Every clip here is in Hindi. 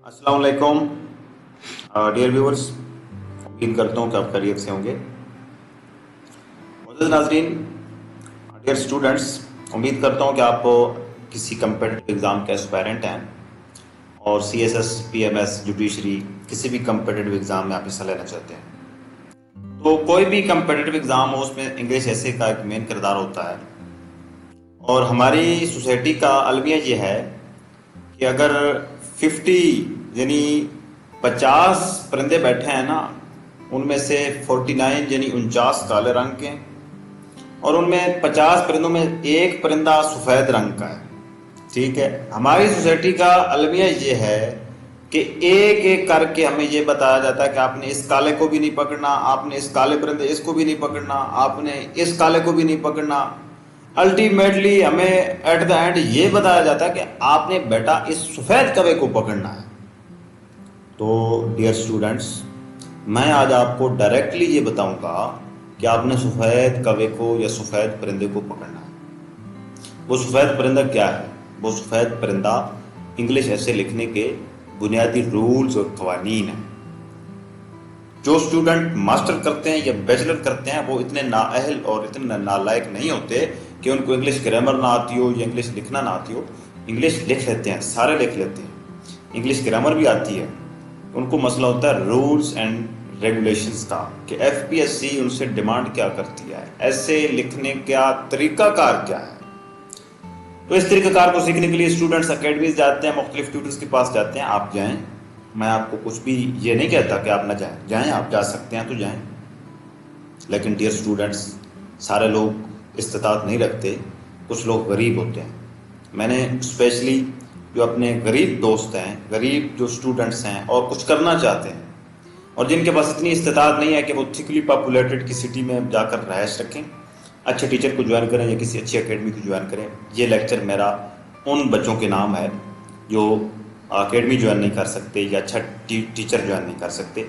अस्सलाम वालेकुम डियर व्यूअर्स। उम्मीद करता हूँ कि आप खैरियत से होंगे। मुअज़्ज़ज़ नाज़रीन, डियर स्टूडेंट्स, उम्मीद करता हूँ कि आप किसी कम्पिटिटिव एग्ज़ाम के एस्पायरेंट हैं और CSS, PMS, जुडिशरी किसी भी कम्पिटिटिव एग्ज़ाम में आप हिस्सा लेना चाहते हैं। तो कोई भी कम्पिटिटिव एग्ज़ाम हो उसमें इंग्लिश ऐसे का एक मेन किरदार होता है। और हमारी सोसाइटी का अलमिया ये है कि अगर 50 यानी 50 परिंदे बैठे हैं ना, उनमें से 49 यानी 49 काले रंग के हैं और उनमें 50 परिंदों में एक परिंदा सफ़ेद रंग का है। ठीक है, हमारी सोसाइटी का अलमिया ये है कि एक एक करके हमें ये बताया जाता है कि आपने इस काले को भी नहीं पकड़ना, आपने इस काले परिंदे इसको भी नहीं पकड़ना, आपने इस काले को भी नहीं पकड़ना। अल्टीमेटली हमें एट द एंड ये बताया जाता है कि आपने बेटा इस सफ़ेद कौवे को पकड़ना है। तो डियर स्टूडेंट्स, मैं आज आपको डायरेक्टली ये बताऊंगा कि आपने सफ़ेद कौवे को या सफ़ेद परिंदे को पकड़ना है। वो सफ़ेद परिंदा क्या है? वो सफ़ेद परिंदा इंग्लिश ऐसे लिखने के बुनियादी रूल्स और कवानीन हैं। जो स्टूडेंट मास्टर करते हैं या बैचलर करते हैं वो इतने नाअहल और इतने नालायक नहीं होते कि उनको इंग्लिश ग्रामर ना आती हो या इंग्लिश लिखना ना आती हो। इंग्लिश लिख लेते हैं, सारे लिख लेते हैं, इंग्लिश ग्रामर भी आती है। उनको मसला होता है रूल्स एंड रेगुलेशंस का कि FPSC उनसे डिमांड क्या करती है, ऐसे लिखने का तरीकाकार क्या है। तो इस तरीकाकार को सीखने के लिए स्टूडेंट्स अकेडमीज जाते हैं, मुख्तलिफ ट्यूटर्स के पास जाते हैं। आप जाएं, मैं आपको कुछ भी ये नहीं कहता कि आप ना जाएं, जाएं, आप जा सकते हैं तो जाएं। लेकिन डियर स्टूडेंट्स, सारे लोग इस्तात नहीं रखते, कुछ लोग गरीब होते हैं। मैंने स्पेशली जो अपने गरीब दोस्त हैं, गरीब जो स्टूडेंट्स हैं और कुछ करना चाहते हैं और जिनके पास इतनी इस्तात नहीं है कि वो थिकली पॉपुलेटेड की सिटी में जाकर रहायश रखें, अच्छे टीचर को ज्वाइन करें या किसी अच्छी एकेडमी को ज्वाइन करें। ये लेक्चर मेरा उन बच्चों के नाम है जो एकेडमी ज्वाइन नहीं कर सकते या अच्छा टीचर ज्वाइन नहीं कर सकते।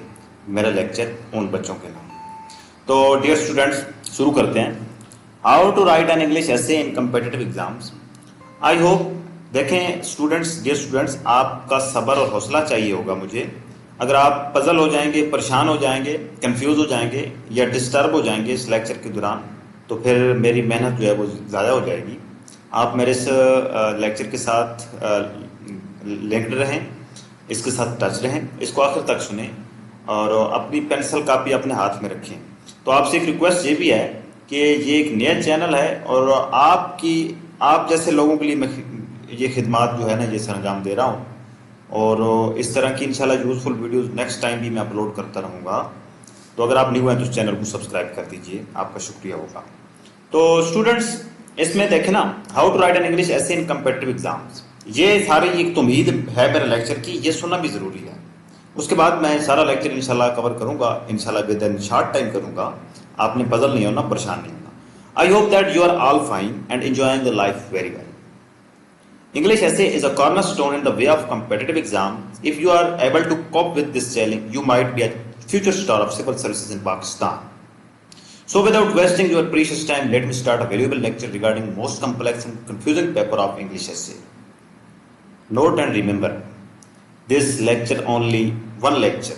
मेरा लेक्चर उन बच्चों के नाम। तो डियर स्टूडेंट्स, शुरू करते हैं। How to write an English essay in competitive exams. I hope, देखें स्टूडेंट्स, डियर स्टूडेंट्स, आपका सब्र और हौसला चाहिए होगा मुझे। अगर आप पजल हो जाएंगे, परेशान हो जाएंगे, कंफ्यूज हो जाएंगे या डिस्टर्ब हो जाएंगे इस लेक्चर के दौरान, तो फिर मेरी मेहनत जो है वो ज़्यादा हो जाएगी। आप मेरे इस लेक्चर के साथ लिंक्ड रहें, इसके साथ टच रहें, इसको आखिर तक सुनें और अपनी पेंसिल कापी अपने हाथ में रखें। तो आपसे एक रिक्वेस्ट ये भी है कि ये एक नया चैनल है और आप जैसे लोगों के लिए मैं ये खिदमात जो है ना ये सरंजाम दे रहा हूँ और इस तरह की इंशाल्लाह यूज़फुल वीडियोस नेक्स्ट टाइम भी मैं अपलोड करता रहूँगा। तो अगर आप न्यू हैं तो इस चैनल को सब्सक्राइब कर दीजिए, आपका शुक्रिया होगा। तो स्टूडेंट्स, इसमें देखें ना, how to write an English essay in competitive exams, ये सारी एक तो उम्मीद है मेरे लेक्चर की, ये सुनना भी ज़रूरी है। उसके बाद मैं सारा लेक्चर इंशाल्लाह कवर करूँगा, इंशाल्लाह विद इन शॉर्ट टाइम करूँगा। आपने पजल नहीं होना, परेशान नहीं होना। I hope that you are all fine and enjoying the life very well. English essay is a cornerstone in the way of competitive exam. If you are able to cope with this challenge, you might be a future star of civil services in Pakistan. So without wasting your precious time, let me start a valuable lecture regarding most complex and confusing paper of English essay. Note and remember, this lecture, only one lecture,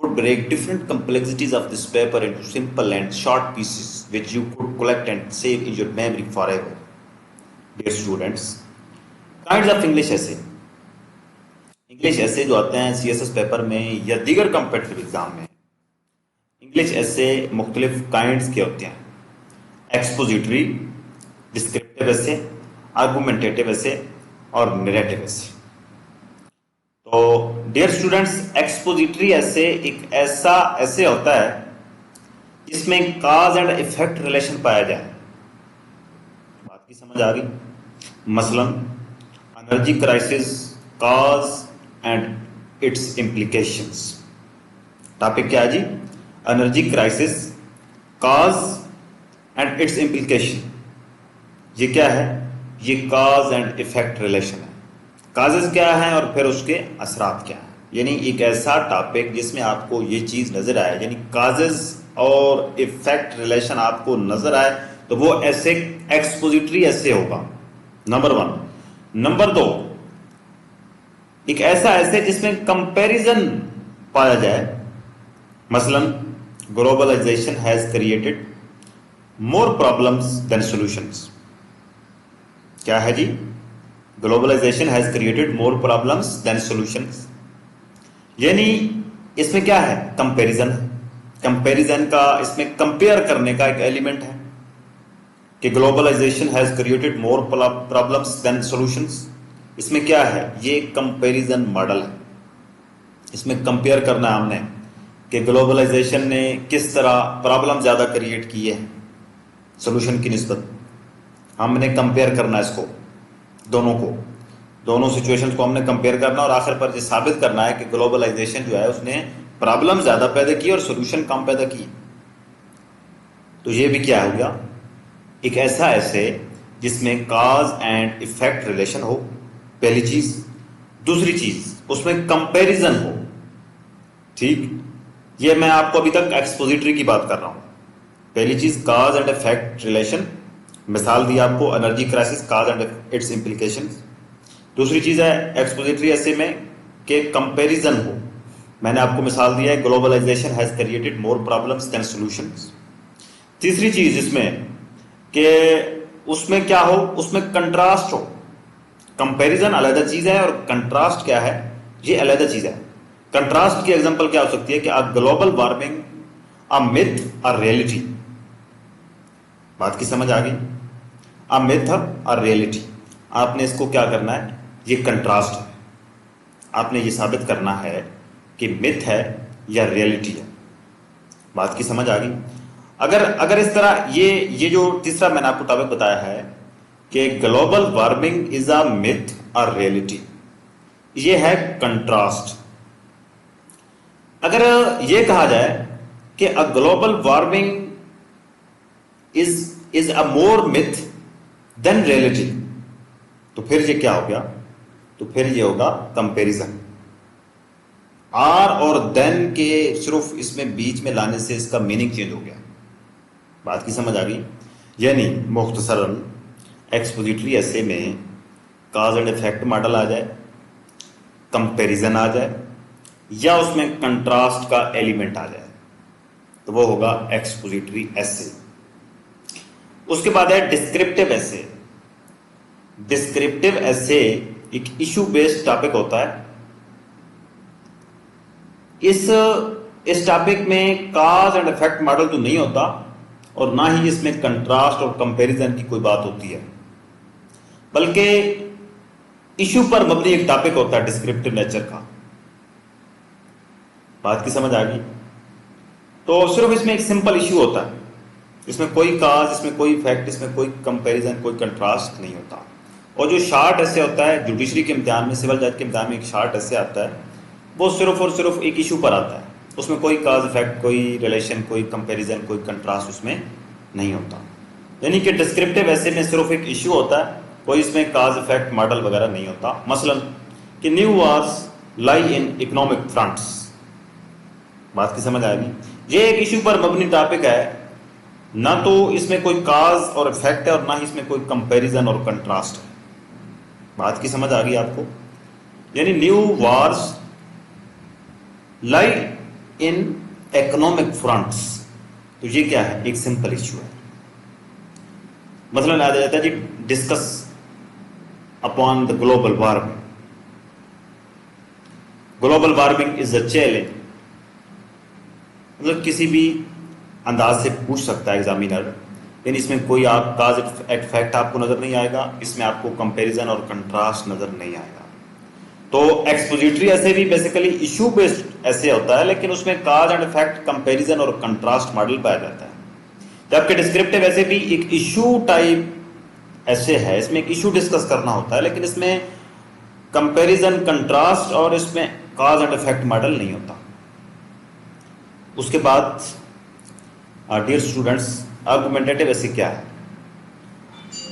would break different complexities of this paper into simple and short pieces which you could collect and save in your memory forever. Dear students, kinds of English ऐसे, इंग्लिश ऐसे जो आते हैं CSS पेपर में या दीगर कम्पिटिटिव एग्जाम में, इंग्लिश ऐसे मुख्तलिफ काइंड्स के होते हैं। एक्सपोजिटरी, डिस्क्रिप्टिव ऐसे, आर्गुमेंटेटिव ऐसे और नरेटिव ऐसे। तो डियर स्टूडेंट्स, एक्सपोजिटरी ऐसे एक ऐसा ऐसे होता है जिसमें काज एंड इफेक्ट रिलेशन पाया जाए। बात की समझ आ गई? मसलन energy crisis, cause and its implications. Topic क्या है जी? Energy crisis, cause and its implication. ये क्या है? ये कॉज एंड इफेक्ट रिलेशन है। काजेस क्या है और फिर उसके असरात क्या है, यानी एक ऐसा टॉपिक जिसमें आपको ये चीज नजर आए, यानी काजेस और इफेक्ट रिलेशन आपको नजर आए, तो वो ऐसे एक्सपोजिटरी ऐसे होगा, नंबर 1। नंबर 2, एक ऐसा ऐसे जिसमें कंपैरिजन पाया जाए। मसलन globalisation has created more problems than solutions. क्या है जी? Globalisation has created more problems than solutions. यानी इसमें क्या है? कंपैरिजन। कंपैरिजन का इसमें कंपेयर करने का एक एलिमेंट है कि globalization has created more problems than solutions. इसमें क्या है? ये कंपैरिजन मॉडल है। इसमें कंपेयर करना है हमने कि ग्लोबलाइजेशन ने किस तरह प्रॉब्लम ज्यादा क्रिएट की है सॉल्यूशन की निस्बत। हमने कंपेयर करना है इसको, दोनों सिचुएशंस को हमने कंपेयर करना और आखिर पर ये साबित करना है कि ग्लोबलाइजेशन जो है उसने प्रॉब्लम ज्यादा पैदा की और सॉल्यूशन कम पैदा की। तो ये भी क्या हो गया? एक ऐसा ऐसे जिसमें कॉज एंड इफेक्ट रिलेशन हो, पहली चीज। दूसरी चीज उसमें कंपैरिजन हो। ठीक, ये मैं आपको अभी तक एक्सपोजिटरी की बात कर रहा हूं। पहली चीज कॉज एंड इफेक्ट रिलेशन, मिसाल दी आपको energy crisis, cause and its implications. दूसरी चीज है एक्सपोजिटरी ऐसे में कि कंपैरिजन हो। मैंने आपको मिसाल दिया है globalization has created more problems than solutions. तीसरी चीज इसमें कि उसमें क्या हो? उसमें कंट्रास्ट हो। कंपैरिजन अलग चीज है और कंट्रास्ट क्या है? ये अलग चीज है। कंट्रास्ट की एग्जांपल क्या हो सकती है कि a global warming a myth a reality. बात की समझ आ गई? A myth a reality. आपने इसको क्या करना है? ये कंट्रास्ट है। आपने ये साबित करना है कि मिथ है या रियलिटी है। बात की समझ आ गई? अगर इस तरह ये जो तीसरा मैंने आपको टॉपिक बताया है कि global warming is a myth और रियलिटी, ये है कंट्रास्ट। अगर ये कहा जाए कि a global warming is a more myth than reality, तो फिर ये क्या हो गया? तो फिर ये होगा कंपैरिजन। आर और देन के सिर्फ इसमें बीच में लाने से इसका मीनिंग चेंज हो गया। बात की समझ आ गई? यानी मुख्तसरन एक्सपोजिटरी ऐसे में काज एंड इफेक्ट मॉडल आ जाए, कंपैरिजन आ जाए, या उसमें कंट्रास्ट का एलिमेंट आ जाए, तो वो होगा एक्सपोजिटरी ऐसे। उसके बाद है डिस्क्रिप्टिव ऐसे। डिस्क्रिप्टिव ऐसे एक इशू बेस्ड टॉपिक होता है। इस टॉपिक में काज एंड इफेक्ट मॉडल तो नहीं होता और ना ही इसमें कंट्रास्ट और कंपैरिजन की कोई बात होती है, बल्कि इशू पर मबनी एक टॉपिक होता है डिस्क्रिप्टिव नेचर का। बात की समझ आ गई? तो सिर्फ इसमें एक सिंपल इशू होता है, इसमें कोई काज, इसमें कोई इफेक्ट, इसमें कोई कंपैरिजन, कोई कंट्रास्ट नहीं होता। और जो शार्ट ऐसे होता है जुडिशरी के इम्तिहान में, सिविल जज के इम्तिहान में एक शार्ट ऐसे आता है, वो सिर्फ और सिर्फ एक इशू पर आता है। उसमें कोई काज इफेक्ट, कोई रिलेशन, कोई कंपैरिजन, कोई कंट्रास्ट उसमें नहीं होता। यानी कि डिस्क्रिप्टिव ऐसे में सिर्फ एक इशू होता है, कोई इसमें काज इफेक्ट मॉडल वगैरह नहीं होता। मसलन कि new wars lie in economic fronts. बात की समझ आएगी? ये एक इशू पर मबनी टॉपिक है, ना तो इसमें कोई काज और इफेक्ट है और ना ही इसमें कोई कंपैरिजन और कंट्रास्ट है। बात की समझ आ गई आपको? यानी new wars lie in economic fronts, तो ये क्या है? एक सिंपल इशू है। मतलब आ जाता है जी discuss upon the global warming. Global warming is a challenge. मतलब किसी भी अंदाज से पूछ सकता है एग्जामिनर, लेकिन इसमें कोई आप काज इफेक्ट आपको नजर नहीं आएगा, इसमें आपको कंपैरिजन और कंट्रास्ट नजर नहीं आएगा। तो एक्सपोजिटरी ऐसे भी बेसिकली इशू बेस्ड ऐसे होता है, लेकिन उसमें काज एंड इफेक्ट, कंपैरिजन और कंट्रास्ट मॉडल पाया जाता है। जबकि डिस्क्रिप्टिव ऐसे भी एक इशू टाइप ऐसे है, इसमें एक इशू डिस्कस करना होता है, लेकिन इसमें कंपैरिजन, कंट्रास्ट और इसमें काज एंड इफेक्ट मॉडल नहीं होता। उसके बाद डियर स्टूडेंट्स, आर्गुमेंटेटिव ऐसे क्या है?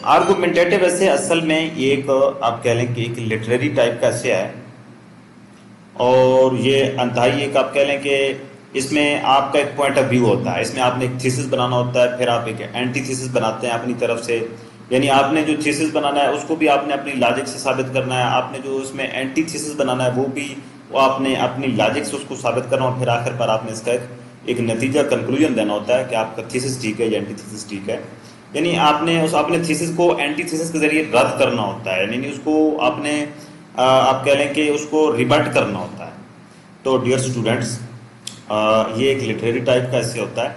आर्गुमेंटेटिव ऐसे असल में एक आप कह लें कि एक लिटरेरी टाइप का ऐसे है, और ये अंतहाई एक आप कह लें कि इसमें आपका एक पॉइंट ऑफ व्यू होता है। इसमें आपने एक थीसिस बनाना होता है, फिर आप एक एंटी थीसिस बनाते हैं अपनी तरफ से, यानी आपने जो थीसिस बनाना है उसको भी आपने अपनी लॉजिक से साबित करना है, आपने जो उसमें एंटी थीसिस बनाना है वो आपने अपनी लॉजिक से उसको साबित करना, और फिर आखिर पर आपने इसका एक नतीजा कंक्लूजन देना होता है कि आपका थीसिस ठीक है या एंटी थीसिस ठीक है। यानी आपने अपने थीसिस को एंटी थीसिस के जरिए रद्द करना होता है, यानी उसको आपने आप कह लें कि उसको रिबट करना होता है। तो डियर स्टूडेंट्स, ये एक लिटरेरी टाइप का ऐसे होता है।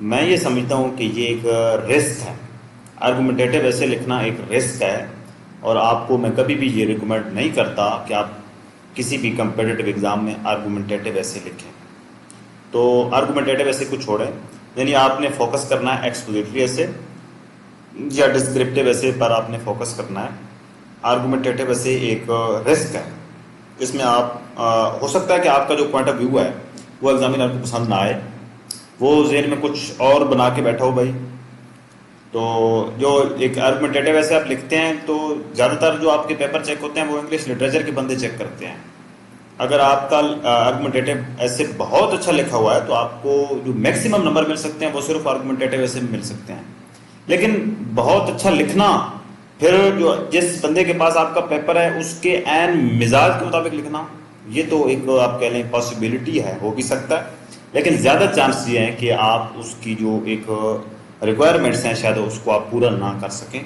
मैं ये समझता हूँ कि ये एक रिस्क है, आर्गुमेंटेटिव ऐसे लिखना एक रिस्क है, और आपको मैं कभी भी ये रिकमेंड नहीं करता कि आप किसी भी कंपेटिटिव एग्जाम में आर्गुमेंटेटिव ऐसे लिखें। तो आर्गुमेंटेटिव ऐसे को छोड़ें, यानी आपने फोकस करना है एक्सपोजिटरी ऐसे या डिस्क्रिप्टिव ऐसे पर आपने फोकस करना है। आर्गुमेंटेटिव ऐसे एक रिस्क है, इसमें आप हो सकता है कि आपका जो पॉइंट ऑफ व्यू है वो एग्जामिनर को पसंद ना आए, वो जेहन में कुछ और बना के बैठा हो भाई। तो जो एक आर्गुमेंटेटिव ऐसे आप लिखते हैं तो ज़्यादातर जो आपके पेपर चेक होते हैं वो इंग्लिश लिटरेचर के बंदे चेक करते हैं। अगर आपका आर्गुमेंटेटिव ऐसे बहुत अच्छा लिखा हुआ है तो आपको जो मैक्सिमम नंबर मिल सकते हैं वो सिर्फ आर्गुमेंटेटिव ऐसे मिल सकते हैं। लेकिन बहुत अच्छा लिखना, फिर जो जिस बंदे के पास आपका पेपर है उसके एन मिजाज के मुताबिक लिखना, ये तो एक आप कह लें पॉसिबिलिटी है, हो भी सकता है। लेकिन ज़्यादा चांस ये है कि आप उसकी जो एक रिक्वायरमेंट्स हैं शायद उसको आप पूरा ना कर सकें।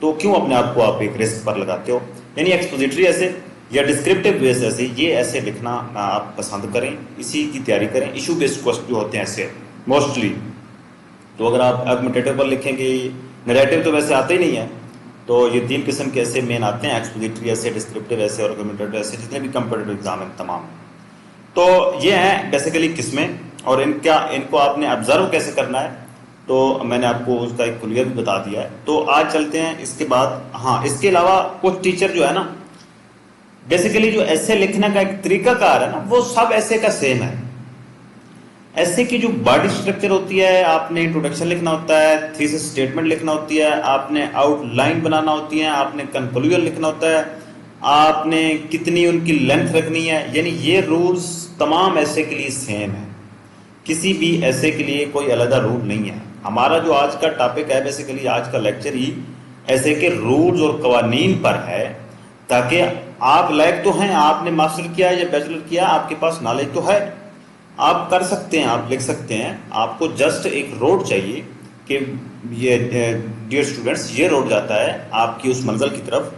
तो क्यों अपने आप को आप एक रिस्क पर लगाते हो? यानी एक्सपोजिटरी ऐसे या डिस्क्रिप्टिव बेस ऐसे ये ऐसे लिखना आप पसंद करें, इसी की तैयारी करें। इशू बेस्ड क्वेश्चन जो होते हैं ऐसे मोस्टली, तो अगर आप आर्गुमेंटेटिव पर लिखेंगे, नैरेटिव तो वैसे आते ही नहीं है, तो ये 3 किस्म के ऐसे मेन आते हैं, एक्सपोजिटरी ऐसे, डिस्क्रिप्टिव ऐसे और आर्गुमेंटेटिव ऐसे, जितने भी कंपेटिटिव एग्जाम है तमाम। तो ये हैं बेसिकली किस्में, और इनको आपने ऑब्जर्व कैसे करना है तो मैंने आपको उसका एक क्लियर भी बता दिया है। तो आज चलते हैं इसके बाद। हाँ, इसके अलावा कुछ टीचर जो है ना, बेसिकली जो ऐसे लिखने का एक तरीकाकार है ना, वो सब ऐसे का सेम है। ऐसे की जो बॉडी स्ट्रक्चर होती है, आपने इंट्रोडक्शन लिखना होता है, थीसिस स्टेटमेंट लिखना होती है, आपने आउटलाइन बनाना होती है, आपने कंक्लूजन लिखना होता है, आपने कितनी उनकी लेंथ रखनी है, यानी ये रूल्स तमाम ऐसे के लिए सेम है। किसी भी ऐसे के लिए कोई अलग रूल नहीं है। हमारा जो आज का टॉपिक है, बेसिकली आज का लेक्चर ही ऐसे के रूल्स और कवानीन पर है, ताकि आप लायक तो हैं, आपने मास्टर किया या बैचलर किया, आपके पास नॉलेज तो है, आप कर सकते हैं, आप लिख सकते हैं। आपको जस्ट एक रोड चाहिए कि ये डियर स्टूडेंट्स, ये रोड जाता है आपकी उस मंजिल की तरफ।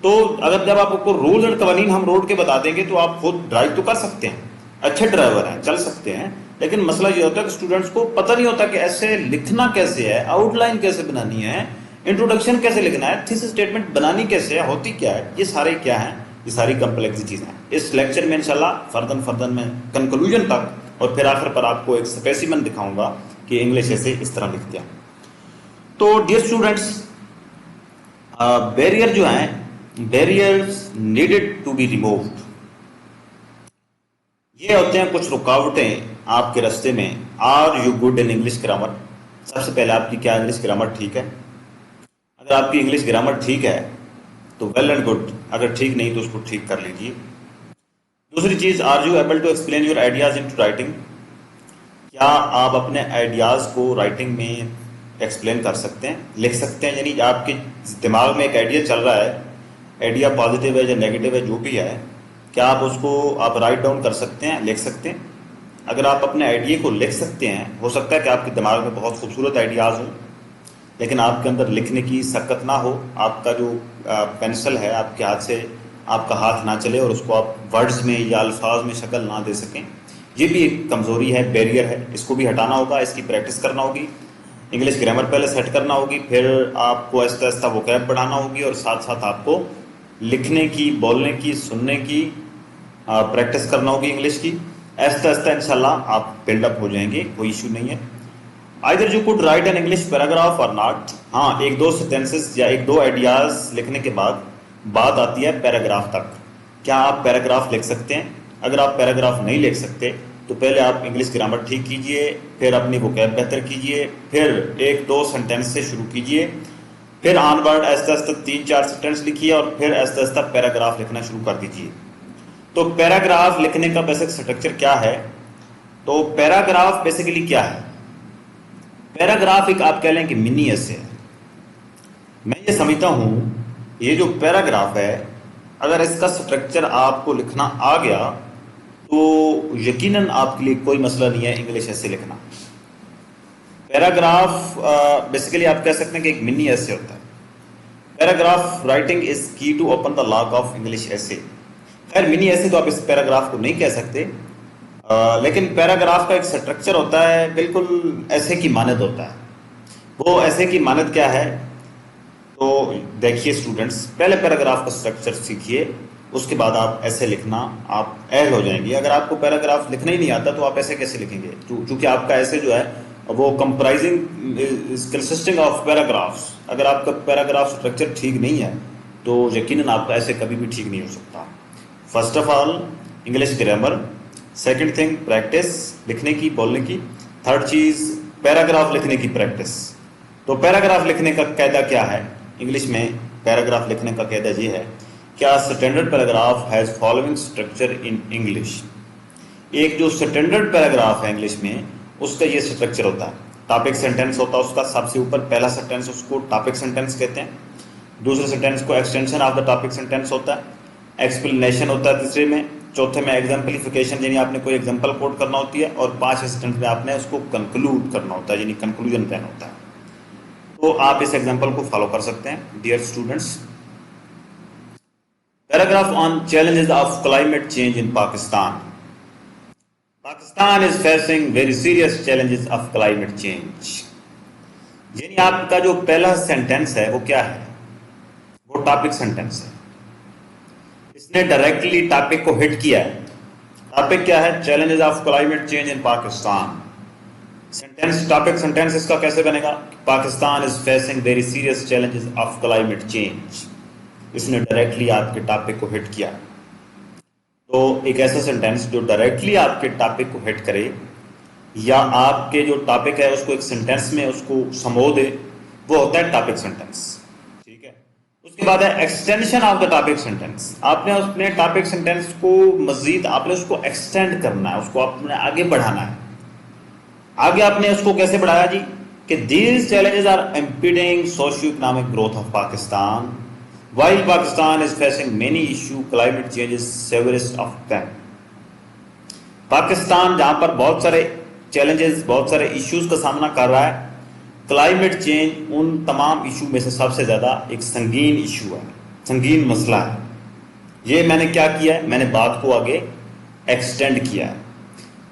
तो अगर जब आपको रूल्स एंड कवानीन हम रोड के बता देंगे तो आप खुद ड्राइव तो कर सकते हैं, अच्छे ड्राइवर हैं, चल सकते हैं। लेकिन मसला ये होता है कि स्टूडेंट्स को पता नहीं होता कि ऐसे लिखना कैसे है, आउटलाइन कैसे बनानी है, इंट्रोडक्शन कैसे लिखना है, थीसिस स्टेटमेंट बनानी कैसे है, होती क्या है, ये सारे क्या है, ये सारी कॉम्प्लेक्सिटीज हैं। इस लेक्चर में इंशाल्लाह फर्दन में कंक्लूजन तक, और फिर आखिर पर आपको एक स्पेसिमन दिखाऊंगा कि इंग्लिश ऐसे इस तरह लिखते हैं। तो डियर स्टूडेंट्स, बैरियर जो हैं, barriers needed to be removed, ये होते हैं कुछ रुकावटें आपके रास्ते में। Are you good in English grammar? सबसे पहले आपकी क्या इंग्लिश ग्रामर ठीक है? अगर आपकी इंग्लिश ग्रामर ठीक है तो वेल एंड गुड, अगर ठीक नहीं तो उसको ठीक कर लीजिए। दूसरी चीज, are you able to explain your ideas into writing? क्या आप अपने आइडियाज को राइटिंग में एक्सप्लेन कर सकते हैं, लिख सकते हैं? यानी आपके दिमाग में एक आइडिया चल रहा है, आइडिया पॉजिटिव है या नेगेटिव है जो भी है, क्या आप उसको आप राइट डाउन कर सकते हैं, लिख सकते हैं? अगर आप अपने आइडिया को लिख सकते हैं, हो सकता है कि आपके दिमाग में बहुत खूबसूरत आइडियाज़ हों, लेकिन आपके अंदर लिखने की सकत ना हो, आपका जो पेंसिल है आपके हाथ से, आपका हाथ ना चले और उसको आप वर्ड्स में या अल्फाज में शक्ल ना दे सकें, ये भी एक कमज़ोरी है, बैरियर है। इसको भी हटाना होगा, इसकी प्रैक्टिस करना होगी, इंग्लिश ग्रामर पहले सेट करना होगी, फिर आपको आहिस्ता आहिस्ता वोकैब बढ़ाना होगी, और साथ साथ आपको लिखने की, बोलने की, सुनने की प्रैक्टिस करना होगी इंग्लिश की। आहिस्ता आहिस्ता इंशाल्लाह आप बिल्डअप हो जाएंगे, कोई इशू नहीं है। Either you could write an English paragraph और नॉट। हाँ, एक दो सेंटेंसेस या एक दो आइडियाज लिखने के बाद बात आती है पैराग्राफ तक। क्या आप पैराग्राफ लिख सकते हैं? अगर आप पैराग्राफ नहीं लिख सकते तो पहले आप इंग्लिश ग्रामर ठीक कीजिए, फिर अपनी वोकैब बेहतर कीजिए, फिर एक दो सेंटेंस से शुरू कीजिए, फिर ऑनवर्ड आहिस्ता आहिस्ता 3-4 सेंटेंस लिखिए, और फिर आहिस्ता आहिस्ता पैराग्राफ लिखना शुरू कर दीजिए। तो पैराग्राफ लिखने का बेसिक स्ट्रक्चर क्या है? तो पैराग्राफ बेसिकली क्या है? पैराग्राफ एक आप कह लें कि मिनी ऐसे है। मैं ये समझता हूँ ये जो पैराग्राफ है, अगर इसका स्ट्रक्चर आपको लिखना आ गया तो यकीनन आपके लिए कोई मसला नहीं है इंग्लिश ऐसे लिखना। पैराग्राफ बेसिकली आप कह सकते हैं कि एक मिनी ऐसे होता है। Paragraph writing is key to open the lock of English essay. खैर मिनी ऐसे तो आप इस पैराग्राफ को नहीं कह सकते, लेकिन पैराग्राफ का एक स्ट्रक्चर होता है, बिल्कुल ऐसे की मानद होता है। वो ऐसे की मानद क्या है, तो देखिए स्टूडेंट्स, पहले पैराग्राफ का स्ट्रक्चर सीखिए, उसके बाद आप ऐसे लिखना आप अहल हो जाएंगे। अगर आपको पैराग्राफ लिखना ही नहीं आता तो आप ऐसे कैसे लिखेंगे? क्योंकि आपका ऐसे जो है वो कंप्राइजिंग कंसिस्टिंग ऑफ पैराग्राफ्स। अगर आपका पैराग्राफ स्ट्रक्चर ठीक नहीं है तो यकीनन आपका ऐसे कभी भी ठीक नहीं हो सकता। First of all English grammar, second thing practice लिखने की, बोलने की, थर्ड चीज पैराग्राफ लिखने की प्रैक्टिस। तो पैराग्राफ लिखने का कायदा क्या है इंग्लिश में? पैराग्राफ लिखने का कायदा ये है, क्या standard paragraph has following structure in English. एक जो स्टैंडर्ड पैराग्राफ है इंग्लिश में उसका ये स्ट्रक्चर होता है। टॉपिक सेंटेंस होता है उसका, सबसे ऊपर पहला सेंटेंस उसको टॉपिक सेंटेंस कहते हैं, दूसरे सेंटेंस को extension of the topic sentence होता है, एक्सप्लेनेशन होता है तीसरे में, चौथे में एग्जाम्पलिफिकेशन यानी आपने कोई एग्जाम्पल कोट करना होती है, और पांचवें सेंटेंस में आपने उसको कंक्लूड करना होता है यानी कंक्लूजन प्लान होता है। तो आप इस एग्जाम्पल को फॉलो कर सकते हैं। Dear students, paragraph on challenges of climate change in Pakistan. Pakistan is facing very serious challenges of climate change. यानी आपका जो पहला सेंटेंस है वो क्या है? वो टॉपिक सेंटेंस है। इसने डायरेक्टली टॉपिक को हिट किया है। टॉपिक क्या है? Challenges of climate change in Pakistan. Sentence topic sentence इसका कैसे बनेगा? Pakistan is facing very serious challenges of climate change. इसने डायरेक्टली आपके टॉपिक को हिट किया। तो एक ऐसा सेंटेंस जो डायरेक्टली आपके टॉपिक को हिट करे या आपके जो टॉपिक है उसको एक सेंटेंस में उसको समो दे, वो होता है टॉपिक सेंटेंस। ठीक है। उसके बाद है extension of the topic sentence. आपने अपने टॉपिक सेंटेंस को मजीद आपने उसको एक्सटेंड करना है, उसको आपने आगे बढ़ाना है। आगे आपने उसको कैसे बढ़ाया जी? कि these challenges are impeding socio economic growth of Pakistan while Pakistan is facing many issue, climate change is severest of them। Pakistan जहां पर बहुत सारे चैलेंजेस, बहुत सारे इश्यूज का सामना कर रहा है, क्लाइमेट चेंज उन तमाम इशू में से सबसे ज्यादा एक संगीन इशू है, संगीन मसला है। ये मैंने क्या किया है? मैंने बात को आगे एक्सटेंड किया है।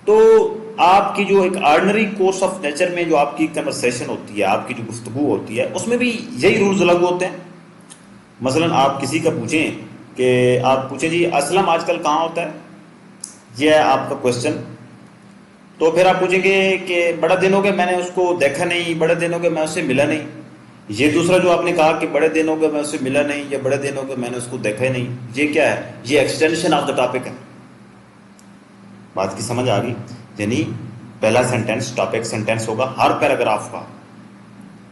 तो आपकी जो एक ऑर्डिनरी कोर्स ऑफ नेचर में जो आपकी कन्वर्सेशन होती है, आपकी जो गुफ्तगू होती है, उसमें भी यही रूल्स लागू होते हैं। मसलन आप किसी का पूछें कि आप पूछें जी असलम आजकल कहाँ होता है, ये है आपका क्वेश्चन। तो फिर आप पूछेंगे कि बड़ा दिन हो गया मैंने उसको देखा नहीं, बड़े दिन हो गए मैं उससे मिला नहीं। ये दूसरा जो आपने कहा कि बड़े दिन हो गए मैं उससे मिला नहीं या बड़े दिन हो गए मैंने उसको देखा ही नहीं, ये क्या है? ये एक्सटेंशन ऑफ द टॉपिक है। बात की समझ आ गई? यानी पहला सेंटेंस टॉपिक सेंटेंस होगा हर पैराग्राफ का।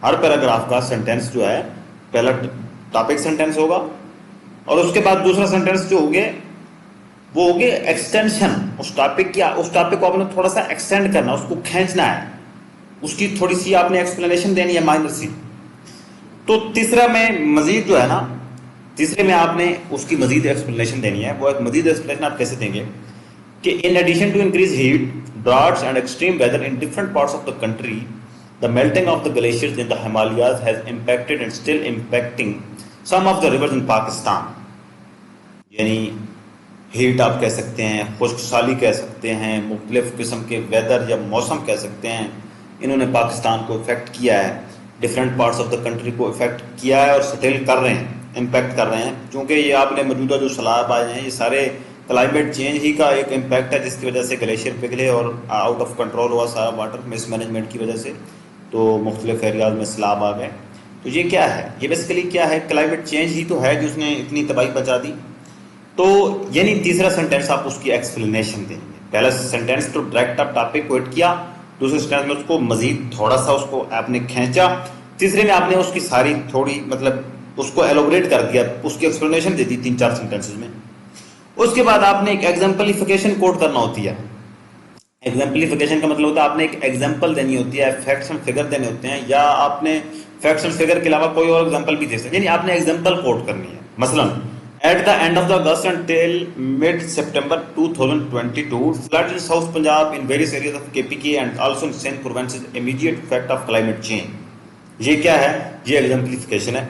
हर पैराग्राफ का सेंटेंस जो है पहला टॉपिक सेंटेंस होगा, और उसके बाद दूसरा सेंटेंस जो होगे वो होगे एक्सटेंशन। उस टॉपिक को आपने थोड़ा सा एक्सटेंड करना, उसको खींचना है, उसकी थोड़ी सी आपने एक्सप्लेनेशन देनी है, माइनर सी। तो तीसरा में मजीद जो है ना, तीसरे में आपने उसकी मजीद एक्सप्लेनेशन देनी है। वो एक मजीद एक्सप्लेनेशन आप कैसे देंगे कि in addition to increase heat, droughts and extreme weather in different parts of the country, the melting of the glaciers in the Himalayas has impacted and still impacting some of the rivers in Pakistan। यानी हीट आप कह सकते हैं, खुश्कसाली कह सकते हैं, मुख्तलिफ किस्म के वेदर या मौसम कह सकते हैं, इन्होंने पाकिस्तान को इफेक्ट किया है, different parts of the country को इफेक्ट किया है और स्टिल कर रहे हैं, इम्पैक्ट कर रहे हैं। क्योंकि ये आपने मौजूदा जो सैलाब आए हैं ये सारे क्लाइमेट चेंज ही का एक इम्पैक्ट है, जिसकी वजह से ग्लेशियर पिघले और आउट ऑफ कंट्रोल हुआ सारा वाटर मिसमैनेजमेंट की वजह से, तो मुख्तलिफ एरियाज में सैलाब आ गए। तो ये क्या है? ये बेसिकली क्या है? क्लाइमेट चेंज ही तो है जिसने इतनी तबाही पहुंचा दी। तो यानी तीसरा सेंटेंस आप उसकी एक्सप्लेनेशन देंगे। पहला सेंटेंस तो डायरेक्ट आप टॉपिक को हिट किया, दूसरे सेंटेंस में उसको मजीद थोड़ा सा उसको आपने खींचा, तीसरे में आपने उसकी सारी थोड़ी मतलब उसको एलोबरेट कर दिया, उसकी एक्सप्लेनेशन दे दी 3-4 सेंटेंसेस में। उसके बाद आपने एक एग्जाम्पलिफिकेशन कोट करना होती है। एग्जाम्पलिफिकेशन का मतलब होता है आपने एक एग्जाम्पल देनी होती है, फैक्ट्स एंड फिगर देने होते हैं, या आपने फैक्ट्स एंड फिगर के अलावा कोई और एग्जांपल भी दे सकते हैं, यानी आपने एग्जांपल कोट करनी है। मसलन at the end of the August and till mid September 2022 flood in south Punjab in various areas of KPK and also in Sindh province immediate effect of climate change. ये क्या है? ये एग्जाम्पलिफिकेशन है।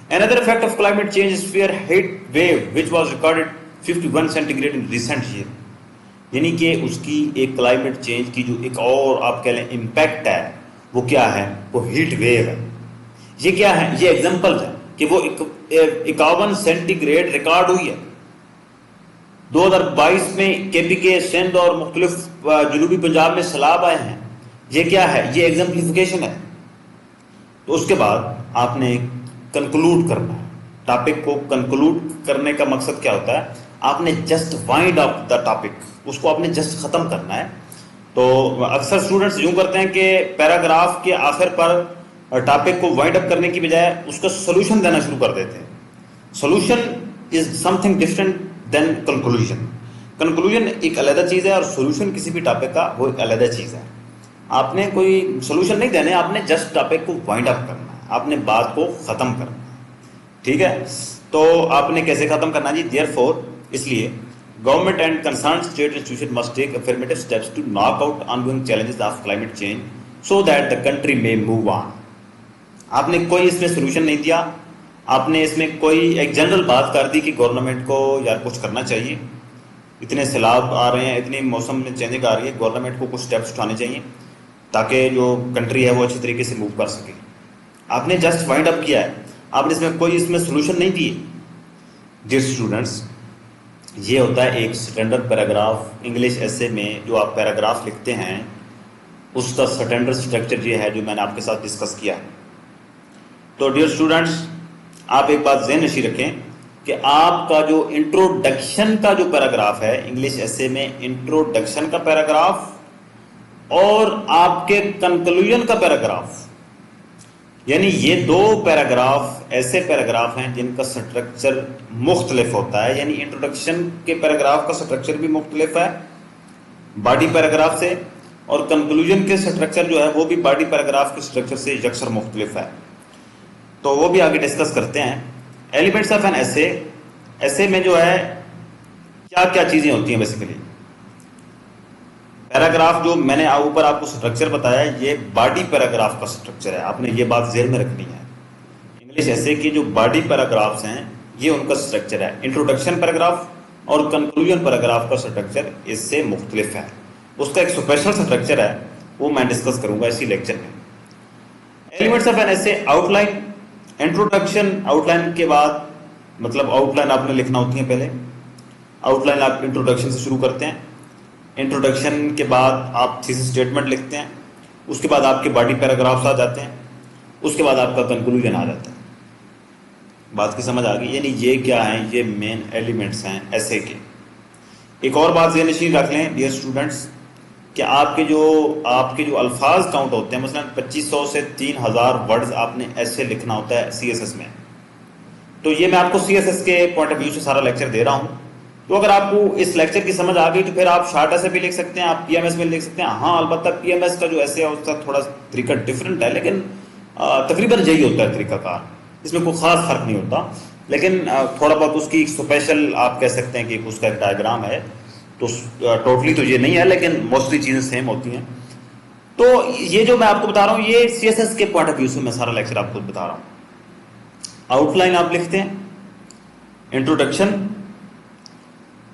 Another effect of climate change is severe heat wave which was recorded 51 centigrade in recent year. यानी कि उसकी एक क्लाइमेट चेंज की जो एक और आप कह लें इम्पैक्ट है वो क्या है? वो हीट वेव है। ये क्या है? ये एग्जांपल है कि वो 51 सेंटीग्रेड रिकॉर्ड हुई है 2022 में। केपीके, सिंध और मुख्तलिफ जनूबी पंजाब में सैलाब आए हैं। ये क्या है? ये एग्जाम्पलिफिकेशन है। तो उसके बाद आपने कंक्लूड करना है टॉपिक को। कंक्लूड करने का मकसद क्या होता है? आपने just wind up the topic, उसको आपने जस्ट खत्म करना है। तो अक्सर स्टूडेंट्स यूं करते हैं कि पैराग्राफ के आखिर पर टॉपिक को वाइंड अप करने की बजाय उसका सोल्यूशन देना शुरू कर देते हैं। Solution is something different than conclusion. Conclusion एक अलग चीज है और सोल्यूशन किसी भी टॉपिक का वो एक अलग चीज है। आपने कोई सोल्यूशन नहीं देने, आपने जस्ट टॉपिक को वाइंड अप करना है, आपने बात को खत्म करना है। ठीक है? तो आपने कैसे खत्म करना जी? देयरफॉर, इसलिए government and concern state institution must take affirmative steps to knock out ongoing challenges of climate change so that the country may move on. आपने कोई इसमें सोल्यूशन नहीं दिया, आपने इसमें कोई एक जनरल बात कर दी कि गवर्नमेंट को यार कुछ करना चाहिए, इतने सैलाब आ रहे हैं, इतनी मौसम में चेंजिंग आ रही है, गवर्नमेंट को कुछ स्टेप्स उठाने चाहिए ताकि जो कंट्री है वो अच्छी तरीके से मूव कर सके। आपने जस्ट वाइंड अप किया है, आपने इसमें कोई सोल्यूशन नहीं दिए। डियर स्टूडेंट्स, ये होता है एक स्टैंडर्ड पैराग्राफ। इंग्लिश ऐसे में जो आप पैराग्राफ लिखते हैं उसका स्टैंडर्ड स्ट्रक्चर ये है जो मैंने आपके साथ डिस्कस किया है। तो डियर स्टूडेंट्स, आप एक बात ज़हन नशीं रखें कि आपका जो इंट्रोडक्शन का जो पैराग्राफ है इंग्लिश ऐसे में, इंट्रोडक्शन का पैराग्राफ और आपके कंक्लूजन का पैराग्राफ, यानी ये दो पैराग्राफ ऐसे पैराग्राफ हैं जिनका स्ट्रक्चर मुख्तलिफ होता है। यानी इंट्रोडक्शन के पैराग्राफ का स्ट्रक्चर भी मुख्तलिफ है बॉडी पैराग्राफ से, और कंक्लूजन के स्ट्रक्चर जो है वो भी बॉडी पैराग्राफ के स्ट्रक्चर से यकसर मुख्तलिफ है। तो वो भी आगे डिस्कस करते हैं। एलिमेंट्स ऑफ एन ऐसे, ऐसे में जो है क्या क्या चीज़ें होती हैं बेसिकली। पैराग्राफ जो मैंने ऊपर आपको स्ट्रक्चर बताया ये बॉडी पैराग्राफ का स्ट्रक्चर है, आपने ये बात ज़हन में रखनी है। इंग्लिश ऐसे की जो बॉडी पैराग्राफ्स हैं ये उनका स्ट्रक्चर है। इंट्रोडक्शन पैराग्राफ और कंक्लूजन पैराग्राफ का स्ट्रक्चर इससे मुख्तलिफ है, उसका एक स्पेशल स्ट्रक्चर है, वो मैं डिस्कस करूंगा इसी लेक्चर में। एलिमेंट्स ऑफ एन ऐसे, आउटलाइन। इंट्रोडक्शन, आउटलाइन के बाद मतलब आउटलाइन आपने लिखना होती है पहले। आउटलाइन आप इंट्रोडक्शन से शुरू करते हैं, इंट्रोडक्शन के बाद आप थीसिस स्टेटमेंट लिखते हैं, उसके बाद आपके बॉडी पैराग्राफ्स आ जाते हैं, उसके बाद आपका कंक्लूजन आ जाता है। बात की समझ आ गई? यानी ये क्या है? ये मेन एलिमेंट्स हैं ऐसे के। एक और बात ये नशीन रख लें डियर स्टूडेंट्स कि आपके जो अल्फाज काउंट होते हैं, मसलन 2500 से 3000 वर्ड्स आपने ऐसे लिखना होता है सीएसएस में। तो ये मैं आपको सीएसएस के पॉइंट ऑफ व्यू से सारा लेक्चर दे रहा हूँ। तो अगर आपको इस लेक्चर की समझ आ गई तो फिर आप शार्ट ऐसे भी लिख सकते हैं, आप पीएमएस में लिख सकते हैं। हाँ, अलबत्ता पीएमएस का जो ऐसे है उसका थोड़ा तरीका डिफरेंट है, लेकिन तकरीबन यही होता है तरीकाकार, इसमें कोई खास फर्क नहीं होता। लेकिन थोड़ा बहुत उसकी स्पेशल आप कह सकते हैं कि उसका एक डायग्राम है, तो टोटली तो ये नहीं है लेकिन मोस्टली चीज़ें सेम होती हैं। तो ये जो मैं आपको बता रहा हूँ ये सीएसएस के पॉइंट ऑफ व्यू से मैं सारा लेक्चर आपको बता रहा हूँ। आउटलाइन आप लिखते हैं, introduction,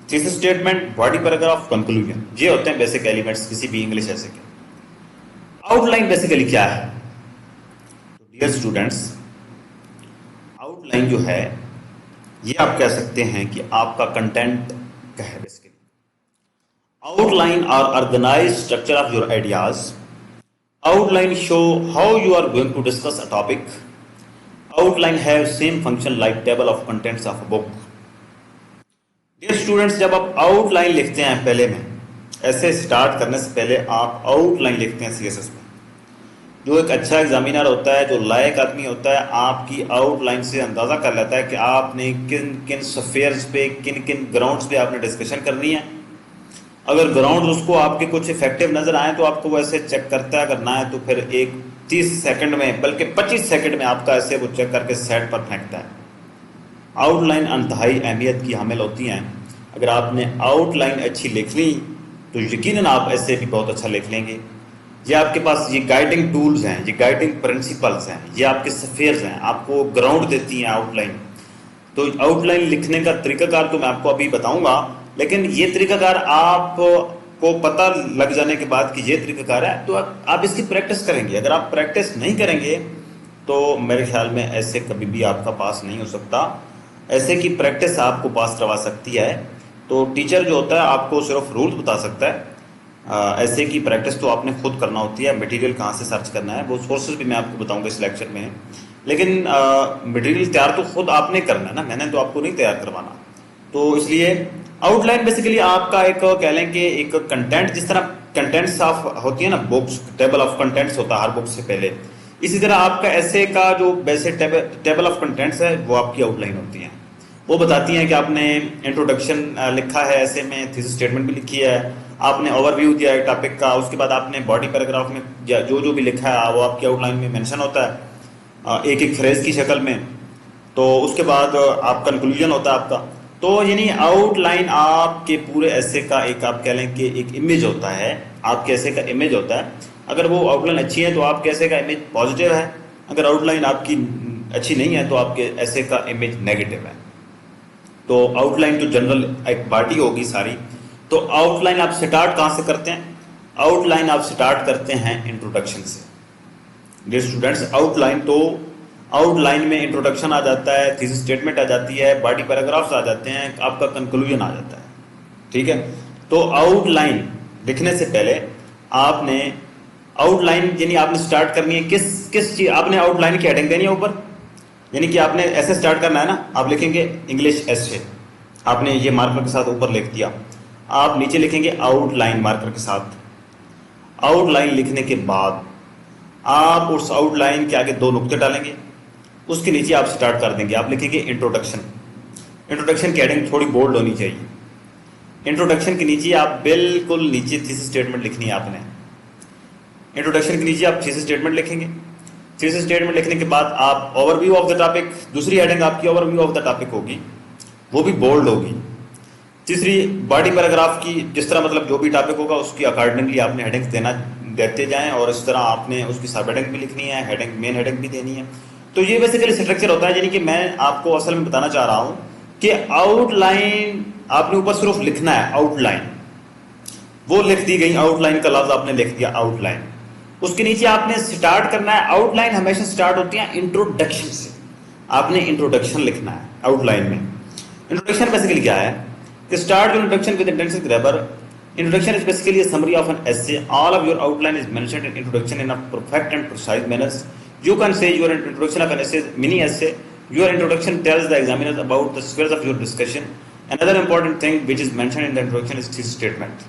thesis statement, body paragraph, conclusion, ये होते हैं बेसिक एलिमेंट्स किसी भी इंग्लिश ऐसे के। आउटलाइन बेसिकली क्या है? तो डियर स्टूडेंट्स, आउटलाइन जो है ये आप कह सकते हैं कि आपका कंटेंट क्या है basically. Outline are organized structure of your ideas. Outline show how you are going to discuss a topic. Outline have same function like table of contents of a book. Dear students, जब आप आउटलाइन लिखते हैं पहले में, ऐसे स्टार्ट करने से पहले आप आउटलाइन लिखते हैं सीएसएस में, जो एक अच्छा एग्जामिनर होता है, जो लायक आदमी होता है, आपकी आउटलाइन से अंदाज़ा कर लेता है कि आपने किन किन सफेयर्स पे, किन किन ग्राउंड्स पे आपने डिस्कशन करनी है। अगर ग्राउंड उसको आपके कुछ इफेक्टिव नज़र आए तो आपको वैसे चेक करता है, अगर ना है तो फिर एक 30 सेकंड में बल्कि 25 सेकंड में आपका ऐसे वो चेक करके सेट पर फेंकता है। आउटलाइन अंतहाई अहमियत की हामिल होती हैं। अगर आपने आउटलाइन अच्छी लिख ली तो यकीनन आप ऐसे भी बहुत अच्छा लिख लेंगे। ये आपके पास ये गाइडिंग टूल्स हैं, ये गाइडिंग प्रिंसिपल्स हैं, ये आपके सफ़ेयर्स हैं, आपको ग्राउंड देती हैं आउटलाइन। तो आउटलाइन लिखने का तरीकाकार तो मैं आपको अभी बताऊंगा, लेकिन ये तरीकाकार आपको पता लग जाने के बाद कि ये तरीकाकार है तो आप इसकी प्रैक्टिस करेंगे। अगर आप प्रैक्टिस नहीं करेंगे तो मेरे ख्याल में ऐसे कभी भी आपका पास नहीं हो सकता। ऐसे की प्रैक्टिस आपको पास करवा सकती है। तो टीचर जो होता है आपको सिर्फ रूल्स बता सकता है, ऐसे की प्रैक्टिस तो आपने खुद करना होती है। मटेरियल कहाँ से सर्च करना है वो सोर्सेज भी मैं आपको बताऊंगा इस लेक्चर में, लेकिन मटेरियल तैयार तो खुद आपने करना है ना, मैंने तो आपको नहीं तैयार करवाना। तो इसलिए आउटलाइन बेसिकली आपका एक कह लें कि एक कंटेंट, जिस तरह कंटेंट्स ऑफ होती है ना बुक्स, टेबल ऑफ कंटेंट्स होता है हर बुक से पहले, इसी तरह आपका ऐसे का जो बेसिक टेबल ऑफ कंटेंट्स है वो आपकी आउटलाइन होती है। वो बताती हैं कि आपने इंट्रोडक्शन लिखा है, ऐसे में थीसिस स्टेटमेंट भी लिखी है, आपने ओवरव्यू दिया है टॉपिक का, उसके बाद आपने बॉडी पैराग्राफ में जो जो भी लिखा है वो आपकी आउटलाइन में मेंशन होता है एक एक फ्रेज की शक्ल में। तो उसके बाद आप कंक्लूजन होता है आपका। तो यानी आउटलाइन आपके पूरे ऐसे का एक आप कह लें कि एक इमेज होता है, आपके ऐसे का इमेज होता है। अगर वो आउटलाइन अच्छी है तो आपके ऐसे का इमेज पॉजिटिव है, अगर आउटलाइन आपकी अच्छी नहीं है तो आपके ऐसे का इमेज नेगेटिव है। तो आउटलाइन तो जनरल एक बॉडी होगी सारी। तो आउटलाइन आप स्टार्ट कहाँ से करते हैं? आउटलाइन आप स्टार्ट करते हैं इंट्रोडक्शन से। डियर स्टूडेंट्स, आउटलाइन में इंट्रोडक्शन आ जाता है, थीसिस स्टेटमेंट आ जाती है, बॉडी पैराग्राफ्स आ जाते हैं, आपका कंक्लूजन आ जाता है। ठीक है, तो आउटलाइन लिखने से पहले आपने आउटलाइन यानी आपने स्टार्ट करनी है किस चीज, आपने आउटलाइन की हेडिंग देनी है ऊपर, यानी कि आपने ऐसे स्टार्ट करना है ना। आप लिखेंगे इंग्लिश एसे, आपने ये मार्कर के साथ ऊपर लिख दिया, आप नीचे लिखेंगे आउटलाइन मार्कर के साथ। आउटलाइन लिखने के बाद आप उस आउटलाइन के आगे 2 नुक्ते डालेंगे, उसके नीचे आप स्टार्ट कर देंगे, आप लिखेंगे इंट्रोडक्शन। इंट्रोडक्शन की हेडिंग थोड़ी बोल्ड होनी चाहिए। इंट्रोडक्शन के नीचे आप बिल्कुल नीचे थीसिस स्टेटमेंट लिखनी है आपने। इंट्रोडक्शन के नीचे आप थीसिस स्टेटमेंट लिखेंगे। थीसिस स्टेटमेंट लिखने के बाद आप ओवरव्यू ऑफ द टॉपिक, दूसरी हेडिंग आपकी ओवरव्यू ऑफ द टॉपिक होगी, वो भी बोल्ड होगी। तीसरी बॉडी पैराग्राफ की, जिस तरह मतलब जो भी टॉपिक होगा उसकी अकॉर्डिंगली आपने हेडिंग्स देते जाएं, और इस तरह आपने उसकी सब हेडिंग भी लिखनी है, हेडिंग मेन हेडिंग भी देनी है। तो ये बेसिकली स्ट्रक्चर होता है। यानी कि मैं आपको असल में बताना चाह रहा हूँ कि आउटलाइन आपने ऊपर सिर्फ लिखना है, आउटलाइन वो लिख दी गई, आउटलाइन का लफ्ज आपने लिख दिया आउटलाइन। उसके नीचे आपने स्टार्ट करना है। आउटलाइन हमेशा स्टार्ट होती है इंट्रोडक्शन से, आपने इंट्रोडक्शन लिखना है आउटलाइन में। इंट्रोडक्शन बेसिकली क्या है कि start your introduction with intensive grammar. Introduction is basically a summary of an essay. All of your outline is mentioned in introduction in a perfect and precise manner. You can say your introduction of an essay, mini essay. Your introduction tells the examiners about the spheres of your discussion. Another important thing which is mentioned in the introduction is thesis statement.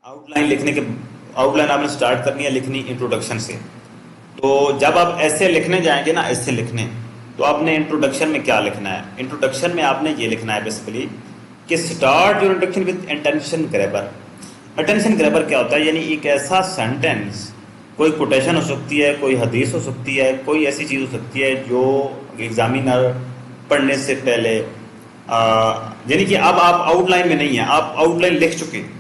Outline आपने स्टार्ट करनी है लिखनी इंट्रोडक्शन से। तो जब आप ऐसे लिखने जाएंगे ना, ऐसे लिखने, तो आपने इंट्रोडक्शन में क्या लिखना है? इंट्रोडक्शन में आपने ये लिखना है बेसिकली कि start your introduction with attention grabber. Attention grabber क्या होता है? यानी एक ऐसा सेंटेंस, कोई कोटेशन हो सकती है, कोई हदीस हो सकती है, कोई ऐसी चीज़ हो सकती है जो एग्जामिनर पढ़ने से पहले यानी कि अब आप आउटलाइन में नहीं है, आप आउटलाइन लिख चुके हैं।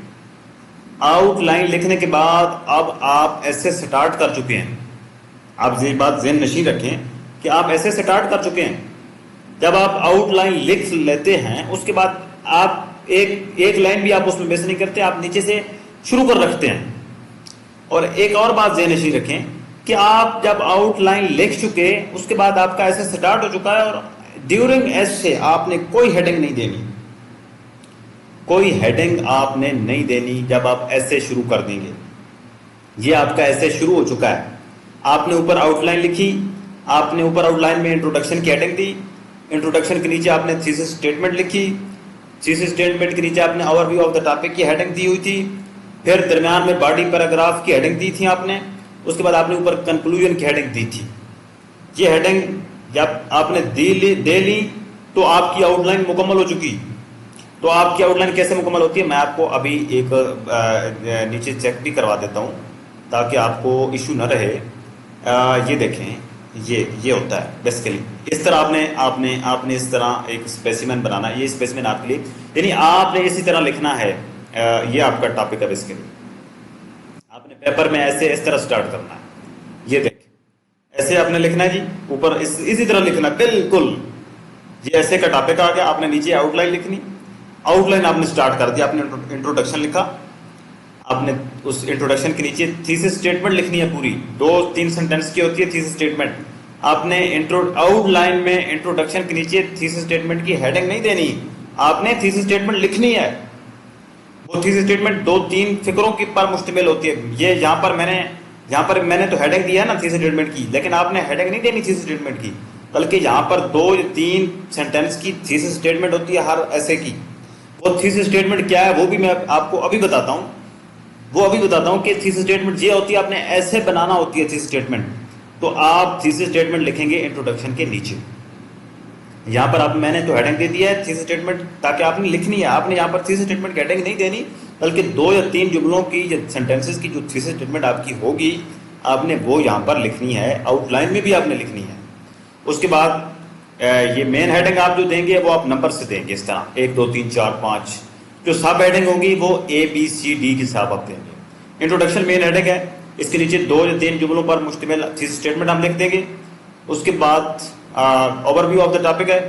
आउटलाइन लिखने के बाद अब आप ऐसे स्टार्ट कर चुके हैं। आप ये बात ज़हन नशीं रखें कि आप ऐसे स्टार्ट कर चुके हैं। जब आप आउटलाइन लिख लेते हैं उसके बाद आप एक लाइन भी आप उसमें मिस नहीं करते, आप नीचे से शुरू कर रखते हैं। और एक और बात ज़हन नशीं रखें कि आप जब आउटलाइन लिख चुके उसके बाद आपका ऐसे स्टार्ट हो चुका है और ड्यूरिंग ऐसे आपने कोई हेडिंग नहीं देनी, कोई हेडिंग आपने नहीं देनी। जब आप ऐसे शुरू कर देंगे, ये आपका ऐसे शुरू हो चुका है, आपने ऊपर आउटलाइन लिखी, आपने ऊपर आउटलाइन में इंट्रोडक्शन की हेडिंग दी, इंट्रोडक्शन के नीचे आपने थीसिस स्टेटमेंट लिखी, थीसिस स्टेटमेंट के नीचे आपने ओवरव्यू ऑफ द टॉपिक की हेडिंग दी हुई थी, फिर दरमियान में बॉडी पैराग्राफ की हेडिंग दी थी आपने, उसके बाद आपने ऊपर कंक्लूजन की हेडिंग दी थी। ये हेडिंग जब आपने दे ली तो आपकी आउटलाइन मुकम्मल हो चुकी। तो आपकी आउटलाइन कैसे मुकम्मल होती है मैं आपको अभी एक नीचे चेक भी करवा देता हूँ ताकि आपको इशू न रहे। ये देखें, ये होता है बेसिकली। इस तरह आपने आपने आपने इस तरह एक स्पेसिमेन बनाना है। ये स्पेसिमेन आपके लिए, यानी आपने इसी तरह लिखना है। ये आपका टॉपिक है बेसिकली। आपने पेपर में ऐसे इस तरह स्टार्ट करना है। ये देखें, ऐसे आपने लिखना है जी, ऊपर इसी तरह लिखना है बिल्कुल। ये ऐसे का टॉपिक आ गया, आपने नीचे आउटलाइन लिखनी। आउटलाइन आपने स्टार्ट कर दिया, आपने इंट्रोडक्शन लिखा। आपने उस इंट्रोडक्शन के नीचे थीसिस स्टेटमेंट लिखनी है पूरी, 2-3 सेंटेंस की होती है थीसिस स्टेटमेंट। आपने आउटलाइन में इंट्रोडक्शन के नीचे थीसिस स्टेटमेंट की हेडिंग नहीं देनी, आपने थीसिस स्टेटमेंट लिखनी है। वो थीसिस स्टेटमेंट 2-3 फिक्रों के पर मुश्तमिल होती है। ये यहाँ पर मैंने तो हेडिंग दिया है ना थीसिस स्टेटमेंट की, लेकिन आपने हेडिंग नहीं देनी थीसिस स्टेटमेंट की, बल्कि यहाँ पर 2 या 3 सेंटेंस की थीसिस स्टेटमेंट होती है हर ऐसे की। वो थीसिस स्टेटमेंट क्या है वो भी मैं आपको अभी बताता हूँ कि थीसिस स्टेटमेंट ये होती है, आपने ऐसे बनाना होती है थीसिस स्टेटमेंट। तो आप थीसिस स्टेटमेंट लिखेंगे इंट्रोडक्शन के नीचे। यहाँ पर आप मैंने तो हेडिंग दे दिया है थीसिस स्टेटमेंट, ताकि आपने लिखनी है। आपने यहाँ पर थीसिस स्टेटमेंट की हेडिंग नहीं देनी, बल्कि 2 या 3 जुमलों की या सेंटेंसेस की जो थीसिस स्टेटमेंट आपकी होगी, आपने वो यहाँ पर लिखनी है। आउटलाइन में भी आपने लिखनी है। उसके बाद ये मेन हेडिंग आप जो देंगे वो आप नंबर से देंगे, इस तरह 1 2 3 4 5। जो सब हेडिंग होगी वो ABCD के हिसाब आप देंगे। इंट्रोडक्शन मेन हेडिंग है, इसके नीचे 2 या 3 जुमलों पर मुश्तमिल थीसिस स्टेटमेंट हम लिख देंगे। उसके बाद ओवरव्यू ऑफ द टॉपिक है।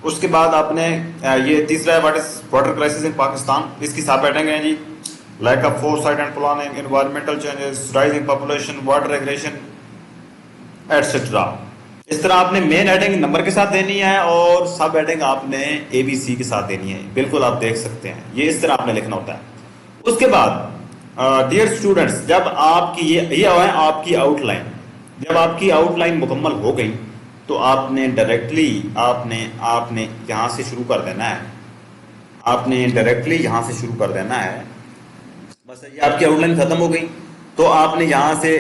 उसके बाद आपने ये तीसरा है what is water crisis in Pakistan, इसकी सब हेडिंग है जी, lack of foresight and planning, environmental changes, rising population, water regulation et cetera. इस तरह आपने मेन हेडिंग नंबर के साथ देनी है और सब हेडिंग आपने ABC के साथ देनी है। बिल्कुल आप देख सकते हैं, ये इस तरह आपने लिखना होता है। उसके बाद डियर स्टूडेंट्स, जब आपकी ये है आपकी आउटलाइन। जब आपकी आउटलाइन मुकम्मल हो गई तो आपने डायरेक्टली आपने यहाँ से शुरू कर देना है। आपने डायरेक्टली यहाँ से शुरू कर देना है। बस ये आपकी आउटलाइन खत्म हो गई तो आपने यहाँ से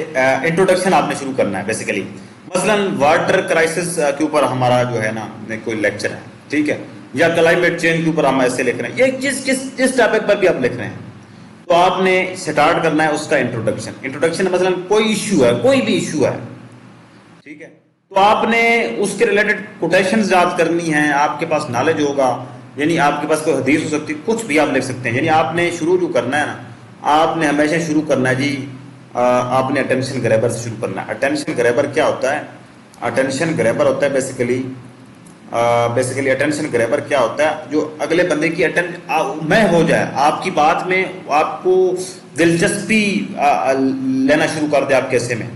इंट्रोडक्शन आपने शुरू करना है बेसिकली। मसलन वाटर क्राइसिस के ऊपर हमारा जो है ना कोई लेक्चर है, ठीक है, या क्लाइमेट चेंज के ऊपर हम ऐसे लिख रहे हैं, ये जिस टॉपिक पर भी आप लिख रहे हैं, तो आपने स्टार्ट करना है उसका इंट्रोडक्शन। मसलन कोई इशू है, कोई भी इशू है, ठीक है, तो आपने उसके रिलेटेड कोटेशंस याद करनी है। आपके पास नॉलेज होगा, यानी आपके पास कोई हदीस हो सकती है, कुछ भी आप लिख सकते हैं। यानी आपने शुरू जो करना है ना, आपने हमेशा शुरू करना है जी, आपने अटेंशन ग्रैबर से शुरू करना है। अटेंशन ग्रैबर क्या होता है? अटेंशन ग्रैबर होता है बेसिकली अटेंशन ग्रैबर क्या होता है? जो अगले बंदे की मैं हो जाए, आपकी बात में आपको दिलचस्पी लेना शुरू कर दे आप कैसे में।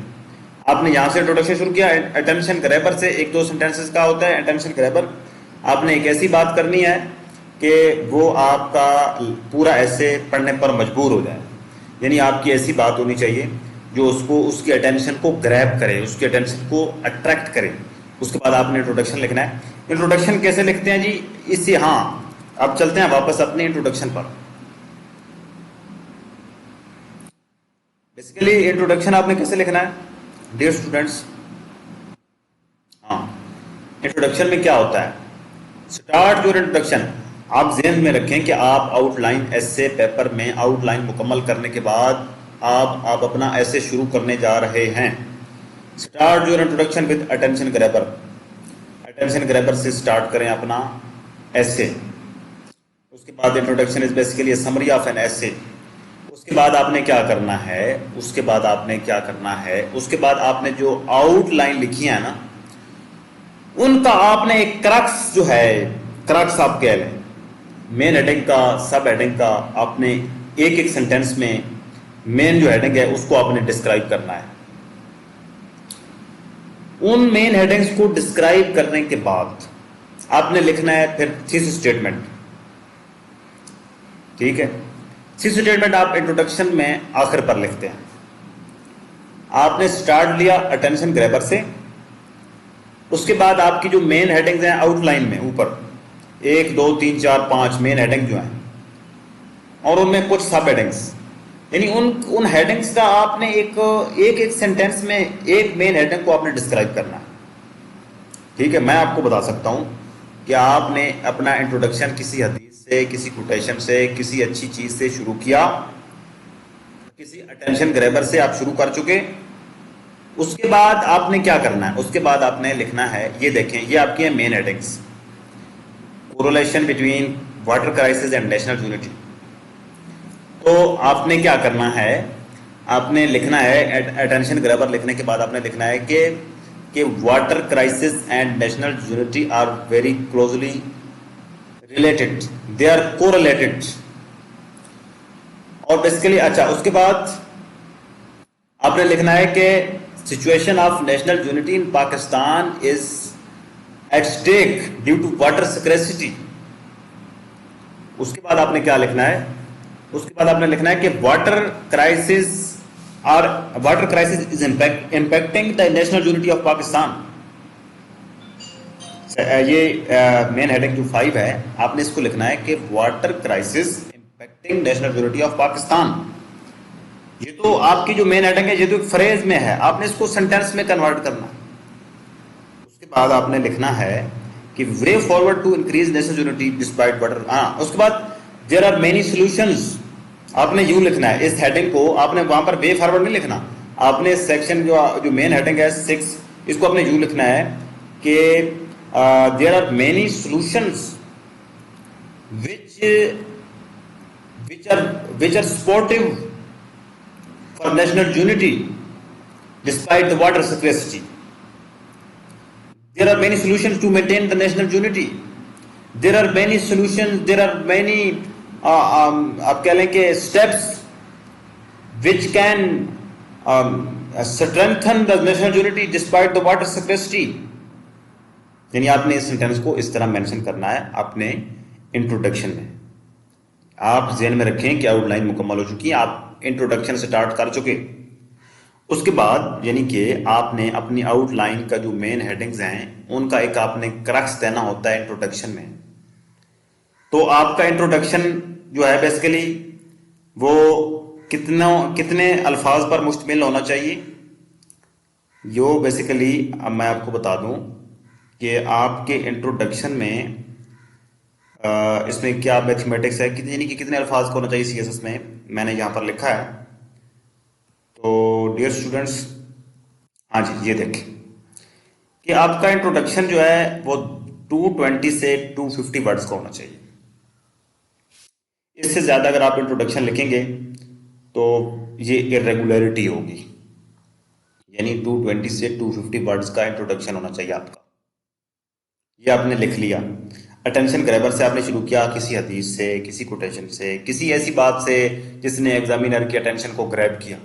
आपने यहाँ से इंट्रोडक्शन शुरू किया अटेंशन ग्रैबर से, 1-2 सेंटेंसेस का होता है अटेंशन ग्रैबर। आपने एक ऐसी बात करनी है कि वो आपका पूरा ऐसे पढ़ने पर मजबूर हो जाए। यानी आपकी ऐसी बात होनी चाहिए जो उसकी अटेंशन को ग्रैब करे, उसकी अटेंशन को अट्रैक्ट करे। उसके बाद आपने इंट्रोडक्शन लिखना है। इंट्रोडक्शन कैसे लिखते हैं जी? इससे अब चलते हैं वापस अपने इंट्रोडक्शन पर। बेसिकली इंट्रोडक्शन आपने कैसे लिखना है डियर स्टूडेंट्स? इंट्रोडक्शन में क्या होता है? Start your introduction. आप ज़हन में रखें कि आप आउटलाइन ऐसे पेपर में आउटलाइन मुकम्मल करने के बाद आप अपना ऐसे शुरू करने जा रहे हैं। Start your introduction with attention grabber. Attention grabber से स्टार्ट करें अपना ऐसे। उसके बाद introduction is basically summary of an essay. उसके बाद आपने क्या करना है? उसके बाद आपने जो आउटलाइन लिखी है ना, उनका आपने एक क्रक्स जो है, क्रक्स आप कह लें, मेन हेडिंग का, सब हेडिंग का, आपने एक सेंटेंस में मेन जो हेडिंग है उसको आपने डिस्क्राइब करना है। उन मेन हेडिंग्स को डिस्क्राइब करने के बाद आपने लिखना है फिर थीसिस स्टेटमेंट, ठीक है। थीसिस स्टेटमेंट आप इंट्रोडक्शन में आखिर पर लिखते हैं। आपने स्टार्ट लिया अटेंशन ग्रैबर से। उसके बाद आपकी जो मेन हेडिंग्स हैं आउटलाइन में ऊपर 1 2 3 4 5 मेन हेडिंग जो हैं, और उनमें कुछ सब हेडिंग्स, यानी उन हेडिंग्स का आपने एक सेंटेंस में एक मेन हेडिंग को आपने डिस्क्राइब करना है, ठीक है। मैं आपको बता सकता हूं कि आपने अपना इंट्रोडक्शन किसी हदीस से, किसी कोटेशन से, किसी अच्छी चीज से शुरू किया, किसी अटेंशन ग्रैबर से आप शुरू कर चुके। उसके बाद आपने क्या करना है, उसके बाद आपने लिखना है, ये देखें, ये आपकी है main headings, correlation between water crisis and national unity. तो आपने क्या करना है, आपने लिखना है, अटेंशन ग्रैबर लिखने के बाद आपने लिखना है कि water crisis and national unity are very closely related, they are correlated. और बेसिकली अच्छा, उसके बाद आपने लिखना है कि situation of national unity in Pakistan is at stake due to water scarcity. उसके बाद आपने क्या लिखना है, उसके बाद आपने लिखना है कि water crisis is impacting the national unity of Pakistan. ये मेन हेडिंग जो 5 है, आपने इसको लिखना है कि water crisis impacting national unity of Pakistan. ये तो आपकी जो मेन हेडिंग है, ये तो एक फ्रेज में है, आपने इसको सेंटेंस में कन्वर्ट करना है। उसके बाद आपने लिखना है कि way forward to increase national unity despite water. उसके बाद देयर आर मेनी सॉल्यूशंस, आपने यूं लिखना है इस हेडिंग को, आपने वहां पर वे फॉरवर्ड नहीं लिखना, आपने सेक्शन जो मेन हेडिंग है 6, इसको आपने यूं लिखना है कि there are many solutions which are supportive for national unity despite the water scarcity. There are many solutions to maintain the national unity. There are many solutions, there are many आप कह लें कि steps which can strengthen the national unity despite the water scarcity. यानी आपने इस सेंटेंस को इस तरह मेंशन करना है अपने इंट्रोडक्शन में। आप ज़हन में रखें कि आउटलाइन मुकम्मल हो चुकी है, आप इंट्रोडक्शन स्टार्ट कर चुके। उसके बाद यानी कि आपने अपनी आउटलाइन का जो मेन हेडिंग्स हैं उनका एक आपने क्रक्स देना होता है इंट्रोडक्शन में। तो आपका इंट्रोडक्शन जो है बेसिकली वो कितने अल्फाज पर मुश्तमिल होना चाहिए। जो बेसिकली अब मैं आपको बता दूं कि आपके इंट्रोडक्शन में इसमें क्या मैथमेटिक्स है, यानी कि कितने अल्फाज का होना चाहिए सीएसएस में, मैंने यहाँ पर लिखा है। तो डियर स्टूडेंट्स, हाँ जी, ये देखें कि आपका इंट्रोडक्शन जो है वो 220 से 250 वर्ड्स का होना चाहिए। इससे ज़्यादा अगर आप इंट्रोडक्शन लिखेंगे तो ये इरेगुलरिटी होगी, यानी 220 से 250 वर्ड्स का इंट्रोडक्शन होना चाहिए आपका। ये आपने लिख लिया, अटेंशन ग्रैबर से आपने शुरू किया, किसी हदीस से, किसी कोटेशन से, किसी ऐसी बात से जिसने एग्जामिनर की अटेंशन को ग्रैब किया,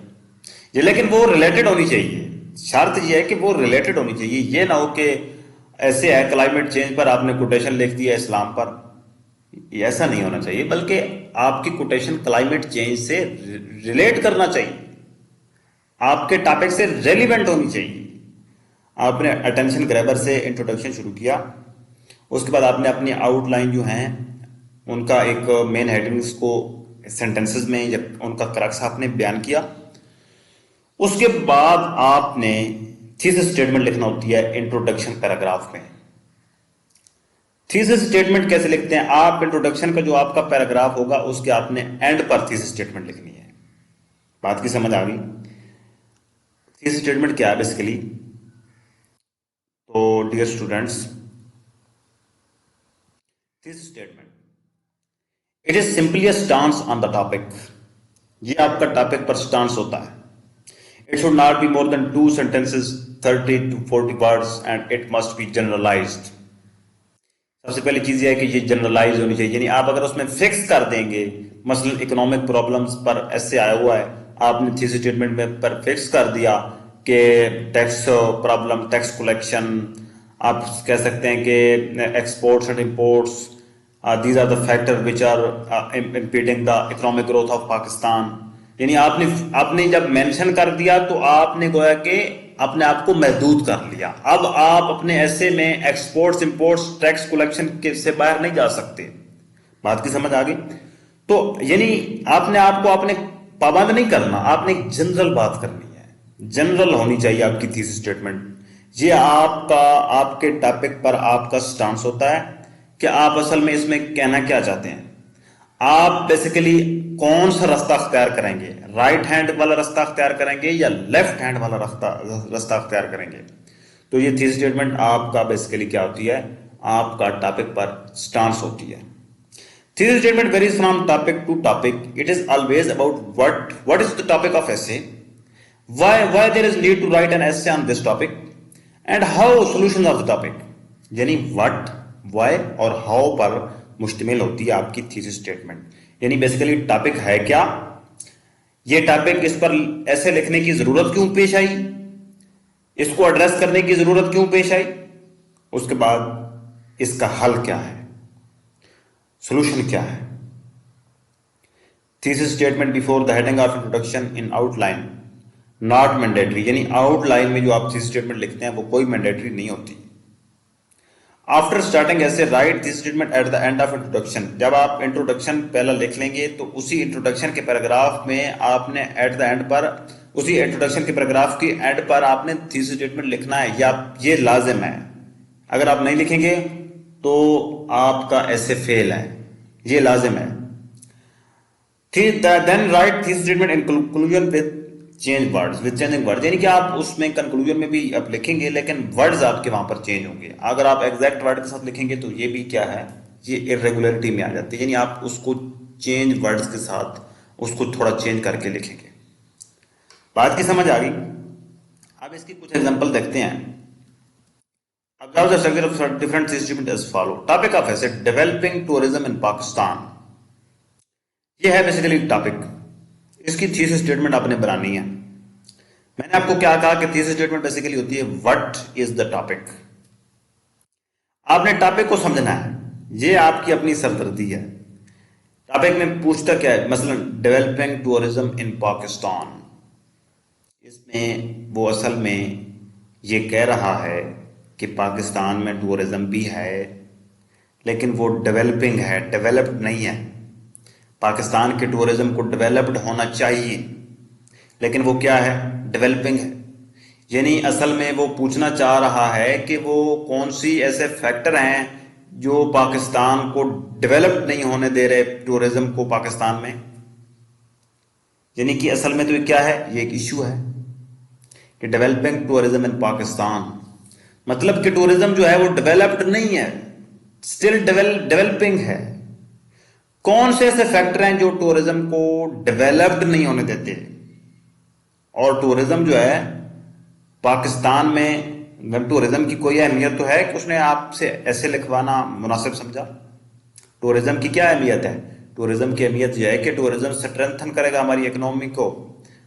ये लेकिन वो रिलेटेड होनी चाहिए। शर्त ये है कि वो रिलेटेड होनी चाहिए। ये ना हो कि ऐसे है क्लाइमेट चेंज पर आपने कोटेशन लिख दिया इस्लाम पर, ऐसा नहीं होना चाहिए, बल्कि आपकी कोटेशन क्लाइमेट चेंज से रिलेट करना चाहिए, आपके टॉपिक से रेलिवेंट होनी चाहिए। आपने अटेंशन ग्रैबर से इंट्रोडक्शन शुरू किया, उसके बाद आपने अपनी आउटलाइन जो हैं उनका एक मेन हेडिंग्स को सेंटेंसेस में जब उनका क्रक्स आपने बयान किया। उसके बाद आपने थीसिस स्टेटमेंट लिखना होती है इंट्रोडक्शन पैराग्राफ में। थीसिस स्टेटमेंट कैसे लिखते हैं, आप इंट्रोडक्शन का जो आपका पैराग्राफ होगा उसके आपने एंड पर थीसिस स्टेटमेंट लिखनी है। बात की समझ आ गई। थीसिस स्टेटमेंट क्या है बेसिकली, तो dear students, thesis statement it is simply a stance on the topic. ये आपका टॉपिक पर स्टांस होता है। It should not be more than 2 sentences, 30 to 40 words, and it must be generalized. सबसे पहली चीज ये है कि ये जनरलाइज होनी चाहिए, यानी आप अगर उसमें फिक्स कर देंगे, मसलन इकोनॉमिक प्रॉब्लम्स पर ऐसे आया हुआ है, आपने थीसिस स्टेटमेंट में पर फिक्स कर दिया कि टैक्स प्रॉब्लम, टैक्स कलेक्शन, आप कह सकते हैं कि exports and imports, these are the factor which are impeding the economic growth of Pakistan. यानी आपने जब मेंशन कर दिया तो आपने गोया कि अपने आप को महदूद कर लिया। अब आप अपने ऐसे में एक्सपोर्ट्स, इंपोर्ट्स, टैक्स कलेक्शन के से बाहर नहीं जा सकते। बात की समझ आ गई। तो यानी आपने पाबंद नहीं करना, आपने एक जनरल बात करनी है, जनरल होनी चाहिए आपकी थीसिस स्टेटमेंट। ये आपके टॉपिक पर आपका स्टांस होता है कि आप असल में इसमें कहना क्या चाहते हैं। आप बेसिकली कौन सा रास्ता अख्तियार करेंगे, राइट हैंड वाला रास्ता अख्तियार करेंगे या लेफ्ट हैंड वाला रास्ता रास्ता अख्तियार करेंगे। तो ये थीसिस स्टेटमेंट आपका बेसिकली क्या होती है, आपका टॉपिक पर स्टांस होती है। Thesis statement varies from topic to topic, it is always about what is the topic of essay, why there is need to write an essay on this topic and how solutions of the topic। यानी what, why और how पर मुश्तमिल होती है आपकी थीसिस स्टेटमेंट। यानी बेसिकली टॉपिक है क्या, ये टॉपिक, इस पर ऐसे लिखने की जरूरत क्यों पेश आई, इसको एड्रेस करने की जरूरत क्यों पेश आई, उसके बाद इसका हल क्या है, सोल्यूशन क्या है। Thesis statement before the heading of introduction in outline not mandatory. यानी आउटलाइन में जो आप थीसिस स्टेटमेंट लिखते हैं वो कोई मैंडेटरी नहीं होती। आफ्टर स्टार्टिंग ऐसे right thesis statement at the end of introduction. जब आप इंट्रोडक्शन पहला लिख लेंगे तो उसी इंट्रोडक्शन के पैराग्राफ में आपने एट द एंड पर, उसी इंट्रोडक्शन के पैराग्राफ के एंड पर आपने थीसिस स्टेटमेंट लिखना है, या ये लाजिम है। अगर आप नहीं लिखेंगे तो आपका ऐसे फेल है, ये लाजिम है। Then write thesis statement in conclusion with change words, with changing words. यानी कि आप उसमें कंक्लूजन में भी आप लिखेंगे लेकिन वर्ड्स आपके वहां पर चेंज होंगे। अगर आप एग्जैक्ट वर्ड के साथ लिखेंगे तो ये भी क्या है, ये इरेगुलरिटी में आ जाती है। यानी आप उसको चेंज वर्ड्स के साथ उसको थोड़ा चेंज करके लिखेंगे। बात की समझ आ गई। अब इसकी कुछ एग्जांपल देखते हैं। Observe the structure of different statement as follow। Topic of ऐसे डेवलपिंग टूरिज्म इन पाकिस्तान, ये है बेसिकली टॉपिक। इसकी थीसिस स्टेटमेंट आपने बनानी है। मैंने आपको क्या कहा कि थीसिस स्टेटमेंट बेसिकली होती है व्हाट इज द टॉपिक। आपने टॉपिक को समझना है, ये आपकी अपनी सरदर्दी है। टॉपिक में पूछता क्या है, मसलन डेवलपिंग टूरिज्म इन पाकिस्तान, इसमें वो असल में ये कह रहा है कि पाकिस्तान में टूरिज्म भी है लेकिन वो डेवलपिंग है, डेवलप्ड नहीं है। पाकिस्तान के टूरिज्म को डेवलप्ड होना चाहिए लेकिन वो क्या है, डेवलपिंग है। यानी असल में वो पूछना चाह रहा है कि वो कौन सी ऐसे फैक्टर हैं जो पाकिस्तान को डेवलप नहीं होने दे रहे टूरिज्म को पाकिस्तान में। यानी कि असल में तो ये क्या है, ये एक इशू है कि डेवलपिंग टूरिज्म इन पाकिस्तान, मतलब कि टूरिज्म जो है वो डेवलप्ड नहीं है, स्टिल डेवलपिंग है। कौन से ऐसे फैक्टर हैं जो टूरिज्म को डेवलप्ड नहीं होने देते। और टूरिज्म जो है पाकिस्तान में, टूरिज्म की कोई अहमियत तो है कि उसने आपसे ऐसे लिखवाना मुनासिब समझा। टूरिज्म की क्या अहमियत है, टूरिज्म की अहमियत यह है कि टूरिज्म स्ट्रेंथन करेगा हमारी इकोनॉमी को,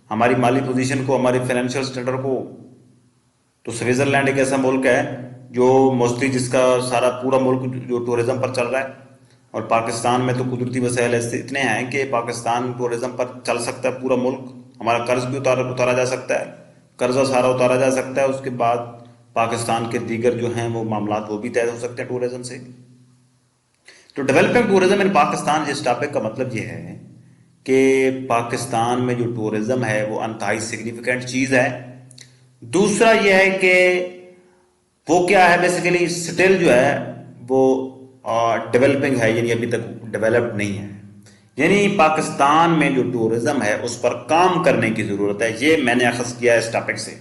हमारी माली पोजीशन को, हमारी फाइनेंशियल स्टैंडर्ड को। तो स्विट्जरलैंड एक ऐसा मुल्क है जो मोस्टली जिसका सारा पूरा मुल्क जो टूरिज्म पर चल रहा है, और पाकिस्तान में तो कुदरती वसाइल ऐसे इतने हैं कि पाकिस्तान टूरिज्म पर चल सकता है पूरा मुल्क। हमारा कर्ज भी उतारा जा सकता है, कर्जा सारा उतारा जा सकता है। उसके बाद पाकिस्तान के दीगर जो हैं वो मामलात वो भी तय हो सकते हैं टूरिज्म से। तो डेवलपिंग टूरिज्म इन पाकिस्तान, जिस टॉपिक का मतलब ये है कि पाकिस्तान में जो टूरिज्म है वो अंतहाई सिग्निफिकेंट चीज है। दूसरा यह है कि वो क्या है, बेसिकली स्टिल जो है वो डेवलपिंग है, यानी अभी तक डेवलप्ड नहीं है। यानी पाकिस्तान में जो टूरिज्म है उस पर काम करने की जरूरत है। ये मैंने अखज़ किया है इस टॉपिक से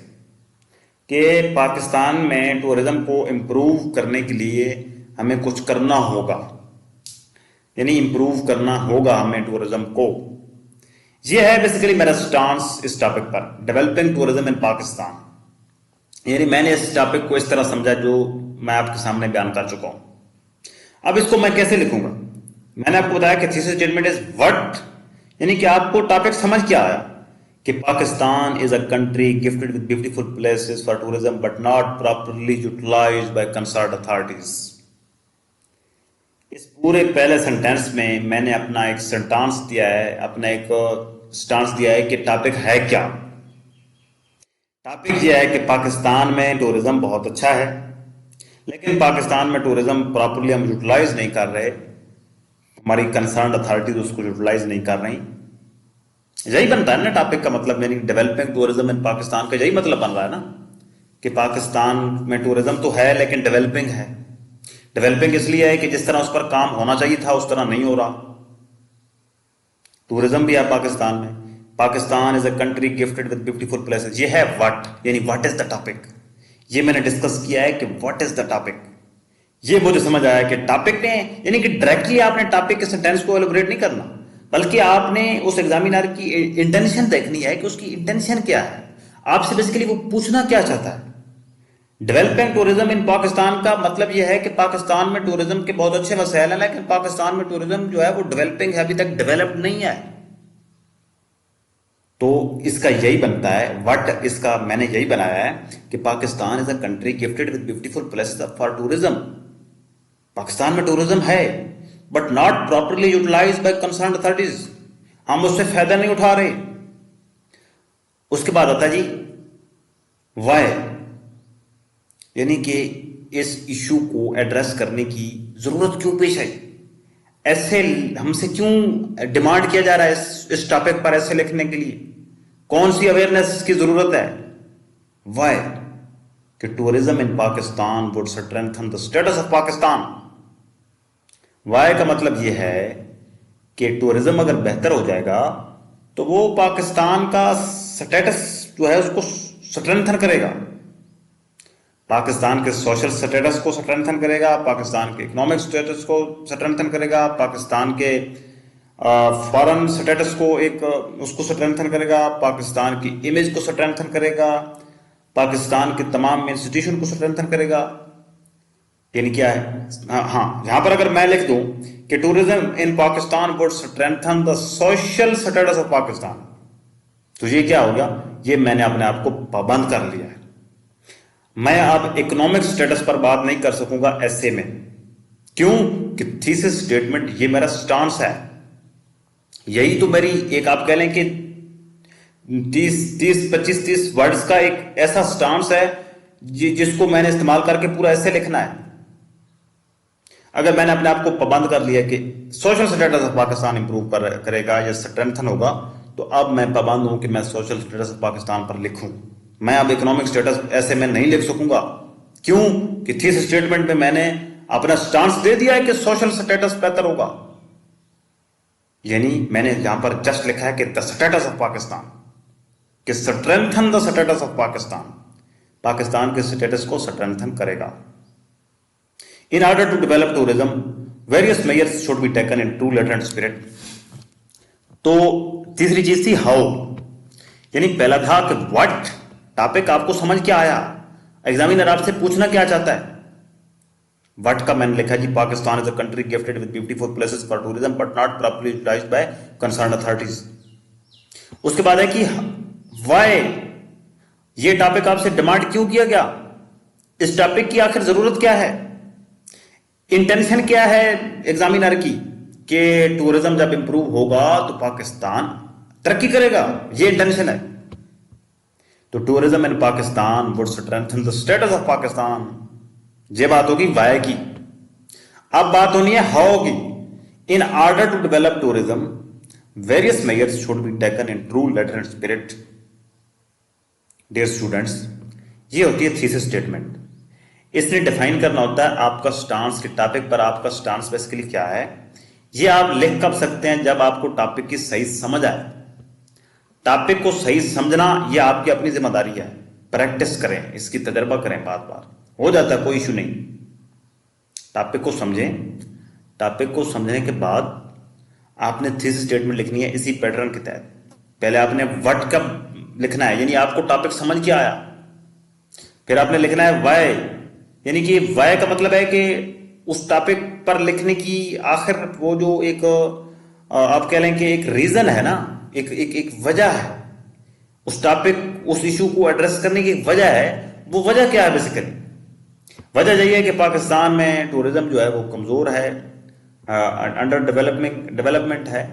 कि पाकिस्तान में टूरिज्म को इम्प्रूव करने के लिए हमें कुछ करना होगा, यानी इम्प्रूव करना होगा हमें टूरिज्म को। यह है बेसिकली मेरा स्टांस इस टॉपिक पर, डेवलपिंग टूरिज्म इन पाकिस्तान। यानी मैंने इस टॉपिक को इस तरह समझा जो मैं आपके सामने बयान कर चुका हूं। अब इसको मैं कैसे लिखूंगा, मैंने आपको बताया कि थीसिस स्टेटमेंट इज व्हाट, यानी कि आपको टॉपिक समझ क्या आया कि Pakistan is a country gifted with beautiful places for tourism but not properly utilized by concerned authorities. इस पूरे पहले सेंटेंस में मैंने अपना एक सेंटेंस दिया है, अपना एक स्टांस दिया है कि टॉपिक है क्या। टॉपिक यह है कि पाकिस्तान में टूरिज्म बहुत अच्छा है लेकिन पाकिस्तान में टूरिज्म प्रॉपरली हम यूटिलाइज नहीं कर रहे, हमारी कंसर्न अथॉरिटीज उसको यूटिलाइज नहीं कर रही। यही बनता है ना टॉपिक का मतलब, यानी डेवलपिंग टूरिज्म इन पाकिस्तान का यही मतलब बन रहा है ना कि पाकिस्तान में टूरिज्म तो है लेकिन डेवलपिंग है। डेवलपिंग इसलिए है कि जिस तरह उस पर काम होना चाहिए था उस तरह नहीं हो रहा। टूरिज्म भी है पाकिस्तान में, Pakistan is a country gifted with beautiful places. ये है व्हाट, यानी व्हाट इज द टॉपिक। ये मैंने डिस्कस किया है कि व्हाट इज द टॉपिक। ये मुझे समझ आया कि टॉपिक ने, यानी कि डायरेक्टली आपने टॉपिक के सेंटेंस को एलिब्रेट नहीं करना, बल्कि आपने उस एग्जामिनर की इंटेंशन देखनी है कि उसकी इंटेंशन क्या है, आपसे बेसिकली वो पूछना क्या चाहता है। डेवलपिंग टूरिज्म इन पाकिस्तान का मतलब यह है कि पाकिस्तान में टूरिज्म के बहुत अच्छे वसैल हैं, लेकिन पाकिस्तान में टूरिज्म जो है वो डेवलपिंग है, अभी तक डेवलप्ड नहीं है। तो इसका यही बनता है व्हाट, इसका मैंने यही बनाया है कि Pakistan is a country gifted with beautiful places for tourism. Pakistan में टूरिज्म है but not properly utilized by concern authorities, हम उससे फायदा नहीं उठा रहे। उसके बाद आता है जी वाई, यानी कि इस इशू को एड्रेस करने की जरूरत क्यों पेश आई, ऐसे हमसे क्यों डिमांड किया जा रहा है इस टॉपिक पर ऐसे लिखने के लिए, कौन सी अवेयरनेस की जरूरत है। वाई कि tourism in Pakistan would strengthen the status of Pakistan. Why का मतलब यह है कि टूरिज्म अगर बेहतर हो जाएगा तो वो पाकिस्तान का स्टेटस जो है उसको स्ट्रेंथन करेगा, पाकिस्तान के सोशल स्टेटस को स्ट्रेंथन करेगा, पाकिस्तान के इकोनॉमिक स्टेटस को स्ट्रेंथन करेगा, पाकिस्तान के फॉरेन स्टेटस को उसको स्ट्रेंथन करेगा, पाकिस्तान की इमेज को स्ट्रेंथन करेगा, पाकिस्तान के तमाम इंस्टीट्यूशन को स्ट्रेंथन करेगा। यानी क्या है, हाँ यहां पर अगर मैं लिख दूं कि tourism in Pakistan would strengthen the social status of Pakistan, तो ये क्या हो गया, ये मैंने अपने आप को पाबंद कर लिया है। मैं अब इकोनॉमिक स्टेटस पर बात नहीं कर सकूंगा ऐसे में, क्यों कि थीसिस स्टेटमेंट ये मेरा स्टांस है, यही तो मेरी एक आप कह लें कि 30 वर्ड्स का एक ऐसा स्टांस है जिसको मैंने इस्तेमाल करके पूरा ऐसे लिखना है। अगर मैंने अपने आप को पाबंद कर लिया कि social status of Pakistan improve करेगा या स्ट्रेंथन होगा, तो अब मैं पाबंद हूं कि मैं सोशल स्टेटस ऑफ पाकिस्तान पर लिखूं। मैं अब इकोनॉमिक स्टेटस ऐसे में नहीं लिख सकूंगा, क्यों कि थीसिस स्टेटमेंट में मैंने अपना स्टांस दे दिया है कि सोशल स्टेटस बेहतर होगा। यानी मैंने यहां पर जस्ट लिखा है कि द स्टेटस ऑफ पाकिस्तान, कि strengthen the status of Pakistan, Pakistan के स्टेटस को स्ट्रेंथन करेगा। In order to develop tourism various measures should be taken in true letter and spirit. तो तीसरी चीज थी हाउ, यानी पहला था कि व्हाट, टॉपिक आपको समझ क्या आया, एग्जामिनर आपसे पूछना क्या चाहता है। व्हाट का मैंने लिखा जी Pakistan is a country gifted with beautiful places for tourism but not properly utilised by concern authorities. उसके बाद है कि व्हाई, ये टॉपिक आपसे डिमांड क्यों किया गया, इस टॉपिक की आखिर जरूरत क्या है, इंटेंशन क्या है एग्जामिनर की कि टूरिज्म जब इंप्रूव होगा तो पाकिस्तान तरक्की करेगा, ये इंटेंशन है। तो tourism in Pakistan would strengthen the status of Pakistan, ये बात होगी वाई की। अब बात होनी है हाउ की। In order to develop tourism various measures should be taken in true letter and spirit. Dear students, ये होती है थीसिस स्टेटमेंट। इसने डिफाइन करना होता है आपका स्टांस, के टॉपिक पर आपका स्टांस बेसिकली क्या है। ये आप लिख कब सकते हैं, जब आपको टॉपिक की सही समझ आए। टॉपिक को सही समझना ये आपकी अपनी जिम्मेदारी है, प्रैक्टिस करें, इसकी तजर्बा करें, बार बार हो जाता है, कोई इशू नहीं। टॉपिक को समझें, टॉपिक को समझने के बाद आपने थीसिस स्टेटमेंट लिखनी है इसी पैटर्न के तहत। पहले आपने व्हाट का लिखना है, यानी आपको टॉपिक समझ के आया, फिर आपने लिखना है वाई, यानी कि वाई का मतलब है कि उस टॉपिक पर लिखने की आखिर वो जो एक आप कह लें कि एक रीजन है ना, एक वजह है, उस टॉपिक उस इशू को एड्रेस करने की एक वजह है। वो वजह क्या है बेसिकली, वजह यही है कि पाकिस्तान में टूरिज्म जो है वो कमजोर है, अंडर डेवलपमेंट है,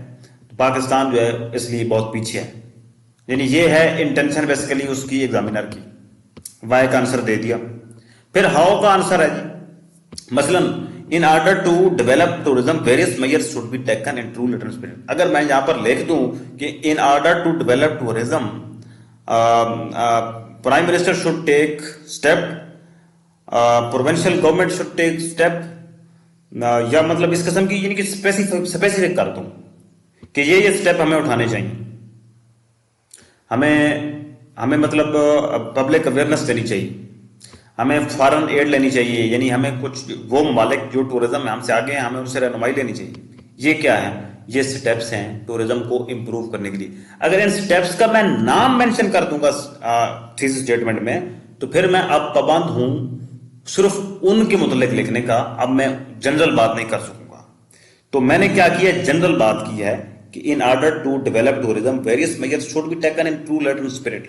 तो पाकिस्तान जो है इसलिए बहुत पीछे है। यानी ये है इंटेंशन बेसिकली उसकी एग्जामिनर की। वाई का आंसर दे दिया। फिर हाउ का आंसर है जी, मसलन in order to develop tourism various measures should be taken in true letter spirit. अगर मैं यहां पर लिख दूं कि in order to develop tourism prime minister should take step, provincial government should take step, या मतलब इस किस्म की, यानी कि स्पेसिफिक कर दूं कि ये स्टेप हमें उठाने चाहिए, हमें मतलब पब्लिक अवेयरनेस देनी चाहिए, हमें फॉरेन एड लेनी चाहिए, यानी हमें कुछ वो ममालिक जो टूरिज्म में हमसे आगे हैं हमें उनसे रहनुमाई लेनी चाहिए। ये क्या है? ये स्टेप्स हैं टूरिज्म को इम्प्रूव करने के लिए। अगर इन स्टेप्स का मैं नाम मेंशन कर दूंगा थीसिस स्टेटमेंट में, तो फिर मैं अब पाबंद हूं सिर्फ उनके मुतल्लिक लिखने का, अब मैं जनरल बात नहीं कर सकूंगा। तो मैंने क्या किया, जनरल बात की है कि in order to develop tourism various measures should be taken in true letter spirit.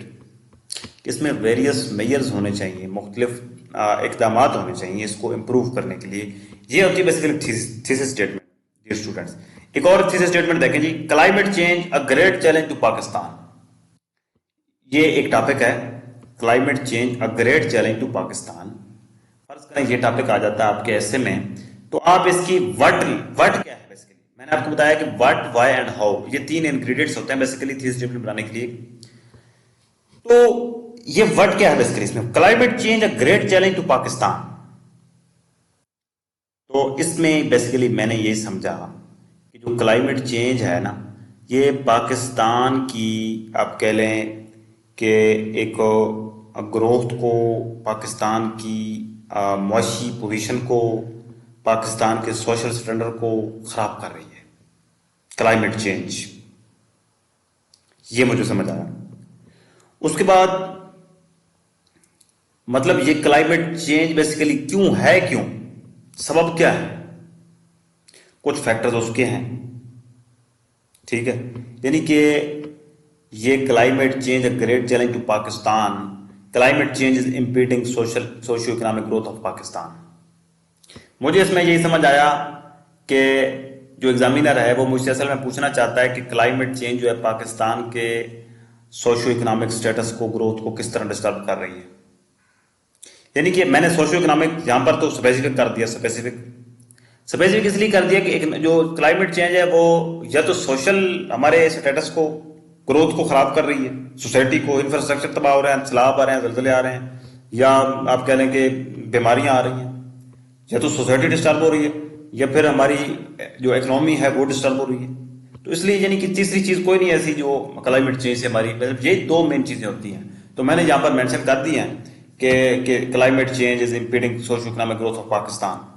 इसमें वेरियस मेजर्स होने चाहिए, मुख्तलिफ इकदाम होने चाहिए इसको इम्प्रूव करने के लिए। ये होती है basically thesis statement. Dear students, एक और थीसिस स्टेटमेंट देखें जी, climate change a great challenge to Pakistan. ये एक टॉपिक है, climate change a great challenge to Pakistan. फर्ज करें ये टॉपिक आ जाता है आपके ऐसे में, तो आप इसकी व्हाट क्या है बेसिकली, मैंने आपको बताया कि व्हाट, व्हाई एंड हाउ, ये तीन इंग्रेडिएंट्स होते हैं बेसिकली थीसिस स्टेटमेंट बनाने के लिए। तो ये वर्ड क्या है बेसिकली इसमें, climate change a great challenge to Pakistan. तो इसमें बेसिकली मैंने ये समझा कि जो क्लाइमेट चेंज है ना, ये पाकिस्तान की आप कह लें कि एक ग्रोथ को, पाकिस्तान की मुआशी पोजीशन को, पाकिस्तान के सोशल स्टैंडर्ड को खराब कर रही है क्लाइमेट चेंज। ये मुझे समझ आया। उसके बाद मतलब ये क्लाइमेट चेंज बेसिकली क्यों है, क्यों, सबब क्या है, कुछ फैक्टर्स उसके हैं, ठीक है। यानी कि ये climate change a great challenge to Pakistan, climate change is impeding socio economic growth of Pakistan. मुझे इसमें यही समझ आया कि जो एग्जामिनर है वो मुझसे असल में पूछना चाहता है कि क्लाइमेट चेंज जो है पाकिस्तान के सोशियो इकोनॉमिक स्टेटस को, ग्रोथ को किस तरह डिस्टर्ब कर रही है। यानी कि मैंने सोशियो इकोनॉमिक यहां पर तो स्पेसिफिक कर दिया, स्पेसिफिक इसलिए कर दिया कि एक जो क्लाइमेट चेंज है वो या तो सोशल हमारे स्टेटस को, ग्रोथ को खराब कर रही है, सोसाइटी को, इंफ्रास्ट्रक्चर तबाह हो रहे हैं, सैलाब आ रहे हैं, जलजले आ रहे हैं, या आप कह लें कि बीमारियां आ रही हैं, या तो सोसाइटी डिस्टर्ब हो रही है, या फिर हमारी जो इकोनॉमी है वो डिस्टर्ब हो रही है। तो इसलिए यानी कि तीसरी चीज कोई नहीं ऐसी जो क्लाइमेट चेंज से हमारी, ये दो मेन चीजें होती हैं। तो मैंने यहां पर मेंशन कर दी हैं कि climate change is impeding socio economic growth of Pakistan.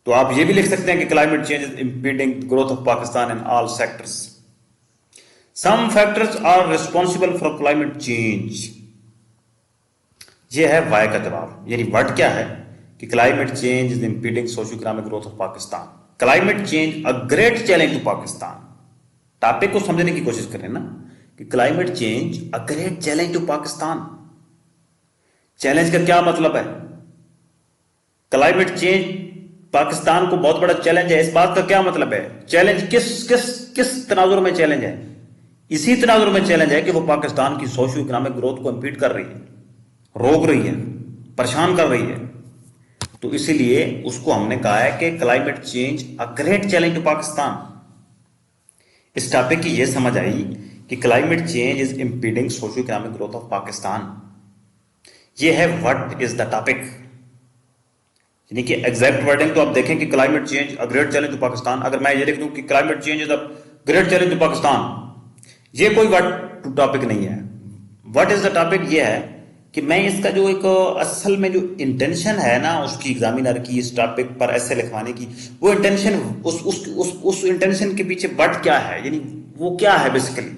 तो आप ये भी लिख सकते हैं कि climate change is impeding growth of Pakistan in all sectors. Some factors are responsible for climate change. ये है वाई का जवाब, यानी वर्ड क्या है कि climate change is impeding socio economic growth of Pakistan, climate change a great challenge to Pakistan. Topic को समझने की कोशिश करें ना कि climate change a great challenge to Pakistan. Challenge का क्या मतलब है? क्लाइमेट चेंज पाकिस्तान को बहुत बड़ा चैलेंज है, इस बात का क्या मतलब है? चैलेंज किस किस किस तनाजुर में चैलेंज है? इसी तनाजुर में चैलेंज है कि वो पाकिस्तान की सोशियो इकोनॉमिक ग्रोथ को इंपीड कर रही है, रोक रही है, परेशान कर रही है। तो इसीलिए उसको हमने कहा है कि climate change a great challenge to Pakistan. इस टॉपिक की यह समझ आई कि climate change is impeding socio economic growth of Pakistan. ये है व्हाट इज द टॉपिक, यानी कि एग्जैक्ट वर्डिंग तो आप देखें कि climate change a great challenge to Pakistan. अगर मैं ये लिख दूं कि climate change is a great challenge to Pakistan, ये कोई व्हाट टॉपिक नहीं है। व्हाट इज द टॉपिक ये है कि मैं इसका जो एक असल में जो इंटेंशन है ना उसकी एग्जामिनर की इस टॉपिक पर ऐसे लिखवाने की, वो इंटेंशन, उस इंटेंशन के पीछे व्हाट क्या है, यानी वो क्या है बेसिकली।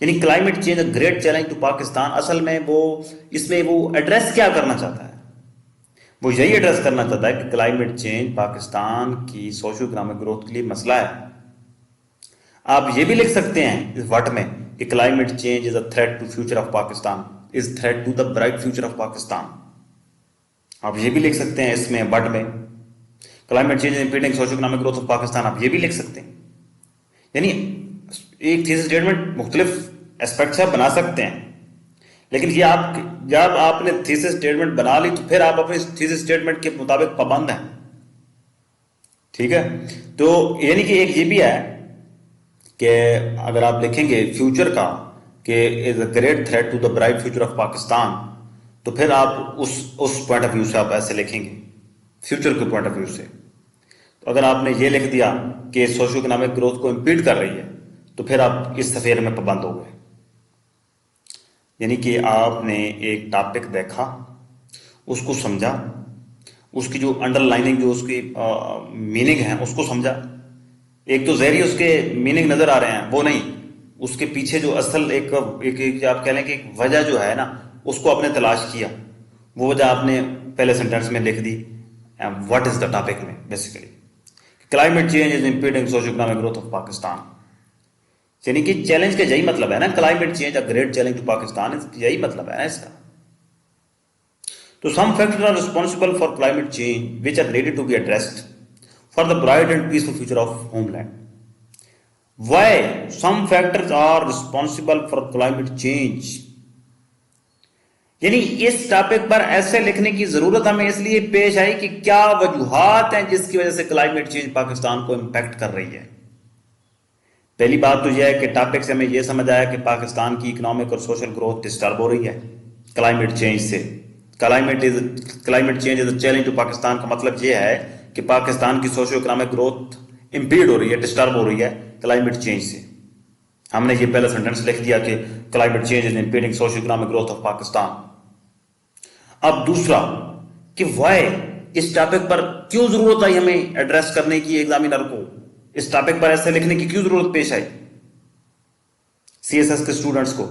यानी climate change a great challenge to Pakistan, असल में वो इसमें वो एड्रेस क्या करना चाहता है? वो यही एड्रेस करना चाहता है कि क्लाइमेट चेंज पाकिस्तान की सोशियो इकोनॉमिक ग्रोथ के लिए मसला है। आप ये भी लिख सकते हैं इस वर्ड में कि climate change is a threat to future of Pakistan, is threat to the bright future of Pakistan. आप ये भी लिख सकते हैं इसमें वर्ड में climate change impeding socio economic growth of Pakistan, आप ये भी लिख सकते हैं। यानी एक थीसिस स्टेटमेंट मुख्तलिफ एस्पेक्ट से बना सकते हैं, लेकिन ये आप जब आपने थीसिस स्टेटमेंट बना ली तो फिर आप अपने थीसिस स्टेटमेंट के मुताबिक पाबंद हैं, ठीक है। तो यानी कि एक ये भी है कि अगर आप लिखेंगे फ्यूचर का कि is a great threat to the bright future of Pakistan, तो फिर आप उस पॉइंट ऑफ व्यू से आप ऐसे लिखेंगे, फ्यूचर के पॉइंट ऑफ व्यू से। तो अगर आपने ये लिख दिया कि सोशो इकोनॉमिक ग्रोथ को इम्पीड कर रही है, तो फिर आप इस अफेयर में पाबंद हो गए। यानी कि आपने एक टॉपिक देखा, उसको समझा, उसकी जो अंडरलाइनिंग जो उसकी मीनिंग है उसको समझा। एक तो जहरी उसके मीनिंग नजर आ रहे हैं, वो नहीं, उसके पीछे जो असल एक आप कह लें कि एक वजह जो है ना, उसको आपने तलाश किया। वो वजह आपने पहले सेंटेंस में लिख दी। व्हाट इज द टॉपिक में basically climate change is impeding socio economic growth of Pakistan. यानी कि चैलेंज का यही मतलब है ना, climate change a great challenge to Pakistan, यही मतलब है ना इसका। तो some factors are responsible for climate change which are needed to be addressed for the bright and peaceful future of homeland. Why some factors are responsible for climate change? यानी इस टॉपिक पर ऐसे लिखने की जरूरत हमें इसलिए पेश आई कि क्या वजूहात हैं जिसकी वजह से क्लाइमेट चेंज पाकिस्तान को इंपैक्ट कर रही है। पहली बात तो यह है कि टॉपिक से हमें यह समझ आया कि पाकिस्तान की इकोनॉमिक और सोशल ग्रोथ डिस्टर्ब हो रही है क्लाइमेट चेंज से। Climate change is a challenge to Pakistan का मतलब यह है कि पाकिस्तान की सोशो इकोनॉमिक ग्रोथ इंपीड हो रही है, डिस्टर्ब हो रही है क्लाइमेट चेंज से। हमने ये पहला सेंटेंस लिख दिया कि climate change is impeding socio economic growth of Pakistan. अब दूसरा कि वाई, इस टॉपिक पर क्यों जरूरत आई हमें एड्रेस करने की, एग्जामिनर को इस टॉपिक पर ऐसे लिखने की क्यों जरूरत पेश आई सीएसएस के स्टूडेंट्स को।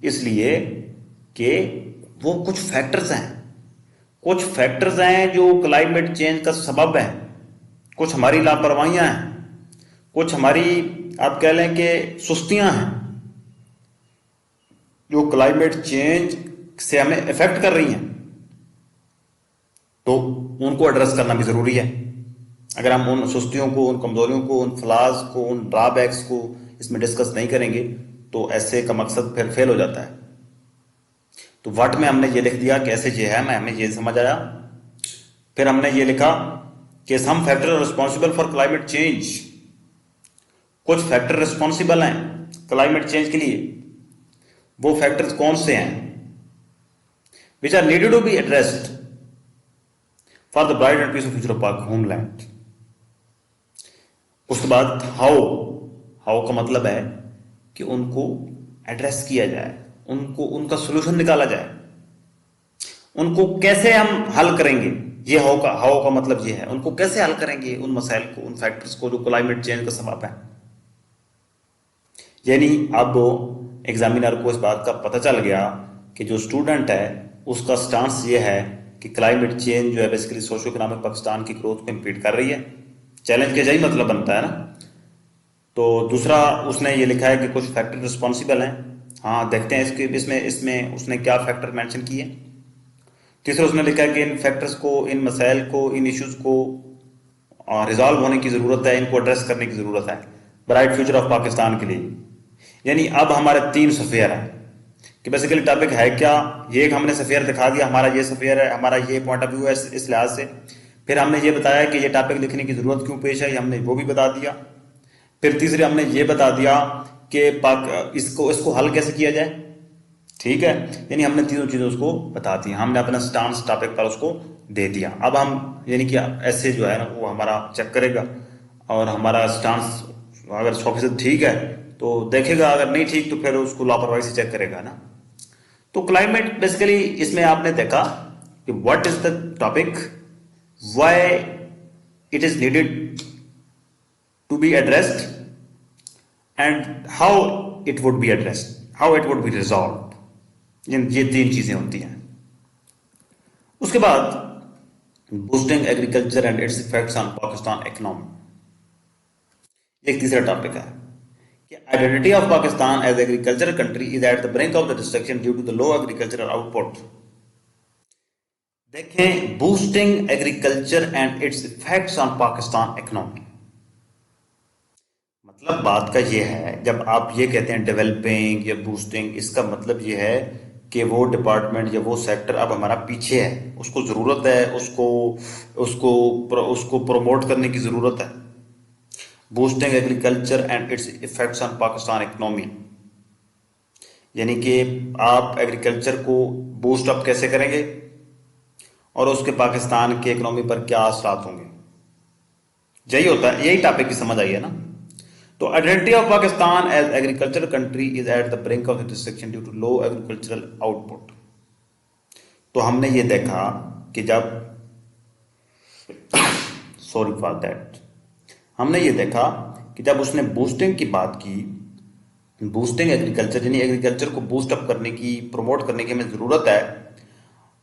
इसलिए कि वो कुछ फैक्टर्स हैं जो क्लाइमेट चेंज का सबब हैं। कुछ हमारी लापरवाहियां हैं, कुछ हमारी आप कह लें कि सुस्तियां हैं जो क्लाइमेट चेंज से हमें इफेक्ट कर रही हैं। तो उनको एड्रेस करना भी जरूरी है। अगर हम उन सुस्तियों को, उन कमजोरियों को, उन फ्लाज को, उन ड्रॉबैक्स को इसमें डिस्कस नहीं करेंगे तो ऐसे का मकसद फिर फेल हो जाता है। तो व्हाट में हमने ये लिख दिया कि ऐसे ये है, मैं हमें ये समझ आया। फिर हमने ये लिखा कि some factor responsible for climate change, कुछ फैक्टर रिस्पॉन्सिबल हैं क्लाइमेट चेंज के लिए। वो फैक्टर्स कौन से हैं? Which are needed to be addressed for the bright and peaceful future of homeland. उसके बाद हाउ का मतलब है कि उनको एड्रेस किया जाए, उनका सोल्यूशन निकाला जाए, उनको कैसे हम हल करेंगे। ये हाउ का मतलब ये है, उनको कैसे हल करेंगे उन मसाइल को, उन फैक्टर्स को जो क्लाइमेट चेंज का सबब है। यानी अब एग्जामिनर को इस बात का पता चल गया कि जो स्टूडेंट है उसका स्टांस ये है कि क्लाइमेट चेंज जो है बेसिकली सोशो इकोनॉमिक पाकिस्तान की ग्रोथ को इम्पीड कर रही है। चैलेंज का यही मतलब बनता है ना। तो दूसरा उसने ये लिखा है कि कुछ फैक्टर रिस्पॉन्सिबल हैं। हाँ, देखते हैं इसमें उसने क्या फैक्टर मेंशन किए। तीसरा उसने लिखा है कि इन फैक्टर्स को, इन मसाइल को, इन इश्यूज को रिजॉल्व होने की ज़रूरत है, इनको एड्रेस करने की ज़रूरत है ब्राइट फ्यूचर ऑफ पाकिस्तान के लिए। यानी अब हमारे 3 सफेयर हैं कि बेसिकली टॉपिक है क्या। ये एक हमने सफेयर दिखा दिया, हमारा ये सफेयर है, हमारा ये पॉइंट ऑफ व्यू है इस लिहाज से। फिर हमने ये बताया कि ये टॉपिक लिखने की ज़रूरत क्यों पेश आई, हमने वो भी बता दिया। फिर तीसरे हमने ये बता दिया कि इसको हल कैसे किया जाए। ठीक है, यानी हमने तीनों चीज़ें उसको बता दी, हमने अपना स्टांस टॉपिक पर उसको दे दिया। अब हम यानी कि ऐसे जो है ना वो हमारा चेक करेगा और हमारा स्टांस अगर 100% ठीक है तो देखेगा, अगर नहीं ठीक तो फिर उसको लापरवाही से चेक करेगा ना। तो क्लाइमेट बेसिकली इसमें आपने देखा कि what is the topic, why it is needed to be addressed and how it would be addressed, how it would be resolve. ये 3 चीजें होती हैं। उसके बाद boosting agriculture and its effects on Pakistan economy, एक तीसरा टॉपिक है कि identity of Pakistan as agriculture country is at the brink of the destruction due to the low agricultural output. देखें, boosting agriculture and its effects on Pakistan economy, मतलब बात का ये है, जब आप ये कहते हैं डेवलपिंग या बूस्टिंग, इसका मतलब ये है कि वो डिपार्टमेंट या वो सेक्टर अब हमारा पीछे है, उसको ज़रूरत है, उसको प्रमोट करने की ज़रूरत है। Boosting agriculture and its effects on Pakistan economy, यानी कि आप एग्रीकल्चर को बूस्ट अप कैसे करेंगे और उसके पाकिस्तान के इकोनॉमी पर क्या असरात होंगे। यही होता है, यही टॉपिक की समझ आई है ना। तो identity of Pakistan as agriculture country is at the brink of destruction due to low agricultural output. तो हमने ये देखा कि जब, सॉरी फॉर दैट, हमने ये देखा कि जब उसने बूस्टिंग की बात की, बूस्टिंग एग्रीकल्चर यानी एग्रीकल्चर को बूस्ट अप करने की, प्रमोट करने की हमें जरूरत है,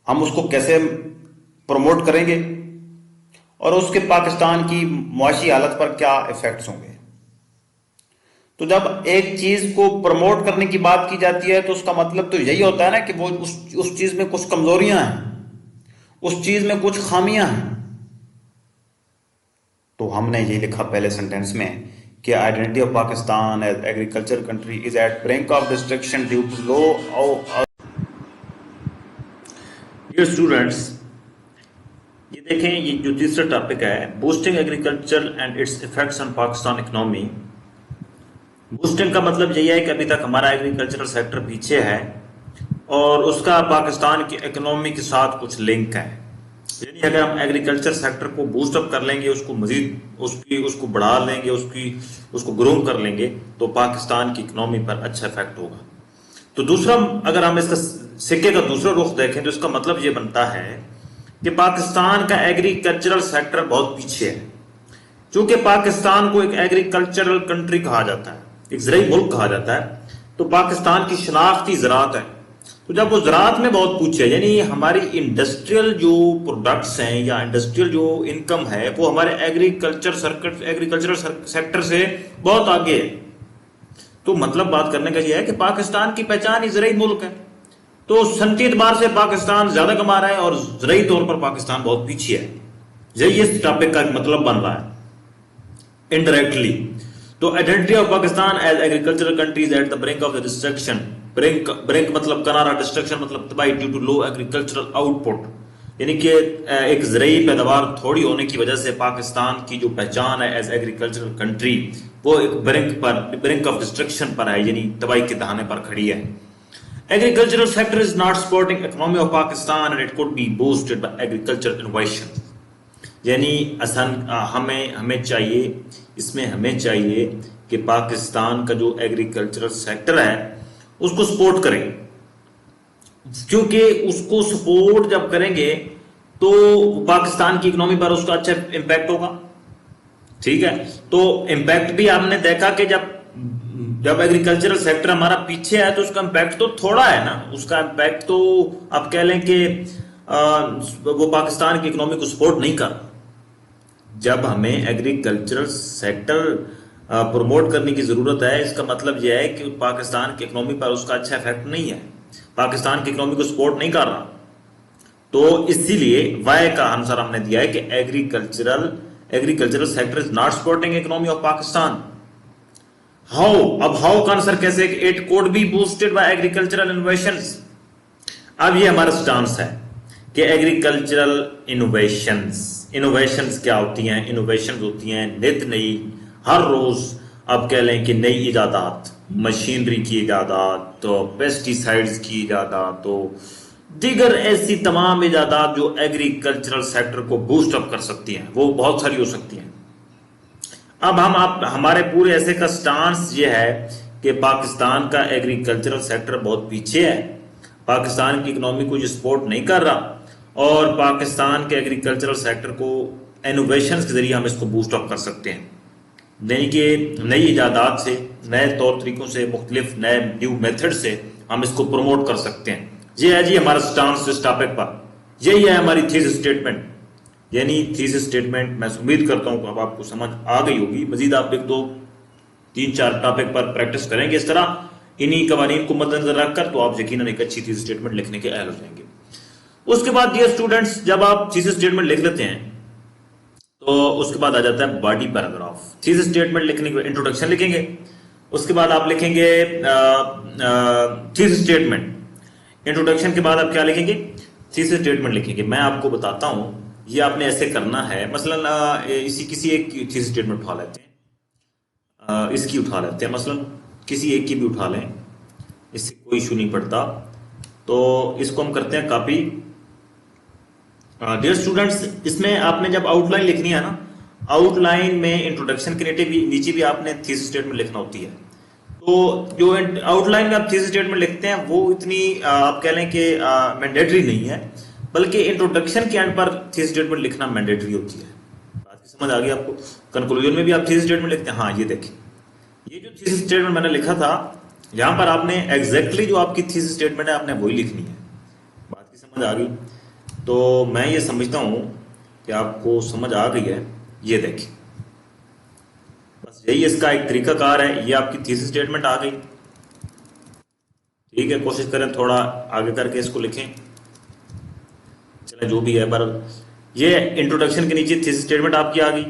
हम उसको कैसे प्रमोट करेंगे और उसके पाकिस्तान की मुआशी हालत पर क्या इफेक्ट्स होंगे। तो जब एक चीज को प्रमोट करने की बात की जाती है तो उसका मतलब तो यही होता है ना कि वो उस चीज में कुछ कमजोरियां हैं, उस चीज में कुछ खामियां हैं। तो हमने ये लिखा पहले सेंटेंस में कि identity of Pakistan as agriculture country is at brink of destruction due to low. Dear students, ये देखें, ये जो तीसरा टॉपिक है, boosting agriculture and its effects on Pakistan economy. Boosting का मतलब यही है कि अभी तक हमारा एग्रीकल्चरल सेक्टर पीछे है और उसका पाकिस्तान की इकोनॉमी के साथ कुछ लिंक है। यानी अगर हम एग्रीकल्चर सेक्टर को बूस्ट अप कर लेंगे, उसको मजीद उसको बढ़ा लेंगे, उसको ग्रो कर लेंगे, तो पाकिस्तान की इकोनॉमी पर अच्छा इफेक्ट होगा। तो दूसरा, अगर हम इसका सिक्के का दूसरा रुख देखें तो इसका मतलब ये बनता है कि पाकिस्तान का एग्रीकल्चरल सेक्टर बहुत पीछे है। चूंकि पाकिस्तान को एक एग्रीकल्चरल कंट्री कहा जाता है, एक ज़राई मुल्क कहा जाता है, तो पाकिस्तान की शनाख्ती ज़राअत है। तो जब वो ज़राअत में बहुत पूछे, यानी हमारी इंडस्ट्रियल जो प्रोडक्ट्स हैं या इंडस्ट्रियल जो इनकम है वो हमारे एग्रीकल्चरल सेक्टर से बहुत आगे है। तो मतलब बात करने का यह है कि पाकिस्तान की पहचान ही ज़राई मुल्क है, तो सनती एतबार से पाकिस्तान ज्यादा कमा रहा है और ज़राई तौर पर पाकिस्तान बहुत पीछे है। यही इस टॉपिक का मतलब बन रहा है इनडायरेक्टली। तो identity of Pakistan as agricultural countries at the brink of the destruction, brink मतलब किनारा, डिस्ट्रक्शन मतलब तबाही, due to low agricultural output, यानी कि एक ज़राई पैदावार थोड़ी होने की वजह से पाकिस्तान की जो पहचान है एज एग्रीकल्चरल कंट्री वो एक ब्रिंक ऑफ डिस्ट्रक्शन पर है, यानी तबाही के दहाने पर खड़ी है। Agricultural sector is not supporting economy of Pakistan and it could be boosted by agriculture innovation। यानी हमें चाहिए, इसमें हमें चाहिए कि पाकिस्तान का जो एग्रीकल्चरल सेक्टर है उसको सपोर्ट करें, क्योंकि उसको सपोर्ट जब करेंगे तो पाकिस्तान की इकोनॉमी पर उसका अच्छा इंपैक्ट होगा। ठीक है, तो इंपैक्ट भी आपने देखा कि जब एग्रीकल्चरल सेक्टर हमारा पीछे है तो उसका इंपैक्ट तो थोड़ा है ना, उसका इंपैक्ट तो आप कह लें कि वो पाकिस्तान की इकोनॉमी को सपोर्ट नहीं कर। जब हमें एग्रीकल्चरल सेक्टर प्रमोट करने की जरूरत है, इसका मतलब यह है कि पाकिस्तान की इकोनॉमी पर उसका अच्छा इफेक्ट नहीं है, पाकिस्तान की इकोनॉमी को सपोर्ट नहीं कर रहा। तो इसीलिए वाई का आंसर हमने दिया है कि agricultural sector is not supporting economy of Pakistan. How का आंसर कैसे? It could be boosted by agricultural innovations. अब ये हमारा स्टांस है कि एग्रीकल्चरल इनोवेशंस क्या होती हैं? इनोवेशंस होती हैं नित नई, हर रोज आप कह लें कि नई इजादात, मशीनरी की इजादात, तो पेस्टिसाइड्स की इजादात, तो दीगर ऐसी तमाम इजादात जो एग्रीकल्चरल सेक्टर को बूस्ट अप कर सकती हैं, वो बहुत सारी हो सकती हैं। अब हमारे पूरे ऐसे का स्टांस ये है कि पाकिस्तान का एग्रीकल्चरल सेक्टर बहुत पीछे है, पाकिस्तान की इकोनॉमी को ये सपोर्ट नहीं कर रहा और पाकिस्तान के एग्रीकल्चरल सेक्टर को इनोवेशंस के जरिए हम इसको बूस्ट अप कर सकते हैं, यानी कि नई इजादात से, नए तौर तरीकों से, मुख्तलिफ नए न्यू मेथड से हम इसको प्रमोट कर सकते हैं। ये है जी हमारा स्टांस इस टॉपिक पर, यही है हमारी थीसिस स्टेटमेंट। यानी थीसिस स्टेटमेंट मैं उम्मीद करता हूं कि अब आपको समझ आ गई होगी। मजीद आप 1 2 3 4 टॉपिक पर प्रैक्टिस करेंगे इस तरह, इन्हीं कवानीन को मद्देनजर रखकर, तो आप यकीनन एक अच्छी थीसिस स्टेटमेंट लिखने के अहल हो जाएंगे। उसके बाद डियर स्टूडेंट्स, जब आप थीसिस स्टेटमेंट लिख लेते हैं तो उसके बाद आ जाता है बॉडी पैराग्राफ। थीसिस स्टेटमेंट लिखने के इंट्रोडक्शन लिखेंगे, उसके बाद आप लिखेंगे थीसिस स्टेटमेंट। इंट्रोडक्शन के बाद आप क्या लिखेंगे? थीसिस स्टेटमेंट लिखेंगे। मैं आपको बताता हूं ये आपने ऐसे करना है। मसलन किसी एक की थीसिस स्टेटमेंट उठा लेते हैं, इसकी उठा लेते हैं, मसलन किसी एक की भी उठा लें, इससे कोई इशू नहीं पड़ता। तो इसको हम करते हैं कॉपी। डियर स्टूडेंट्स, इसमें आपने जब आउटलाइन लिखनी है ना, आउटलाइन में इंट्रोडक्शन के नीचे भी आपने थीसिस स्टेटमेंट लिखना होती है। तो जो आउटलाइन में आप थीसिस स्टेटमेंट लिखते हैं वो इतनी आप कह लें कि मैंडेटरी नहीं है, बल्कि इंट्रोडक्शन के एंड पर थीसिस स्टेटमेंट लिखना मैंडेटरी होती है। बात की समझ आ गई आपको? कंक्लूजन में भी आप थीसिस स्टेटमेंट लिखते हैं। हाँ, ये देखिए, ये जो थीसिस स्टेटमेंट मैंने लिखा था, यहां पर आपने एग्जैक्टली जो आपकी थीसिस स्टेटमेंट है आपने वही लिखनी है। बात की समझ आ गई? तो मैं ये समझता हूं कि आपको समझ आ गई है। ये देखिए, बस यही इसका एक तरीकाकार है। ये आपकी थीसिस स्टेटमेंट आ गई। ठीक है, कोशिश करें थोड़ा आगे करके इसको लिखें। चले जो भी है, पर ये इंट्रोडक्शन के नीचे थीसिस स्टेटमेंट आपकी आ गई,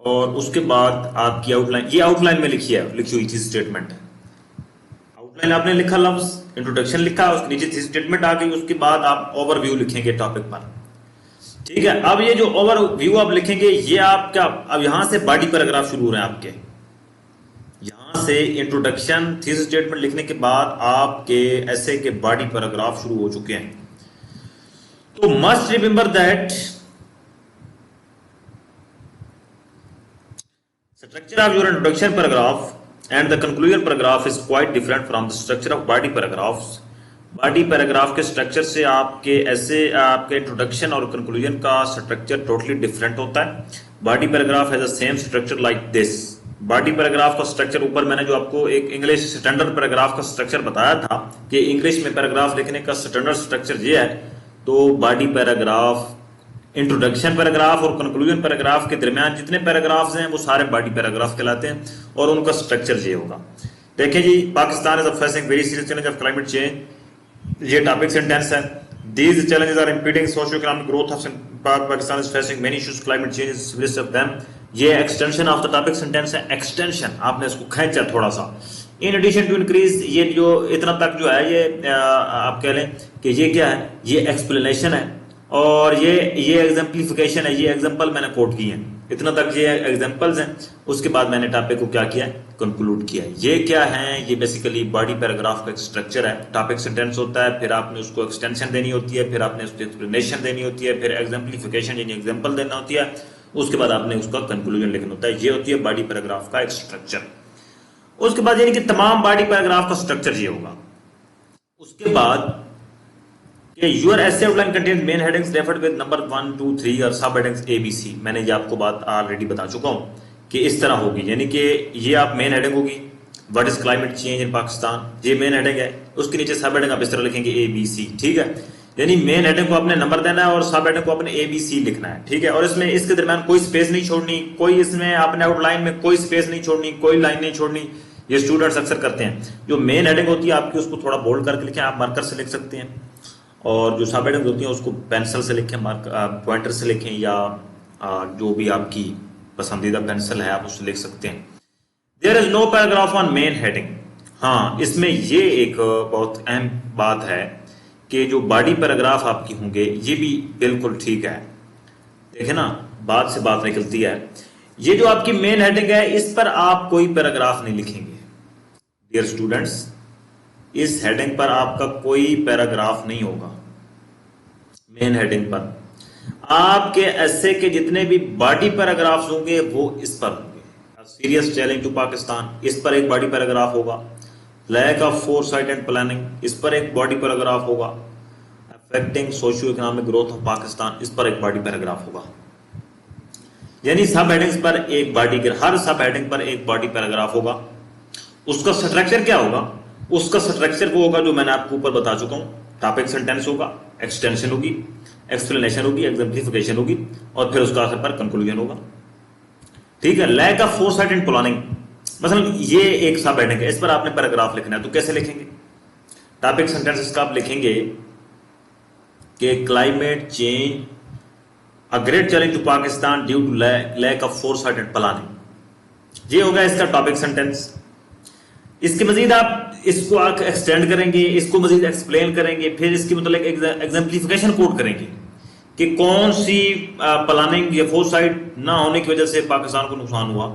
और उसके बाद आपकी आउटलाइन, ये आउटलाइन में लिखी हुई थीसिस स्टेटमेंट है। आउटलाइन आपने लिखा, लफ्ज इंट्रोडक्शन लिखा, उसके नीचे थीसिस स्टेटमेंट आ गई। उसके बाद आप ओवरव्यू लिखेंगे टॉपिक पर। ठीक है, अब ये जो ओवरव्यू आप लिखेंगे, ये आपका अब यहां से बॉडी पैराग्राफ शुरू हो रहे हैं आपके। यहां से इंट्रोडक्शन थीसिस स्टेटमेंट लिखने के बाद आपके ऐसे के बॉडी पैराग्राफ शुरू हो चुके हैं। तो must remember that structure of your introduction paragraph and the conclusion paragraph is quite different from the structure of body paragraphs. Body paragraph के स्ट्रक्चर से आपके ऐसे आपके इंट्रोडक्शन और कंक्लूजन का स्ट्रक्चर टोटली डिफरेंट होता है। Body paragraph has the same structure like this. Body paragraph का स्ट्रक्चर ऊपर मैंने जो आपको एक इंग्लिश स्टैंडर्ड पैराग्राफ का स्ट्रक्चर बताया था कि इंग्लिश में पैराग्राफ लिखने का स्टैंडर्ड स्ट्रक्चर ये है। तो बॉडी पैराग्राफ, इंट्रोडक्शन पैराग्राफ और कंक्लूजन पैराग्राफ के दरमियान जितने पैराग्राफ्स हैं वो सारे बॉडी पैराग्राफ कहलाते हैं, और उनका स्ट्रक्चर ये होगा। देखिए जी, Pakistan is facing very serious challenge of climate change. ये टॉपिक सेंटेंस है। These challenges are impeding socio economic growth of Pakistan is facing many issues, climate change is serious of them. ये extension of the topic sentence है। एक्सटेंशन आपने इसको खींचा थोड़ा सा। इन एडिशन टू इंक्रीज, ये जो इतना तक जो है, ये आप कह लें कि ये क्या है, ये एक्सप्लेनेशन है, और ये एग्जाम्पलिफिकेशन है। ये एग्जाम्पल मैंने कोट किए हैं, इतना तक ये एग्जाम्पल्स हैं। उसके बाद मैंने टॉपिक को क्या किया, कंक्लूड किया। ये क्या है, ये बेसिकली बॉडी पैराग्राफ का एक स्ट्रक्चर है। टॉपिक सेंटेंस होता है, फिर आपने उसको एक्सटेंशन देनी होती है, फिर आपने उसको एक्सप्लेनेशन देनी होती है, फिर एग्जाम्पलिफिकेशन यानी एग्जाम्पल देना होती है, उसके बाद आपने उसका कंक्लूजन लिखना होता है। ये होती है बॉडी पैराग्राफ का एक स्ट्रक्चर। उसके बाद यानी कि तमाम बॉडी पैराग्राफ का स्ट्रक्चर ये होगा। उसके बाद your essay outline contain main headings referred with number 1, 2, 3 और सब हेडिंग्स ABC। मैंने ये आपको बात ऑलरेडी बता चुका हूं कि इस तरह होगी, यानी कि ये आप मेन हेडिंग होगी, what is climate change in Pakistan, ये मेन हेडिंग है। उसके नीचे सब हेडिंग आप इस तरह लिखेंगे ABC। ठीक है, यानी मेन हेडिंग को आपने नंबर देना है और सब हेडिंग को आपने ABC लिखना है। ठीक है, और इसमें इसके दरमियान कोई स्पेस नहीं छोड़नी, कोई इसमें आपने आउटलाइन में कोई स्पेस नहीं छोड़नी, कोई लाइन नहीं छोड़नी। ये स्टूडेंट्स अक्सर करते हैं। जो मेन हेडिंग होती है आपकी, उसको थोड़ा बोल्ड करके लिखें, आप मार्कर से लिख सकते हैं, और जो सब हेडिंग होती है उसको पेंसिल से लिखें, पॉइंटर से लिखें, या जो भी आपकी पसंदीदा पेंसिल है आप उससे लिख सकते हैं। There is no paragraph on main heading. हाँ, इसमें ये एक बहुत अहम बात है कि जो बॉडी पैराग्राफ आपकी होंगे ये भी बिल्कुल ठीक है। देखे ना, बात से बात निकलती है। ये जो आपकी मेन हेडिंग है, इस पर आप कोई पैराग्राफ नहीं लिखेंगे डियर स्टूडेंट्स। इस हेडिंग पर आपका कोई पैराग्राफ नहीं होगा। मेन हेडिंग पर आपके एसे के जितने भी बॉडी पैराग्राफ्स होंगे वो इस पर होंगे। सीरियस चैलेंज टू पाकिस्तान, इस पर एक बॉडी पैराग्राफ होगा। Lack of foresight and planning, इस पर एक बॉडी पैराग्राफ होगा। Affecting socio economic growth of Pakistan, इस पर एक बॉडी पैराग्राफ होगा। यानी सब हेडिंग्स पर एक बॉडी, हर सब हेडिंग पर एक बॉडी पैराग्राफ होगा। उसका स्ट्रक्चर क्या होगा? उसका स्ट्रक्चर वो होगा जो मैंने आपको ऊपर बता चुका हूं। टॉपिक सेंटेंस होगा, एक्सटेंशन होगी, एक्सप्लेनेशन होगी, एग्जाम्पलिफिकेशन होगी, और फिर उसका आखिर पर कंक्लूजन होगा। ठीक है, lack of foresight and planning, मतलब ये एक सब हेडिंग है, इस पर आपने पैराग्राफ लिखना है। तो कैसे लिखेंगे? टॉपिक सेंटेंस का आप लिखेंगे कि climate change a great challenge to Pakistan due to lack of foresight and planning. ये होगा इसका टॉपिक सेंटेंस। इसके मजीद आप इसको एक्सटेंड करेंगे, इसको मजीद एक्सप्लेन करेंगे, फिर इसकी मतलब एग्जाम्पलिफिकेशन कोट करेंगे कि कौन सी प्लानिंग या फोरसाइट ना होने की वजह से पाकिस्तान को नुकसान हुआ।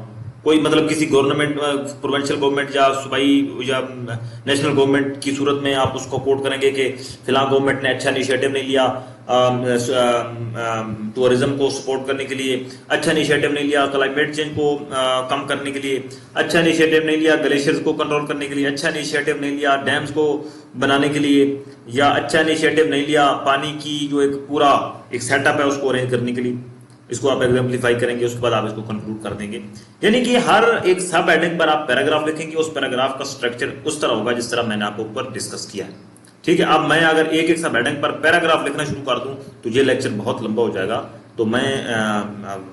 कोई मतलब किसी गवर्नमेंट, प्रोविंशियल गवर्नमेंट या सूबाई या नेशनल गवर्नमेंट की सूरत में आप उसको कोट करेंगे कि फिलहाल गवर्नमेंट ने अच्छा इनिशिएटिव नहीं लिया, टूरिज्म को सपोर्ट करने के लिए अच्छा इनिशिएटिव नहीं लिया, क्लाइमेट चेंज को कम करने के लिए अच्छा इनिशिएटिव नहीं लिया, ग्लेशियर्स को कंट्रोल करने के लिए अच्छा इनिशिएटिव नहीं लिया, डैम्स को बनाने के लिए या अच्छा इनिशिएटिव नहीं लिया, पानी की जो एक पूरा एक सेटअप है उसको अरेंज करने के लिए। इसको आप एग्जाम्पलीफाई करेंगे, उसके बाद आप इसको कंक्लूड कर देंगे। यानी कि हर एक सब हेडिंग पर आप पैराग्राफ लिखेंगे, उस पैराग्राफ का स्ट्रक्चर उस तरह होगा जिस तरह मैंने आपको ऊपर डिस्कस किया है। ठीक है, अब मैं अगर एक एक सब हेडिंग पर पैराग्राफ लिखना शुरू कर दूं तो ये लेक्चर बहुत लंबा हो जाएगा। तो मैं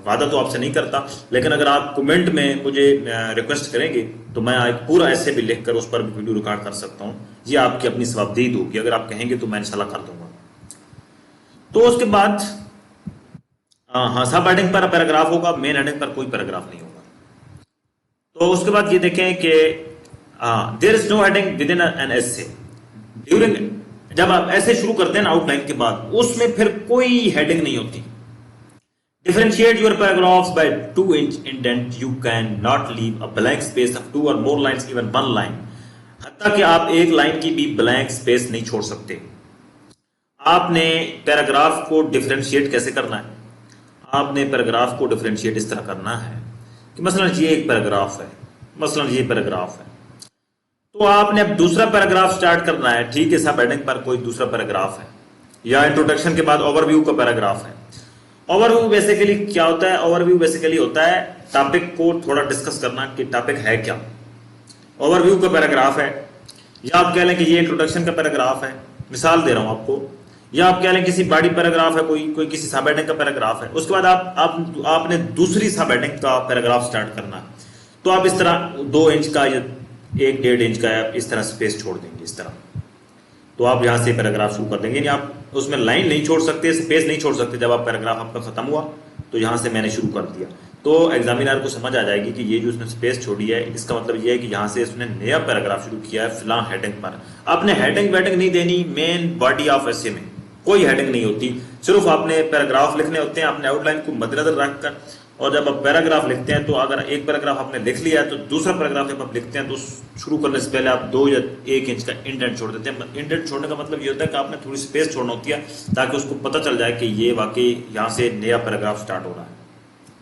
वादा तो आपसे नहीं करता, लेकिन अगर आप कमेंट में मुझे रिक्वेस्ट करेंगे तो मैं एक पूरा ऐसे भी लिखकर उस पर भी वीडियो रिकॉर्ड कर सकता हूं। ये आपकी अपनी जवाबदेही होगी, अगर आप कहेंगे तो मैं इंशाल्लाह कर दूंगा। तो उसके बाद हाँ, सब हेडिंग पर पैराग्राफ होगा, मेन हेडिंग पर कोई पैराग्राफ नहीं होगा। तो उसके बाद ये देखें कि there is no heading within an essay during. जब आप ऐसे शुरू करते हैं ना आउटलाइन के बाद, उसमें फिर कोई हेडिंग नहीं होती। Differentiate your paragraphs by 2 inch indent, you can not leave a blank space of 2 or more lines, even 1 line. हत्ता कि आप एक लाइन की भी ब्लैंक स्पेस नहीं छोड़ सकते। आपने पैराग्राफ को डिफरेंशिएट कैसे करना है? आपने पैराग्राफ को डिफरेंशिएट इस तरह करना है कि मसलन ये एक पैराग्राफ है, मसलन ये पैराग्राफ है, तो आपने अब दूसरा पैराग्राफ स्टार्ट करना है। ठीक है, सब हेडिंग पर कोई दूसरा पैराग्राफ है, या इंट्रोडक्शन के बाद ओवरव्यू का पैराग्राफ है। ओवरव्यू बेसिकली क्या होता है? ओवरव्यू बेसिकली होता है टॉपिक को थोड़ा डिस्कस करना कि टॉपिक है क्या। ओवरव्यू का पैराग्राफ है, या आप कह लें कि ये इंट्रोडक्शन का पैराग्राफ है, मिसाल दे रहा हूं आपको, या आप कह लें किसी बॉडी पैराग्राफ है, कोई किसी सब हेडिंग का पैराग्राफ है। उसके बाद आपने दूसरी सब हेडिंग का पैराग्राफ स्टार्ट करना है। तो आप इस तरह 2 इंच का या 1-1.5 इंच का इस तरह स्पेस छोड़ देंगे, इस तरह। तो आप यहां से पैराग्राफ शुरू कर देंगे। आप उसमें लाइन नहीं छोड़ सकते, स्पेस नहीं छोड़ सकते। जब आप पैराग्राफ आपका खत्म हुआ तो यहां से मैंने शुरू कर दिया, तो एग्जामिनर को समझ आ जाएगी कि ये जो उसने स्पेस छोड़ी है, इसका मतलब ये है कि यहां से उसने नया पैराग्राफ शुरू किया है फिलहाल हेडिंग पर। आपने हेडिंग वेडिंग नहीं देनी मेन बॉडी ऑफ एसे में, कोई हेडिंग नहीं होती, सिर्फ आपने पैराग्राफ लिखने होते हैं अपने आउटलाइन को मद्देनजर रखकर। और जब आप पैराग्राफ लिखते हैं तो अगर एक पैराग्राफ आपने लिख लिया है तो दूसरा पैराग्राफ जब आप लिखते हैं तो शुरू करने से पहले आप 2 या 1 इंच का इंडेंट छोड़ देते हैं। इंडेंट छोड़ने का मतलब ये होता है कि आपने थोड़ी स्पेस छोड़ना होती है ताकि उसको पता चल जाए कि ये वाकई यहाँ से नया पैराग्राफ स्टार्ट हो रहा है।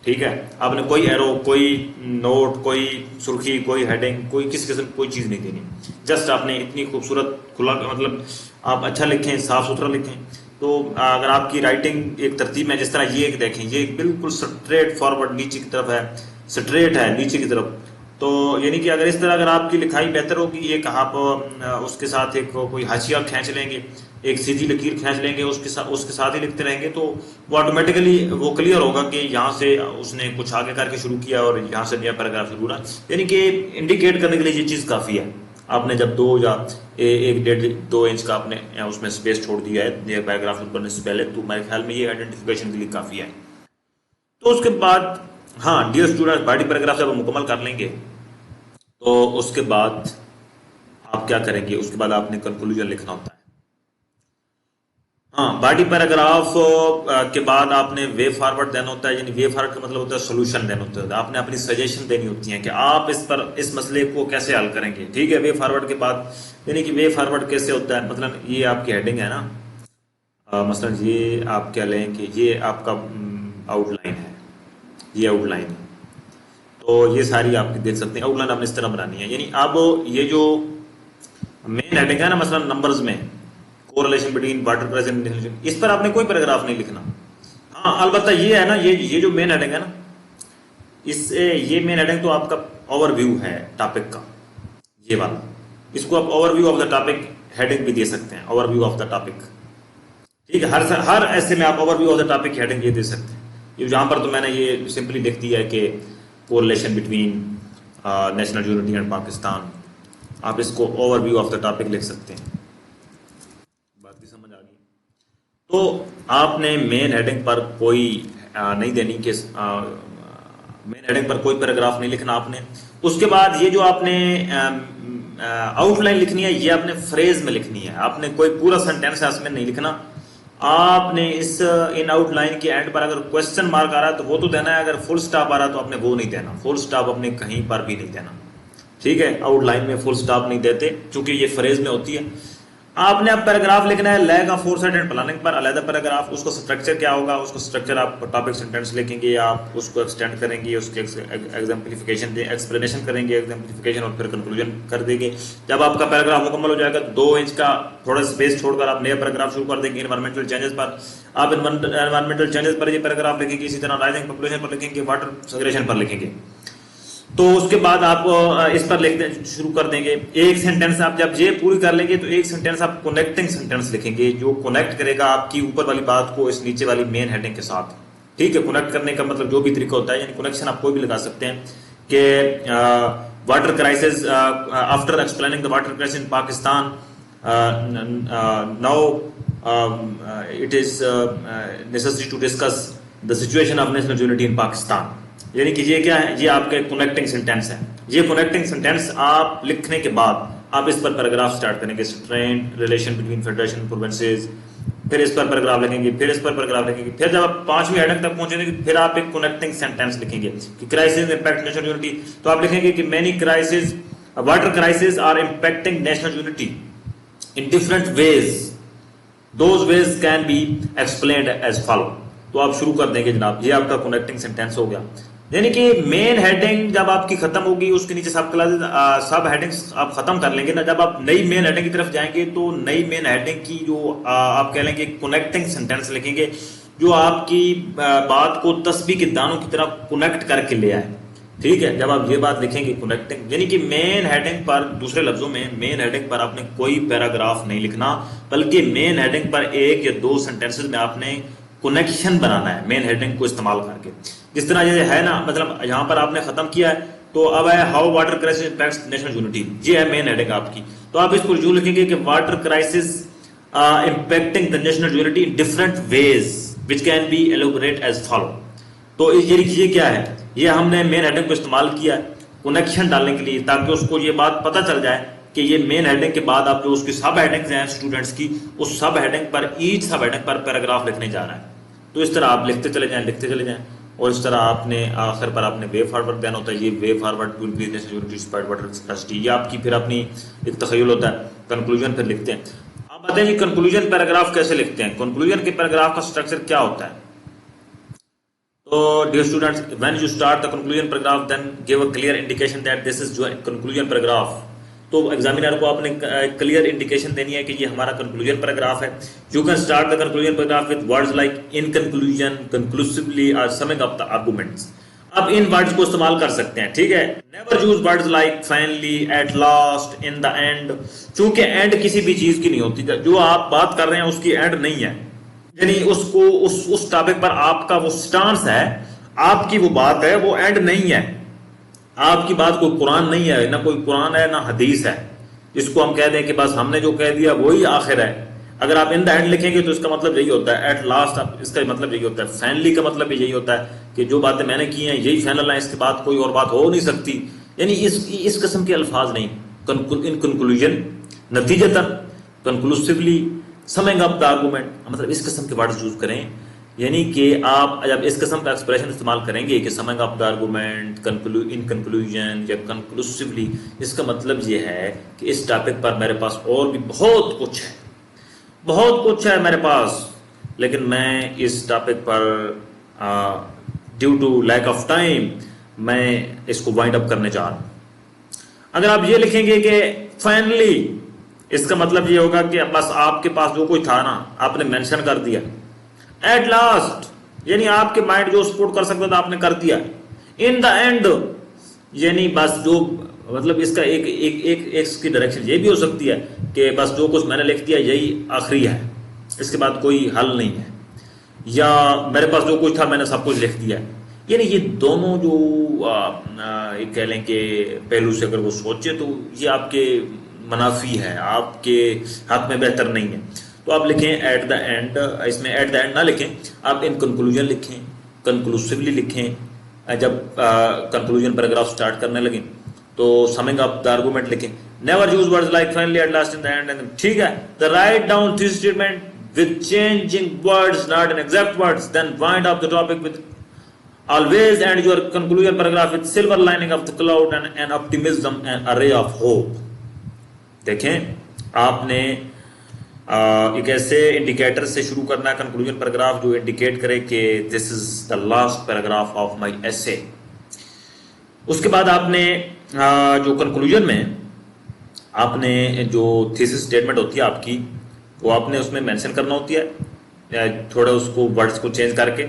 ठीक है, आपने कोई एरो, कोई नोट, कोई सुर्खी, कोई हेडिंग, कोई किसी किस्म कोई चीज़ नहीं देनी। जस्ट आपने इतनी खूबसूरत खुला, मतलब आप अच्छा लिखें, साफ सुथरा लिखें। तो अगर आपकी राइटिंग एक तरतीब में, जिस तरह ये देखें, ये बिल्कुल स्ट्रेट फॉरवर्ड नीचे की तरफ है, स्ट्रेट है नीचे की तरफ। तो यानी कि अगर इस तरह अगर आपकी लिखाई बेहतर होगी, एक आप उसके साथ एक कोई हाशिया खींच लेंगे, एक सीधी लकीर खींच लेंगे, उसके साथ ही लिखते रहेंगे, तो वो ऑटोमेटिकली वो क्लियर होगा कि यहाँ से उसने कुछ आगे करके शुरू किया और यहाँ से नया पैराग्राफ शुरू हुआ। यानी कि इंडिकेट करने के लिए ये चीज़ काफ़ी है। आपने जब 2 या 1-1.5-2 इंच का आपने उसमें स्पेस छोड़ दिया है नया पैराग्राफ शुरू करने से पहले, तो मेरे ख्याल में ये आइडेंटिफिकेशन के लिए काफ़ी है। तो उसके बाद हाँ, डियर स्टूडेंट, बॉडी पैराग्राफ जब हम मुकम्मल कर लेंगे तो उसके बाद आप क्या करेंगे? उसके बाद आपने कंक्लूजन लिखना होता है। हाँ, बॉडी पैराग्राफ के बाद आपने वे फॉरवर्ड देना होता है। यानी वे फॉरवर्ड का मतलब होता है सोल्यूशन देना होता है। आपने अपनी सजेशन देनी होती है कि आप इस मसले को कैसे हल करेंगे। ठीक है, वे फॉरवर्ड के बाद यानी कि वे फॉरवर्ड कैसे होता है, मतलब ये आपकी हेडिंग है ना, मसलन ये आप क्या लें कि ये आपका आउटलाइन है, ये आउटलाइन है, तो ये सारी आप देख सकते हैं। आउटलाइन आपने इस तरह बनानी है। यानी अब ये जो मेन हेडिंग है ना, मसलन नंबर्स में कोरिलेशन बिटवीन वाटर प्रेजेंट, इस पर आपने कोई पैराग्राफ नहीं लिखना। हाँ, अलबत्ता ये है ना, ये जो मेन हेडिंग है ना, ये मेन हेडिंग तो आपका ओवरव्यू है टॉपिक का, ये वाला। इसको आप overview of the topic heading भी दे सकते हैं, ओवरव्यू ऑफ द टॉपिक। ठीक है, हर ऐसे में आप overview of the topic heading ये दे सकते हैं। ये जहां पर तो मैंने ये सिंपली लिख दिया है कि correlation between national unity and Pakistan, आप इसको ओवरव्यू ऑफ द टॉपिक लिख सकते हैं। बात की समझ आ गई? तो आपने मेन हेडिंग पर कोई नहीं देनी कि मेन हेडिंग पर कोई पैराग्राफ नहीं लिखना आपने। उसके बाद ये जो आपने आउटलाइन लिखनी है, ये आपने फ्रेज में लिखनी है। आपने कोई पूरा सेंटेंस इसमें नहीं लिखना। आपने इन आउटलाइन के एंड पर अगर क्वेश्चन मार्क आ रहा है तो वो तो देना है, अगर फुल स्टॉप आ रहा है तो आपने वो नहीं देना। फुल स्टॉप अपने कहीं पर भी नहीं देना। ठीक है, आउटलाइन में फुल स्टॉप नहीं देते क्योंकि ये फ्रेज में होती है। आपने अब पैराग्राफ लिखना है lack of foresight and planning पर अलग पैराग्राफ। उसका स्ट्रक्चर क्या होगा, उसका स्ट्रक्चर आप टॉपिक सेंटेंस लिखेंगे, आप उसको एक्सटेंड करेंगे, उसके एग्जाम्पलिफिकेशन एक्सप्लेनेशन करेंगे, एग्जाम्पलिफिकेशन और फिर कंक्लूजन कर देंगे। जब आपका पैराग्राफ मुकम्मल हो जाएगा 2 इंच का थोड़ा स्पेस छोड़कर आप नया पैराग्राफ शुरू कर देंगे इन्वायरमेंटल चेंजेस पर। आप इन्वायरमेंटल चेंजेस पर ये पैराग्राफ लिखेंगे, इसी तरह राइजिंग पॉपुलेशन पर लिखेंगे, वाटर सग्रेशन पर लिखेंगे। तो उसके बाद आप इस पर लिखते शुरू कर देंगे। एक सेंटेंस आप जब ये पूरी कर लेंगे तो एक सेंटेंस आप कनेक्टिंग सेंटेंस लिखेंगे जो कनेक्ट करेगा आपकी ऊपर वाली बात को इस नीचे वाली मेन हेडिंग के साथ। ठीक है, कनेक्ट करने का मतलब जो भी तरीका होता है, यानी कनेक्शन आप कोई भी लगा सकते हैं कि water crisis, after explaining the water crisis in Pakistan now it is necessary to discuss the situation of national unity in Pakistan. यानी कि ये क्या है, ये आपका कनेक्टिंग सेंटेंस है। ये कनेक्टिंग सेंटेंस आप लिखने के बाद आप इस पर पैराग्राफ स्टार्ट करेंगे, strength relation between federation provinces, फिर इस पर पैराग्राफ लिखेंगे, फिर इस पर पैराग्राफ लिखेंगे, फिर जब आप 5वीं हेडिंग तक पहुंचेंगे फिर आप एक कनेक्टिंग सेंटेंस लिखेंगे कि क्राइसिस इंपैक्ट नेशनल यूनिटी। तो आप लिखेंगे कि many crisis, water crisis are impacting national unity in different ways, those ways can be explained as follow. तो आप शुरू कर देंगे जनाब, ये आपका कनेक्टिंग सेंटेंस हो गया। यानी कि मेन हेडिंग जब आपकी खत्म होगी उसके नीचे सब क्लासेस सब हेडिंग्स आप खत्म कर लेंगे ना, जब आप नई मेन हेडिंग की तरफ जाएंगे तो नई मेन हेडिंग की जो आप कह लेंगे कनेक्टिंग सेंटेंस लिखेंगे जो आपकी बात को तस्बीह के दानों की तरह कनेक्ट करके ले आए। ठीक है, जब आप ये बात लिखेंगे कनेक्टिंग, यानी कि मेन हेडिंग पर, दूसरे लफ्जों में मेन हेडिंग पर आपने कोई पैराग्राफ नहीं लिखना, बल्कि मेन हेडिंग पर 1 या 2 सेंटेंसेस में आपने कनेक्शन बनाना है मेन हेडिंग को इस्तेमाल करके। जिस तरह ये है ना, मतलब यहाँ पर आपने खत्म किया है तो अब है how water crisis impacts national unity, ये है मेन हेडिंग आपकी। तो आप इसको यूं लिखेंगे कि water crisis impacting the national unity in different ways which can be elaborate as follow. तो ये क्या है, ये हमने मेन हेडिंग को इस्तेमाल किया कनेक्शन डालने के लिए, ताकि उसको ये बात पता चल जाए कि ये मेन हेडिंग के बाद आप जो उसकी सब हेडिंग्स हैं स्टूडेंट्स की, उस सब हेडिंग पर, ईच सब हेडिंग पर पैराग्राफ लिखने जा रहा है। तो इस तरह आप लिखते चले जाएं और इस तरह आपने आखिर पर आपने वे फॉरवर्ड देना होता है। ये way forward will be national unity spread water capacity, ये आपकी फिर अपनी एक तखय्युल होता है। कंक्लूजन फिर लिखते हैं। आप बताएं कि कंक्लूजन पैराग्राफ कैसे लिखते हैं, कंक्लूजन के पैराग्राफ का स्ट्रक्चर क्या होता है। तो dear students, when you start the conclusion paragraph then give a clear indication that this is conclusion paragraph. तो एग्जामिनर को आपने क्लियर इंडिकेशन देनी है कि ये हमारा कंक्लूजन पैराग्राफ है। You can start the conclusion paragraph with words like in conclusion, conclusively और समिंग अप द आर्गुमेंट्स। अब इन वर्ड्स को इस्तेमाल कर सकते हैं। ठीक है, never use words like finally, at last, in the end. चूंकि एंड किसी भी चीज की नहीं होती, जो आप बात कर रहे हैं उसकी एंड नहीं है, यानी उसको उस टॉपिक पर आपका वो स्टांस है, आपकी वो बात है, वो एंड नहीं है। आपकी बात कोई कुरान नहीं है, ना कोई कुरान है ना हदीस है जिसको हम कह दें कि बस हमने जो कह दिया वही आखिर है। अगर आप इन द एंड लिखेंगे तो इसका मतलब यही होता है, एट लास्ट इसका मतलब यही होता है, फाइनली का मतलब भी यही होता है कि जो बातें मैंने की हैं यही फाइनल है, इसके बाद कोई और बात हो नहीं सकती। यानी इस किस्म के अल्फाज नहीं। इन कंक्लूजन, नतीजतन, conclusively, summing up the argument, मतलब इस किस्म के वर्ड्स यूज करें। यानी कि आप जब इस किस्म का एक्सप्रेशन इस्तेमाल करेंगे कि summing up the argument, in conclusion या कंक्लूसिवली, इसका मतलब ये है कि इस टॉपिक पर मेरे पास और भी बहुत कुछ है मेरे पास, लेकिन मैं इस टॉपिक पर due to lack of time मैं इसको वाइंड अप करने जा रहा हूं। अगर आप ये लिखेंगे कि फाइनली, इसका मतलब ये होगा कि बस आपके पास जो कोई था ना आपने मेंशन कर दिया। एट लास्ट, यानी आपके माइंड जो सपोर्ट कर सकता था आपने कर दिया। इन द एंड, यानी बस जो, मतलब इसका एक इसकी डायरेक्शन ये भी हो सकती है कि बस जो कुछ मैंने लिख दिया यही आखिरी है, इसके बाद कोई हल नहीं है, या मेरे पास जो कुछ था मैंने सब कुछ लिख दिया। यानी ये दोनों जो कह लें कि पहलू से अगर वो सोचे तो ये आपके मुनाफी है, आपके हाथ में बेहतर नहीं है। तो आप लिखें एट द एंड, इसमें एट द एंड ना लिखें, आप इन कंक्लूजन लिखें, कंक्लूसिवली लिखें। जब कंक्लूजन पैराग्राफ स्टार्ट करने लगे तो समिंग अप द आर्गूमेंट लिखें। Never use words like finally, at last, in the end. ठीक है, the write down three statement with changing words, not in exact words, then wind up the topic with always end your conclusion paragraph with silver lining of the cloud and an optimism and array of hope. देखें, आपने एक ऐसे इंडिकेटर से शुरू करना है कंक्लूजन पैराग्राफ जो इंडिकेट करे कि this is the last paragraph of my essay. उसके बाद आपने जो कंक्लूजन में आपने जो थीसिस स्टेटमेंट होती है आपकी, वो आपने उसमें मेंशन करना होती है, थोड़ा उसको वर्ड्स को चेंज करके।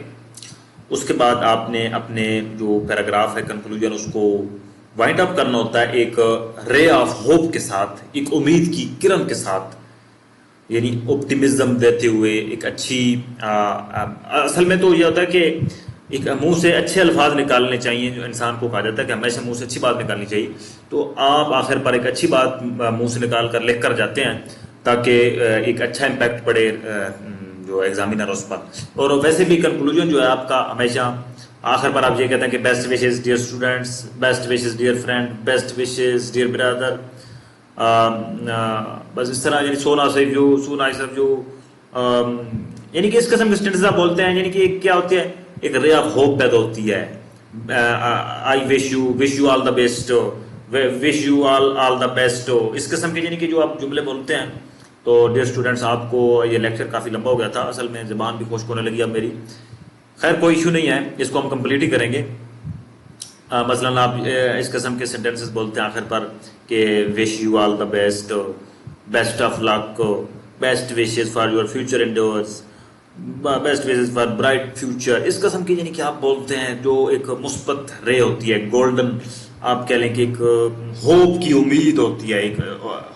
उसके बाद आपने अपने जो पैराग्राफ है कंक्लूजन उसको वाइंड अप करना होता है एक रे ऑफ होप के साथ, एक उम्मीद की किरण के साथ, यानी ऑप्टिमिज्म देते हुए एक अच्छी असल में तो ये होता है कि एक मुंह से अच्छे अल्फाज निकालने चाहिए। जो इंसान को कहा जाता है कि हमेशा मुंह से अच्छी बात निकालनी चाहिए, तो आप आखिर पर एक अच्छी बात मुंह से निकाल कर लिख कर जाते हैं ताकि एक अच्छा इम्पैक्ट पड़े जो एग्जामिनर उस पर। और वैसे भी कंक्लूजन जो है आपका हमेशा आखिर पर आप ये कहते हैं कि best wishes dear students, best wishes dear friend, best wishes dear brother, बस इस तरह, यानी so nice of you, so nice of you, यानी कि इस किस्म के स्टेटमेंट्स आप बोलते हैं। यानी कि क्या होती है, एक रे ऑफ होप पैदा होती है। I wish you all the best, wish you all the best, इस किस्म के यानी कि जो आप जुमले बोलते हैं। तो डियर स्टूडेंट्स, आपको ये लेक्चर काफ़ी लंबा हो गया था, असल में ज़बान भी खुश्क होने लगी अब मेरी। खैर कोई इशू नहीं है, इसको हम कंप्लीट ही करेंगे। मसलन आप इस किस्म के सेंटेंसेस बोलते हैं आखिर पर कि wish you all the best, best of luck, best wishes for your future endeavours, best wishes for bright future, इस किस्म की यानी कि आप बोलते हैं जो एक मुस्बत रे होती है, गोल्डन आप कह लें कि एक होप की उम्मीद होती है, एक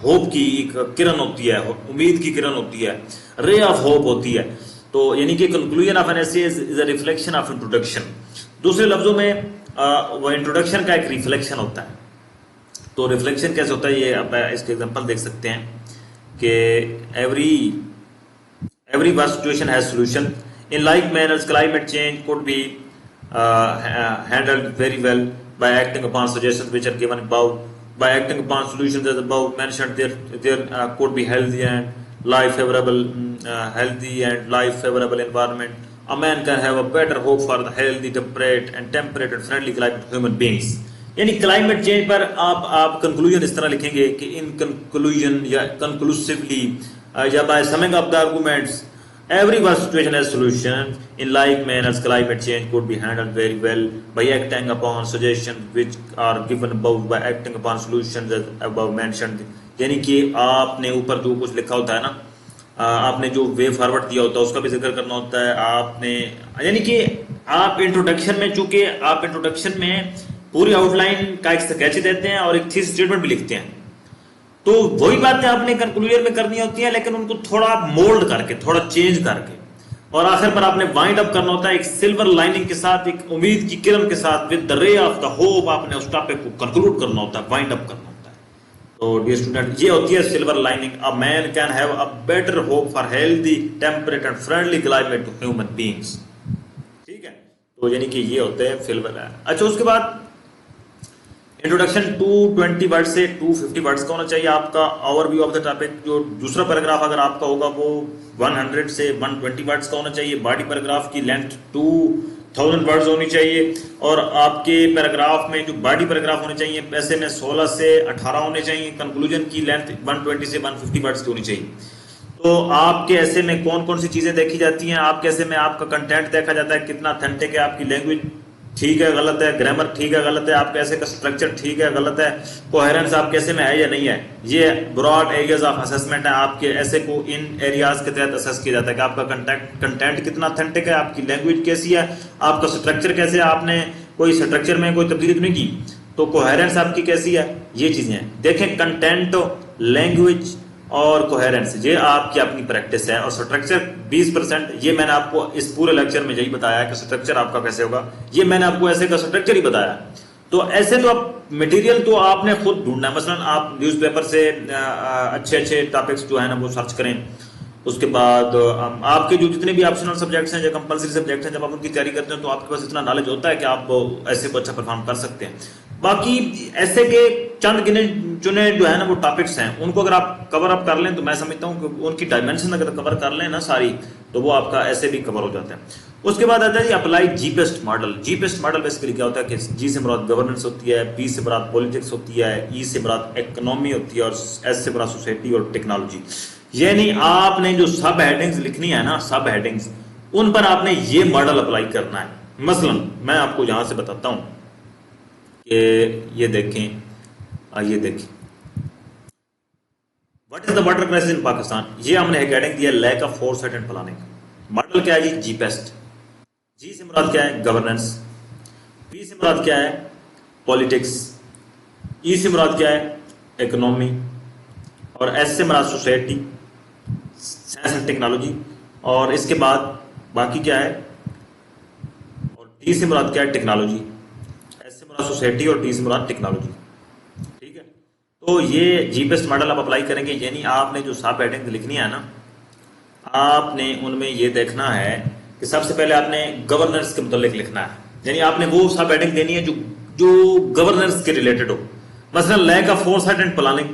होप की एक किरण होती है, उम्मीद की किरण होती है, रे ऑफ होप होती है। तो यानी कि conclusion of an essay is a reflection of introduction. दूसरे लफ्जों में वो इंट्रोडक्शन का एक रिफ्लेक्शन होता है। तो रिफ्लेक्शन कैसे होता है, ये आप इसके एग्जांपल देख सकते हैं कि every worst situation has solution. In like manners, climate change could be handled very well by acting upon suggestions which are given above. By acting upon solutions as above mentioned, there could be healthy and life favorable environment. A man can have a better hope for the healthy, temperate and friendly climate of human beings. यानी क्लाइमेट चेंज पर आप कंक्लूजन इस तरह लिखेंगे कि इन कंक्लूजन या कंक्लूसिवली या by summing up the arguments, every worst situation has solution. In like manners, climate change could be handled very well by acting upon suggestions which are given above, by acting upon solutions as above mentioned. यानी कि आपने ऊपर जो कुछ लिखा होता है ना, आपने जो वे फॉरवर्ड दिया होता है उसका भी जिक्र करना होता है आपने। यानी कि आप इंट्रोडक्शन में, चूंकि आप इंट्रोडक्शन में पूरी आउटलाइन का एक स्केच देते हैं और एक थीसिस स्टेटमेंट भी लिखते हैं, तो वही बातें आपने कंक्लूजन में करनी होती है, लेकिन उनको थोड़ा आप मोल्ड करके, थोड़ा चेंज करके, और आखिर पर आपने वाइंड अप करना होता है एक सिल्वर लाइनिंग के साथ, एक उम्मीद की किरण के साथ, with the ray of the hope. आपने उस टॉपिक को कंक्लूड करना होता है, वाइंड अप करना होता है। तो डियर स्टूडेंट, ये होती है silver lining. A man can have a better hope for healthy, temperate and friendly climate to human beings. ठीक है, तो यानी कि ये होते हैं सिल्वर। अच्छा, उसके बाद इंट्रोडक्शन 220 वर्ड से 250 वर्ड्स का होना चाहिए आपका। ओवरव्यू ऑफ द टॉपिक, जो दूसरा पैराग्राफ अगर आपका होगा वो 100 से 120 वर्ड्स का होना चाहिए। बॉडी पैराग्राफ की लेंथ 2000 वर्ड्स होनी चाहिए, और आपके पैराग्राफ में जो बॉडी पैराग्राफ होने चाहिए ऐसे में 16 से 18 होने चाहिए। कंक्लूजन की लेंथ 120 से 150 वर्ड्स की होनी चाहिए। तो आपके ऐसे में कौन कौन सी चीजें देखी जाती हैं, आपके ऐसे में आपका कंटेंट देखा जाता है कितना ऑथेंटिक है, आपकी लैंग्वेज ठीक है गलत है, ग्रामर ठीक है गलत है, आपके ऐसे का स्ट्रक्चर ठीक है गलत है, कोहेरेंस आपके ऐसे में है या नहीं है। ये ब्रॉड एरियाज ऑफ असेसमेंट है। आपके ऐसे को इन एरियाज के तहत असेस किया जाता है कि आपका कंटेंट कितना ऑथेंटिक है, आपकी लैंग्वेज कैसी है, आपका स्ट्रक्चर कैसे है, आपने कोई स्ट्रक्चर में कोई तब्दीली तो नहीं की, तो कोहेरेंस आपकी कैसी है। ये चीजें देखें, कंटेंट, लैंग्वेज और कोहेरेंस, ये आपकी अपनी प्रैक्टिस है। और स्ट्रक्चर 20%, ये मैंने आपको इस पूरे लेक्चर में यही बताया है कि स्ट्रक्चर आपका कैसे होगा। ये मैंने आपको ऐसे का स्ट्रक्चर ही बताया। तो ऐसे तो आप मटेरियल तो आपने खुद ढूंढना है। मसलन आप न्यूज़पेपर से अच्छे अच्छे टॉपिक्स जो है ना वो सर्च करें। उसके बाद आपके जो जितने भी ऑप्शनल सब्जेक्ट्स हैं या कंपलसरी सब्जेक्ट हैं, जब आप उनकी तैयारी करते हैं तो आपके पास इतना नॉलेज होता है कि आप ऐसे को अच्छा परफॉर्म कर सकते हैं। बाकी ऐसे के चंद गिने चुने जो है ना वो टॉपिक्स हैं, उनको अगर आप कवर अप कर लें तो मैं समझता हूँ कि उनकी डायमेंशन अगर कवर कर लें ना सारी, तो वो आपका ऐसे भी कवर हो जाता है। उसके बाद आता है जी अप्लाई जीपेस्ट मॉडल। जीपेस्ट मॉडल बेसिकली क्या होता है कि जी से मुराद गवर्नेंस होती है, पी से मुराद पॉलिटिक्स होती है, ई से मुराद इकोनॉमी होती है, और एस से मुराद सोसाइटी और टेक्नोलॉजी। यानी आपने जो सब हेडिंग्स लिखनी है ना, सब हेडिंग्स, उन पर आपने ये मॉडल अप्लाई करना है। मसलन मैं आपको यहां से बताता हूं कि ये देखें, ये देखें, what is the water crisis in Pakistan. ये हमने एक हेडिंग दिया, lack of foresight and planning. Model क्या है जी? जी पेस्ट। जी से मुराद क्या है? गवर्नेंस। पी से मुराद क्या है? पॉलिटिक्स। ई से मुराद क्या है? इकोनॉमी। और एस से मुराद सोसाइटी, साइंस एंड टेक्नोलॉजी। और इसके बाद बाकी क्या है? और टी से मुराद क्या है? टेक्नोलॉजी। एस से मुराद सोसाइटी और टी से मुराद टेक्नोलॉजी। ठीक है, तो ये जीपेस्ट मॉडल आप अप्लाई करेंगे। यानी आपने जो सब हेडिंग लिखनी है ना, आपने उनमें ये देखना है कि सबसे पहले आपने गवर्नेंस के मुतालिक लिखना है। यानी आपने वो सब हेडिंग देनी है जो जो गवर्नेंस के रिलेटेड हो। मसलन lack of foresight and planning.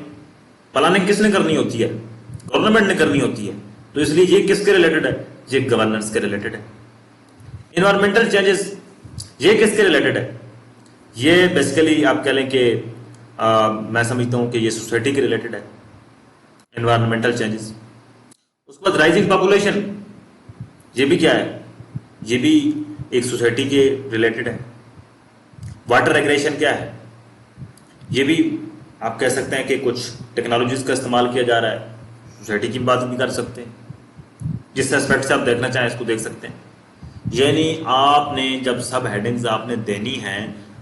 Planning किसने करनी होती है? गवर्नमेंट ने करनी होती है, तो इसलिए ये किसके रिलेटेड है? ये गवर्नेंस के रिलेटेड है। इन्वायरमेंटल चेंजेस, ये किसके रिलेटेड है? ये बेसिकली आप कह लें कि मैं समझता हूं कि ये सोसाइटी के रिलेटेड है, इन्वायरमेंटल चेंजेस। उसके बाद राइजिंग पॉपुलेशन, ये भी क्या है? ये भी एक सोसाइटी के रिलेटेड है। वाटर रेगुलेशन क्या है? ये भी आप कह सकते हैं कि कुछ टेक्नोलॉजीज का इस्तेमाल किया जा रहा है, सोसाइटी की बात भी कर सकते हैं। जिस एस्पेक्ट से आप देखना चाहें इसको देख सकते हैं। यानी आपने जब सब हेडिंग्स आपने देनी है,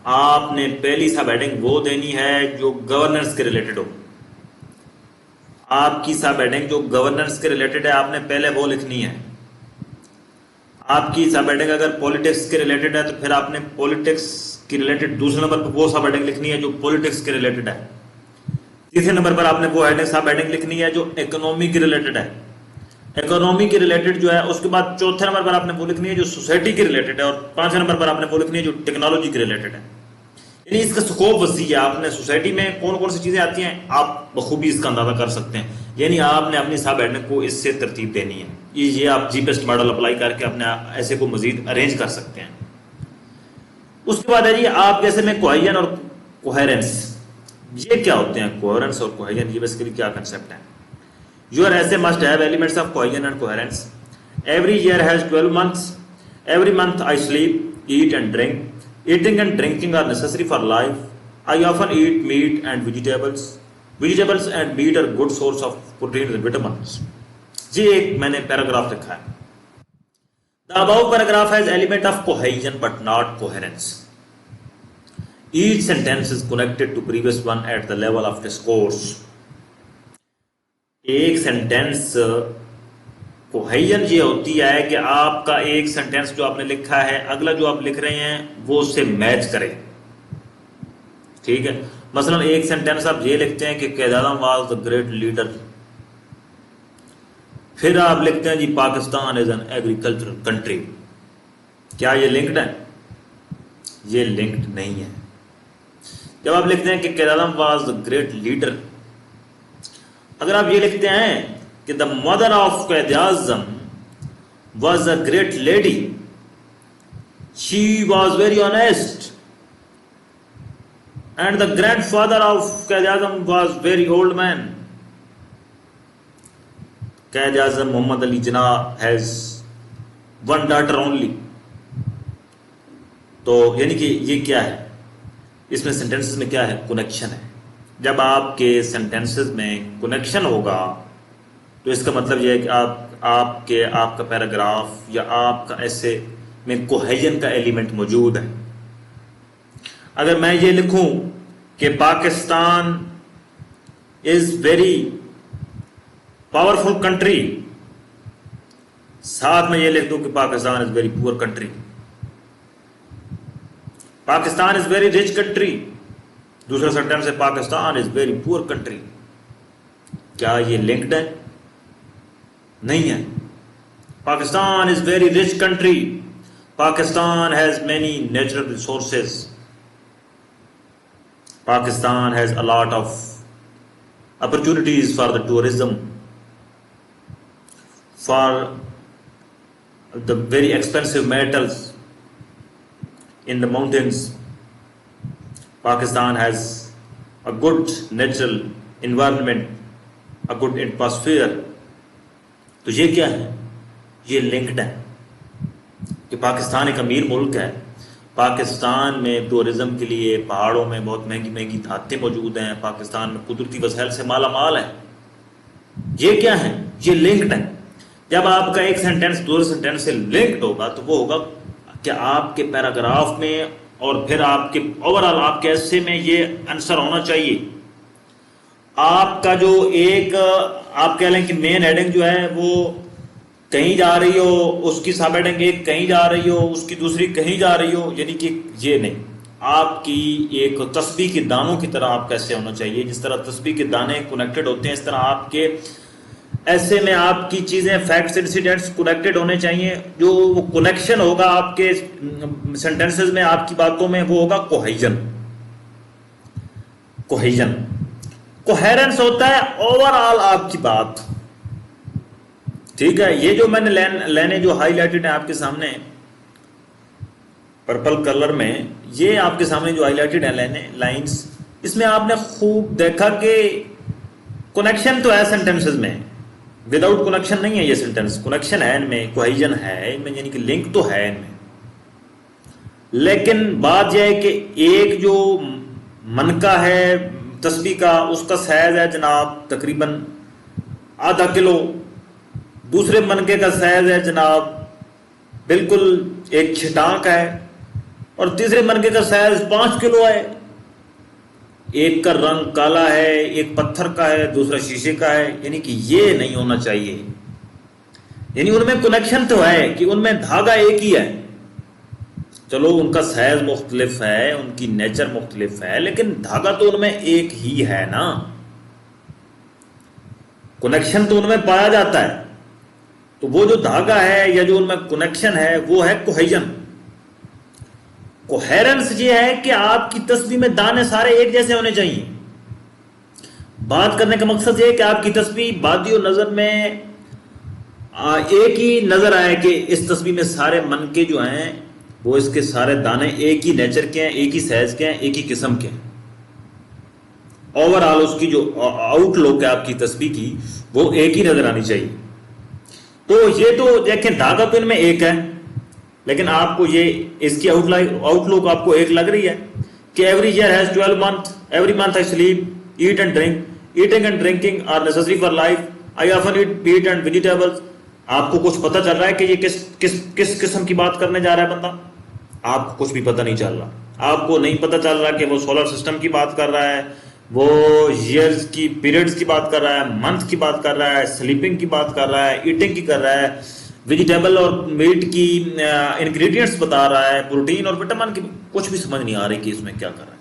आपने पहली सब हेडिंग वो देनी है जो गवर्नेंस के रिलेटेड हो। आपकी सब हेडिंग जो गवर्नेंस के रिलेटेड है, आपने पहले वो लिखनी है। आपकी सब हेडिंग अगर पॉलिटिक्स के रिलेटेड है, तो फिर आपने पॉलिटिक्स के रिलेटेड दूसरे नंबर पर वो सब हेडिंग लिखनी है जो पॉलिटिक्स के रिलेटेड है। तीसरे नंबर पर आपने वो हेडिंग सब हेडिंग लिखनी है जो इकोनॉमी के रिलेटेड है। इकोनॉमी के रिलेटेड जो है, उसके बाद चौथे नंबर पर आपने वो लिखनी है जो सोसाइटी के रिलेटेड है, और पांचवें नंबर पर आपने वो लिखनी है जो टेक्नोलॉजी के रिलेटेड है। यानी इसका स्कोप वसी है। आपने सोसाइटी में कौन कौन सी चीजें आती हैं, आप बखूबी इसका अंदाजा कर सकते हैं। यानी आपने अपनी सब हेडिंग को इससे तरतीब देनी है। ये आप जीपेस्ट मॉडल अप्लाई करके अपने ऐसे को मजीद अरेंज कर सकते हैं। उसके बाद है जी, आप जैसे में कोहेजन और कोहेरेंस, ये क्या होते हैं? कोहेरेंस और कोहेजन ये बेसिकली क्या कंसेप्ट है? योर ऐसे must have elements of cohesion and coherence. Every year has 12 months. Every month I sleep, eat and drink. Eating and drinking are necessary for life. I often eat meat and vegetables. Vegetables and meat are good source of proteins and vitamins. ये एक मैंने पैराग्राफ लिखा है। The above paragraph has element of cohesion but not coherence. Each sentence is connected to previous one at the level of discourse. एक सेंटेंस कोहेजन ये होती है कि आपका एक सेंटेंस जो आपने लिखा है, अगला जो आप लिख रहे हैं वो उससे मैच करे। ठीक है, मसलन एक सेंटेंस आप ये लिखते हैं कि क़यादत वाज द ग्रेट लीडर, फिर आप लिखते हैं जी Pakistan is an agricultural country. क्या ये लिंक्ड है? ये लिंक्ड नहीं है। जब आप लिखते हैं कि क़यादत वाज द ग्रेट लीडर, अगर आप ये लिखते हैं कि द मदर ऑफ क़यादत was a great lady, she was very honest, and the grandfather of क़यादत वॉज वेरी ओल्ड मैन। क़यादत Mohammad Ali Jinnah has one daughter only. तो यानी कि ये क्या है? इसमें सेंटेंसेस में क्या है? कनेक्शन है। जब आपके सेंटेंसेस में कनेक्शन होगा तो इसका मतलब यह है कि आपका पैराग्राफ या आपका ऐसे में कोहेजन का एलिमेंट मौजूद है। अगर मैं ये लिखूं कि Pakistan is very powerful country, साथ में ये लिख दूं कि Pakistan is very poor country, Pakistan is very rich country, दूसरा सेंटेंस है Pakistan is very poor country, क्या ये लिंक्ड है? नहीं है। Pakistan is very rich country, Pakistan has many natural resources, Pakistan has a lot of opportunities for the tourism, for the very expensive metals in the mountains. Pakistan has a good natural environment, a good atmosphere, तो ये क्या है, ये लिंक्ड है कि पाकिस्तान एक अमीर मुल्क है, पाकिस्तान में टूरिज्म के लिए पहाड़ों में बहुत महंगी महंगी धातें मौजूद हैं, पाकिस्तान में कुदरती वसाइल से माला माल है। ये क्या है, ये लिंक्ड है। जब आपका एक सेंटेंस दूसरे सेंटेंस से लिंक्ड होगा तो वो होगा कि आपके पैराग्राफ में और फिर आपके ओवरऑल आपके ऐसे में ये आंसर होना चाहिए। आपका जो एक आप कह लें कि मेन हेडिंग जो है वो कहीं जा रही हो, उसकी सब हेडिंग एक कहीं जा रही हो, उसकी दूसरी कहीं जा रही हो, यानी कि ये नहीं, आपकी एक तस्बीह के दानों की तरह आप कैसे होना चाहिए। जिस तरह तस्बीह के दाने कनेक्टेड होते हैं, इस तरह आपके ऐसे में आपकी चीजें फैक्ट्स इंसिडेंट्स कनेक्टेड होने चाहिए। जो वो कनेक्शन होगा आपके सेंटेंसेस में, आपकी बातों में, वो होगा कोहेजन। कोहेजन कोहेरेंस होता है ओवरऑल आपकी बात, ठीक है। ये जो मैंने लाइनें जो हाईलाइटेड है आपके सामने पर्पल कलर में, ये आपके सामने जो हाईलाइटेड है लाइंस, इसमें आपने खूब देखा कि कनेक्शन तो है सेंटेंसेस में, विदाउट कनेक्शन नहीं है ये सेंटेंस, कनेक्शन है इनमें, कोहेजन है इनमें, यानी कि लिंक तो है इनमें। लेकिन बात यह है कि एक जो मन का है तस्बीह का, उसका साइज है जनाब तकरीबन आधा किलो, दूसरे मनके का साइज है जनाब बिल्कुल एक छिटाक है, और तीसरे मनके का साइज 5 किलो है। एक का रंग काला है, एक पत्थर का है, दूसरा शीशे का है, यानी कि ये नहीं होना चाहिए। यानी उनमें कनेक्शन तो है कि उनमें धागा एक ही है, चलो उनका साइज मुख्तलिफ है, उनकी नेचर मुख्तलिफ है, लेकिन धागा तो उनमें एक ही है ना, कनेक्शन तो उनमें पाया जाता है। तो वो जो धागा है या जो उनमें कनेक्शन है वो है कोहेजन। कोहेरेंस ये है कि आपकी तस्बीह में दाने सारे एक जैसे होने चाहिए। बात करने का मकसद ये है कि आपकी तस्बीह बादियो नजर में एक ही नजर आए कि इस तस्बीह में सारे मनके जो हैं वो इसके सारे दाने एक ही नेचर के हैं, एक ही साइज के हैं, एक ही किस्म के हैं। ओवरऑल उसकी जो आउटलुक है आपकी तस्बीह की वो एक ही नजर आनी चाहिए। तो ये तो देखें धागा तो इनमें एक है, लेकिन आपको ये इसकी आउटलुक आपको एक लग रही है कि every year has 12 month, every month I sleep, eat and drink, eating and drinking are necessary for life, I often eat meat and vegetables. आपको कुछ पता चल रहा है कि ये किस किस्म की बात करने जा रहा है बंदा? आपको कुछ भी पता नहीं चल रहा। आपको नहीं पता चल रहा कि वो सोलर सिस्टम की बात कर रहा है, वो ईयर्स की पीरियड्स की बात कर रहा है, मंथ की बात कर रहा है, स्लीपिंग की बात कर रहा है, ईटिंग की कर रहा है, वेजिटेबल और मीट की इंग्रेडिएंट्स बता रहा है, प्रोटीन और विटामिन की, कुछ भी समझ नहीं आ रही कि इसमें क्या कर रहा है।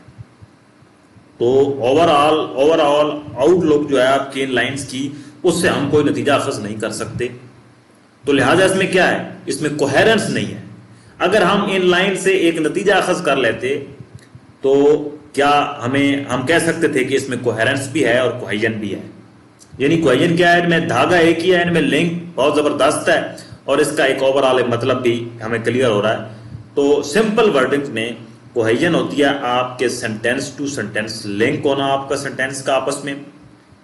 तो ओवरऑल आउटलुक जो है आपकी इन लाइंस की, उससे हम कोई नतीजा अखज़ नहीं कर सकते। तो लिहाजा इसमें क्या है, इसमें कोहेरेंस नहीं है। अगर हम इन लाइन से एक नतीजा अखज़ कर लेते तो क्या हम कह सकते थे कि इसमें कोहेरेंस भी है और कोहेजन भी है। यानी कोहेजन क्या है, इनमें धागा एक ही है, इनमें लिंक बहुत जबरदस्त है, और इसका एक ओवरऑल मतलब भी हमें क्लियर हो रहा है। तो सिंपल वर्डिंग में कोहेजन होती है आपके सेंटेंस टू सेंटेंस लिंक होना आपका सेंटेंस का आपस में,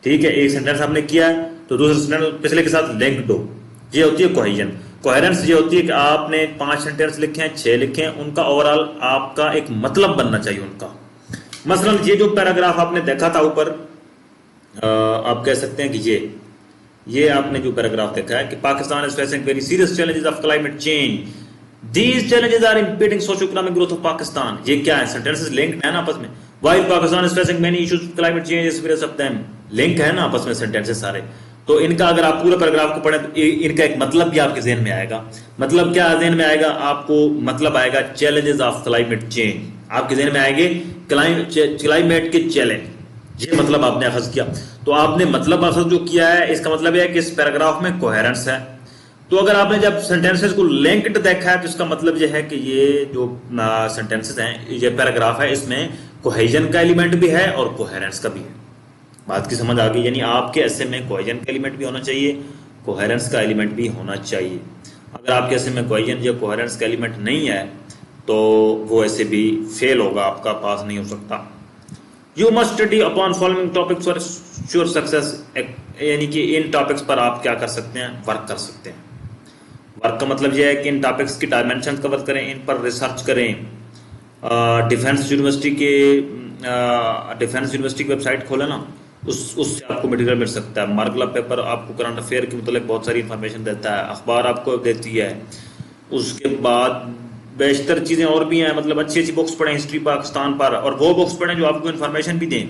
ठीक है। एक सेंटेंस आपने किया है तो दूसरे सेंटेंस पिछले के साथ लिंक्ड हो, ये होती है कोहेजन। कोहेरेंस ये होती है कि आपने 5 सेंटेंस लिखे हैं, 6 लिखे हैं, उनका ओवरऑल आपका एक मतलब बनना चाहिए उनका। मसलन ये जो पैराग्राफ आपने देखा था ऊपर, आप कह सकते हैं कि ये आपने जो पैराग्राफ देखा है कि Pakistan is facing very serious challenges of climate change, these challenges are impeding socio economic growth of Pakistan. ये क्या है, सेंटेंसेस लिंक्ड है ना आपस में। While Pakistan is facing many issues of climate change, various of them, link है ना आपस में सेंटेंसेस सारे। तो इनका अगर आप पूरे पैराग्राफ को पढ़ें तो इनका एक मतलब भी आपके जहन में आएगा। मतलब क्या जहन में आएगा आपको, मतलब आएगा चैलेंजेस ऑफ क्लाइमेट चेंज, आपके जहन में आएंगे क्लाइमेट के चैलेंज, ये मतलब आपने अखज़ किया। तो आपने मतलब अखज़ जो किया है, इसका मतलब यह है कि इस पैराग्राफ में कोहेरेंस है। तो अगर आपने जब सेंटेंसेस को लिंक्ड देखा है तो इसका मतलब यह है कि ये जो सेंटेंसेस हैं, ये पैराग्राफ है, इसमें कोहेजन का एलिमेंट भी है और कोहेरेंस का भी है। बात की समझ आ गई? यानी आपके ऐसे में कोहेजन का एलिमेंट भी होना चाहिए, कोहेरेंस का एलिमेंट भी होना चाहिए। अगर आपके ऐसे में कोहेजन या कोहेरेंस का एलिमेंट नहीं है तो वो ऐसे भी फेल होगा, आपका पास नहीं हो सकता। You must study upon following topics for sure success, यानी कि इन टॉपिक्स पर आप क्या कर सकते हैं, वर्क कर सकते हैं। वर्क का मतलब यह है कि इन टॉपिक्स की डायमेंशन कवर करें, इन पर रिसर्च करें। डिफेंस यूनिवर्सिटी की वेबसाइट खोलें ना, उससे आपको मटेरियल मिल सकता है। मार्कला पेपर आपको करंट अफेयर के मतलब बहुत सारी इंफॉर्मेशन देता है, अखबार आपको देती है। उसके बाद बेशतर चीज़ें और भी हैं, मतलब अच्छी अच्छी बुक्स पढ़ें हिस्ट्री पाकिस्तान पर, और वो बुक्स पढ़ें जो आपको इन्फॉर्मेशन भी दें,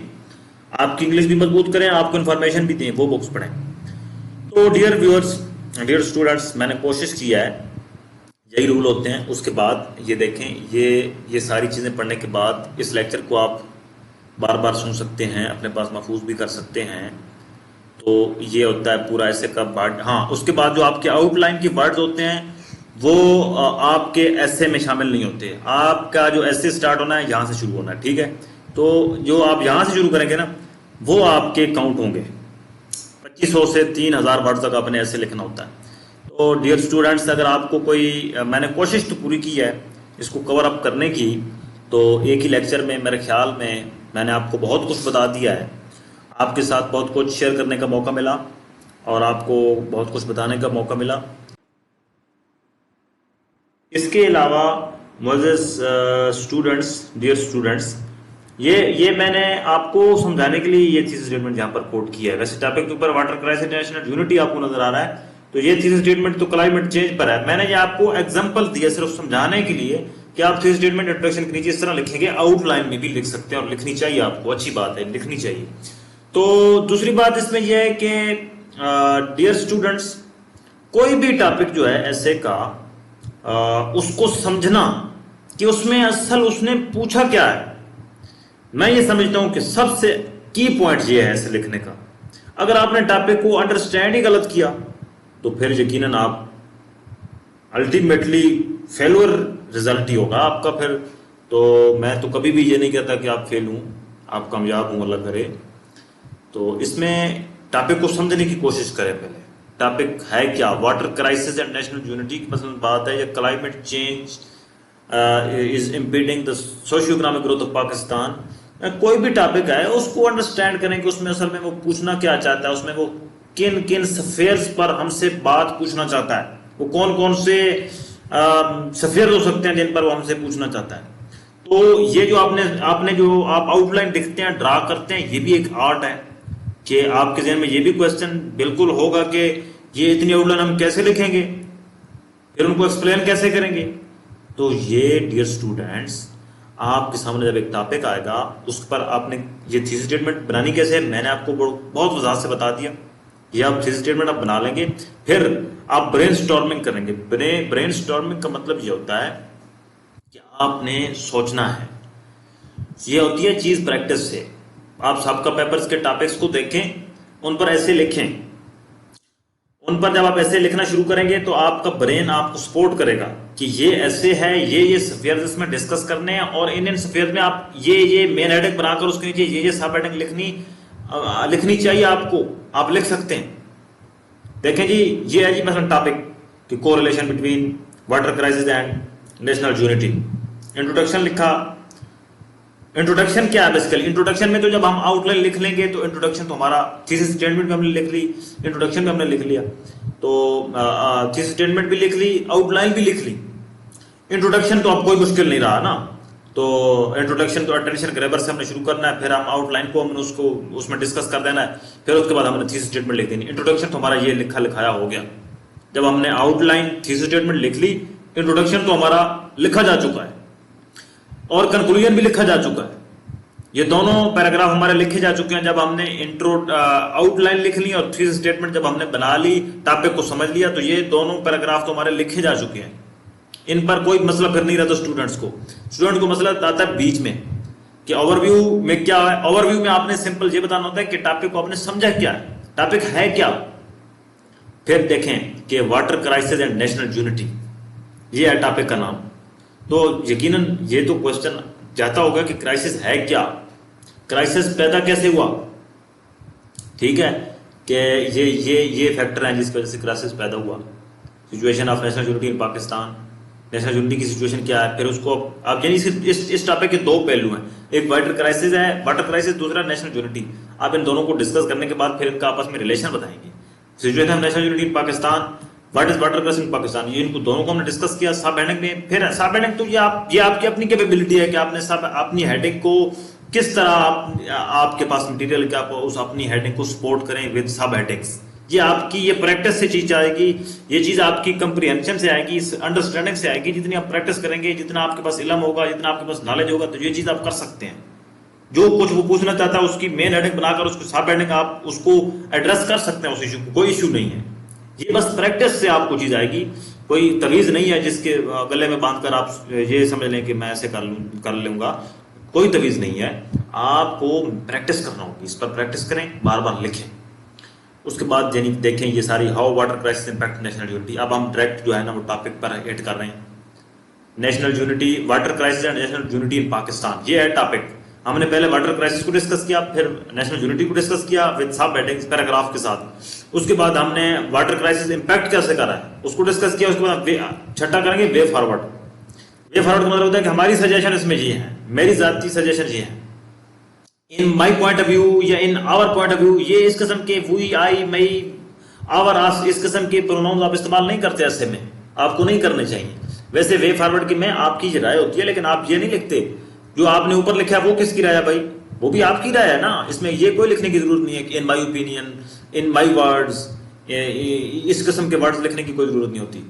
आपकी इंग्लिश भी मजबूत करें, आपको इन्फॉर्मेशन भी दें, वो बुक्स पढ़ें। तो डियर व्यूअर्स, डियर स्टूडेंट्स, मैंने कोशिश किया है, यही रूल होते हैं। उसके बाद ये देखें, ये सारी चीज़ें पढ़ने के बाद इस लेक्चर को आप बार बार सुन सकते हैं, अपने पास महफूज भी कर सकते हैं। तो ये होता है पूरा ऐसे का वर्ड। हाँ, उसके बाद जो आपके आउटलाइन के वर्ड्स होते हैं वो आपके ऐसे में शामिल नहीं होते। आपका जो ऐसे स्टार्ट होना है यहाँ से शुरू होना है, ठीक है। तो जो आप यहाँ से शुरू करेंगे ना, वो आपके काउंट होंगे। 2500 से 3000 वर्ड तक आपने ऐसे लिखना होता है। तो डियर स्टूडेंट्स, अगर आपको कोई, मैंने कोशिश तो पूरी की है इसको कवर अप करने की, तो एक ही लेक्चर में मेरे ख्याल में मैंने आपको बहुत कुछ बता दिया है। आपके साथ बहुत कुछ शेयर करने का मौका मिला और आपको बहुत कुछ बताने का मौका मिला। इसके अलावा मोजेस स्टूडेंट्स, डियर स्टूडेंट्स, ये मैंने आपको समझाने के लिए ये थीसिस स्टेटमेंट यहाँ पर कोट किया है। वैसे टॉपिक के ऊपर वाटर क्राइसिस नेशनल यूनिटी आपको नजर आ रहा है, तो ये थीसिस स्टेटमेंट तो क्लाइमेट चेंज पर है। मैंने ये आपको एग्जांपल दिया सिर्फ समझाने के लिए कि आप थीसिस स्टेटमेंट इंट्रोडक्शन के नीचे इस तरह लिखेंगे, आउटलाइन में भी लिख सकते हैं, और लिखनी चाहिए आपको, अच्छी बात है, लिखनी चाहिए। तो दूसरी बात इसमें यह है कि डियर स्टूडेंट्स, कोई भी टॉपिक जो है ऐसे का, उसको समझना कि उसमें असल उसने पूछा क्या है। मैं ये समझता हूं कि सबसे की पॉइंट ये है ऐसे लिखने का। अगर आपने टॉपिक को अंडरस्टैंड ही गलत किया तो फिर यकीनन आप अल्टीमेटली फेलुअर रिजल्ट ही होगा आपका फिर। तो मैं तो कभी भी ये नहीं कहता कि आप फेल हूं, आप कामयाब हूं, अल्लाह करे। तो इसमें टॉपिक को समझने की कोशिश करें। पहले टॉपिक है क्या, water crisis and national unity की मसलन बात है, या climate change is impeding the socio economic growth of Pakistan. कोई भी टॉपिक है उसको अंडरस्टैंड करें कि उसमें असल में वो पूछना क्या चाहता है, उसमें वो किन किन सफेयर्स पर हमसे बात पूछना चाहता है, वो कौन कौन से सफेयर हो सकते हैं जिन पर वो हमसे पूछना चाहता है। तो ये जो आपने जो आप आउटलाइन लिखते हैं, ड्रा करते हैं, ये भी एक आर्ट है कि आपके जहन में ये भी क्वेश्चन बिल्कुल होगा कि ये इतनी आउटलाइन हम कैसे लिखेंगे, फिर उनको एक्सप्लेन कैसे करेंगे। तो ये डियर स्टूडेंट्स, आपके सामने जब एक टॉपिक आएगा उस पर आपने ये थीसिस स्टेटमेंट बनानी कैसे है, मैंने आपको बहुत वजाहत से बता दिया। ये आप थीसिस स्टेटमेंट आप बना लेंगे, फिर आप ब्रेनस्टॉर्मिंग करेंगे। ब्रेनस्टॉर्मिंग का मतलब ये होता है कि आपने सोचना है। ये होती है चीज प्रैक्टिस से। आप सबका पेपर्स के टॉपिक्स को देखें, उन पर ऐसे लिखें। उन पर जब आप ऐसे लिखना शुरू करेंगे तो आपका ब्रेन आपको सपोर्ट करेगा कि ये ऐसे है, ये सफेयर इसमें डिस्कस करने हैं, और इन सफेयर में आप ये मेन हेडिंग बनाकर उसके नीचे ये सब हेडिंग लिखनी चाहिए आपको, आप लिख सकते हैं। देखें जी, ये है जी मसलन टॉपिक कि correlation between water crisis and national unity. Introduction लिखा। इंट्रोडक्शन क्या है बेसिकली? इंट्रोडक्शन में तो जब हम आउटलाइन लिख लेंगे तो इंट्रोडक्शन तो हमारा थीसिस स्टेटमेंट में हमने लिख ली, इंट्रोडक्शन में हमने लिख लिया, तो थीसिस स्टेटमेंट भी लिख ली, आउटलाइन भी लिख ली। इंट्रोडक्शन तो अब कोई मुश्किल नहीं रहा ना। तो इंट्रोडक्शन तो अटेंशन ग्रैबर से हमने शुरू करना है, फिर हम आउटलाइन को हमने उसको उसमें डिस्कस कर देना है, फिर उसके बाद हमने थीसिस स्टेटमेंट लिख देनी। इंट्रोडक्शन तो हमारा ये लिखा लिखाया हो गया। जब हमने आउटलाइन थीसिस स्टेटमेंट लिख ली, इंट्रोडक्शन तो हमारा लिखा जा चुका है और कंक्लूजन भी लिखा जा चुका है। ये दोनों पैराग्राफ हमारे लिखे जा चुके हैं जब हमने आउटलाइन लिख ली और थीसिस स्टेटमेंट जब हमने बना ली, टॉपिक को समझ लिया, तो ये दोनों पैराग्राफ तो हमारे लिखे जा चुके हैं। इन पर कोई मसला फिर नहीं रहता स्टूडेंट को मसला आता है बीच में कि ओवरव्यू में क्या है। ओवरव्यू में आपने सिंपल ये बताना होता है कि टॉपिक को आपने समझा क्या है, टॉपिक है क्या। फिर देखें कि water crisis and national unity, ये है टॉपिक का नाम। तो यकीनन ये तो क्वेश्चन जाता होगा कि क्राइसिस है क्या, क्राइसिस पैदा कैसे हुआ। ठीक है कि ये फैक्टर हैं जिसकी वजह से क्राइसिस पैदा हुआ। Situation of national unity in Pakistan, national unity की सिचुएशन क्या है, फिर उसको आप यानी इस टॉपिक के दो पहलू हैं। एक वाटर क्राइसिस, दूसरा नेशनल यूनिटी। आप इन दोनों को डिस्कस करने के बाद फिर इनका आपस में रिलेशन बताएंगे। Situation of national unity in Pakistan, what is water crisis in Pakistan, ये इनको दोनों को हमने डिस्कस किया सब हेडिंग में। फिर सब हेडिंग तो ये आपकी अपनी कैपेबिलिटी है कि आपने सब अपनी हेडिंग को किस तरह आपके पास मटेरियल कि आप उस अपनी हेडिंग को सपोर्ट करें विद सब हेडिंग्स। ये आपकी ये प्रैक्टिस से चीज आएगी, ये चीज आपकी कंप्रीहेंशन से आएगी, इस अंडरस्टैंडिंग से आएगी। जितनी आप प्रैक्टिस करेंगे, जितना आपके पास इल्म होगा, जितना आपके पास नॉलेज होगा, तो ये चीज आप कर सकते हैं। जो कुछ वो पूछना चाहता है उसकी मेन हेडिंग बनाकर उसको सब हेडिंग आप उसको एड्रेस कर सकते हैं, उस इशू को, कोई इशू नहीं है। ये बस प्रैक्टिस से आपको चीज आएगी। कोई तवीज नहीं है जिसके गले में बांधकर आप ये समझ लें कि मैं ऐसे कर लूंगा, कोई तवीज नहीं है। आपको प्रैक्टिस करना होगी, इस पर प्रैक्टिस करें, बार बार लिखें। उसके बाद यानी देखें ये सारी how water crisis impact national unity. अब हम डायरेक्ट जो है ना वो टॉपिक पर ऐड कर रहे हैं। National unity, water crisis and national unity in Pakistan, ये है टॉपिक। हमने पहले वाटर क्राइसिस को डिस्कस किया, फिर नेशनल यूनिटी को डिस्कस किया विद सब हेडिंग्स पैराग्राफ के साथ। उसके बाद हमने वाटर क्राइसिस इंपैक्ट कैसे करा है उसको डिस्कस किया। उसके बाद छठा करेंगे वे फॉरवर्ड। वे फॉरवर्ड का मतलब होता है कि हमारी सजेशन इसमें ये है, मेरी जाती सजेशन ये है, in my point of view या in our point of view. ये इस किस्म के वी, आई, मई, आवर, आस, इस किस्म के प्रोनाउंस आप इस्तेमाल नहीं करते ऐसे में, आपको नहीं करने चाहिए। वैसे वे फॉरवर्ड की में आपकी राय होती है, लेकिन आप ये नहीं लिखते जो आपने ऊपर लिखा है वो किसकी राय है भाई, वो भी आपकी राय है ना। इसमें ये कोई लिखने की जरूरत नहीं है कि इन my opinion, in my words, इस किस्म के वर्ड्स लिखने की कोई जरूरत नहीं होती।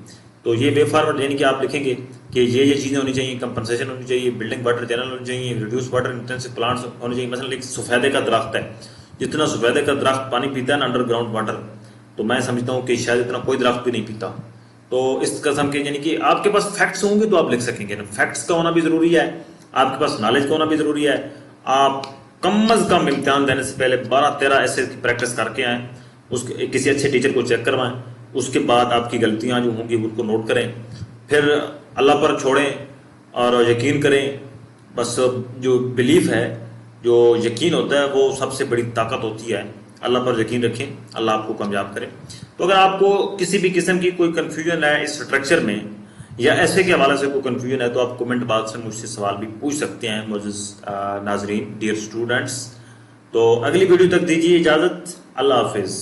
तो ये वे फॉरवर्ड यानी कि आप लिखेंगे कि ये चीजें होनी चाहिए, कंपनसेशन होनी चाहिए, बिल्डिंग वाटर चैनल होनी चाहिए, रिड्यूस वाटर इंटेंसिव प्लांट्स होने चाहिए। मतलब एक सफेदे का दरख्त है, जितना सफेदे का दरख्त पानी पीता है ना अंडरग्राउंड वाटर, तो मैं समझता हूँ कि शायद इतना कोई दरख्त भी नहीं पीता। तो इस किस्म के यानी कि आपके पास फैक्ट्स होंगे तो आप लिख सकेंगे ना। फैक्ट्स का होना भी जरूरी है, आपके पास नॉलेज का होना भी जरूरी है। आप कम अज कम इम्तिहान देने से पहले 12-13 ऐसे की प्रैक्टिस करके आए, उसके किसी अच्छे टीचर को चेक करवाएं। उसके बाद आपकी गलतियां जो होंगी उनको नोट करें, फिर अल्लाह पर छोड़ें और यकीन करें। बस जो बिलीफ है, जो यकीन होता है, वो सबसे बड़ी ताकत होती है। अल्लाह पर यकीन रखें, अल्लाह आपको कामयाब करे। तो अगर आपको किसी भी किस्म की कोई कन्फ्यूजन है इस स्ट्रक्चर में या ऐसे के हवाले से कोई कन्फ्यूजन है, तो आप कमेंट बॉक्स में मुझसे सवाल भी पूछ सकते हैं मोअज़्ज़िज़ नाज़रीन, डियर स्टूडेंट्स। तो अगली वीडियो तक दीजिए इजाज़त, अल्लाह हाफिज़।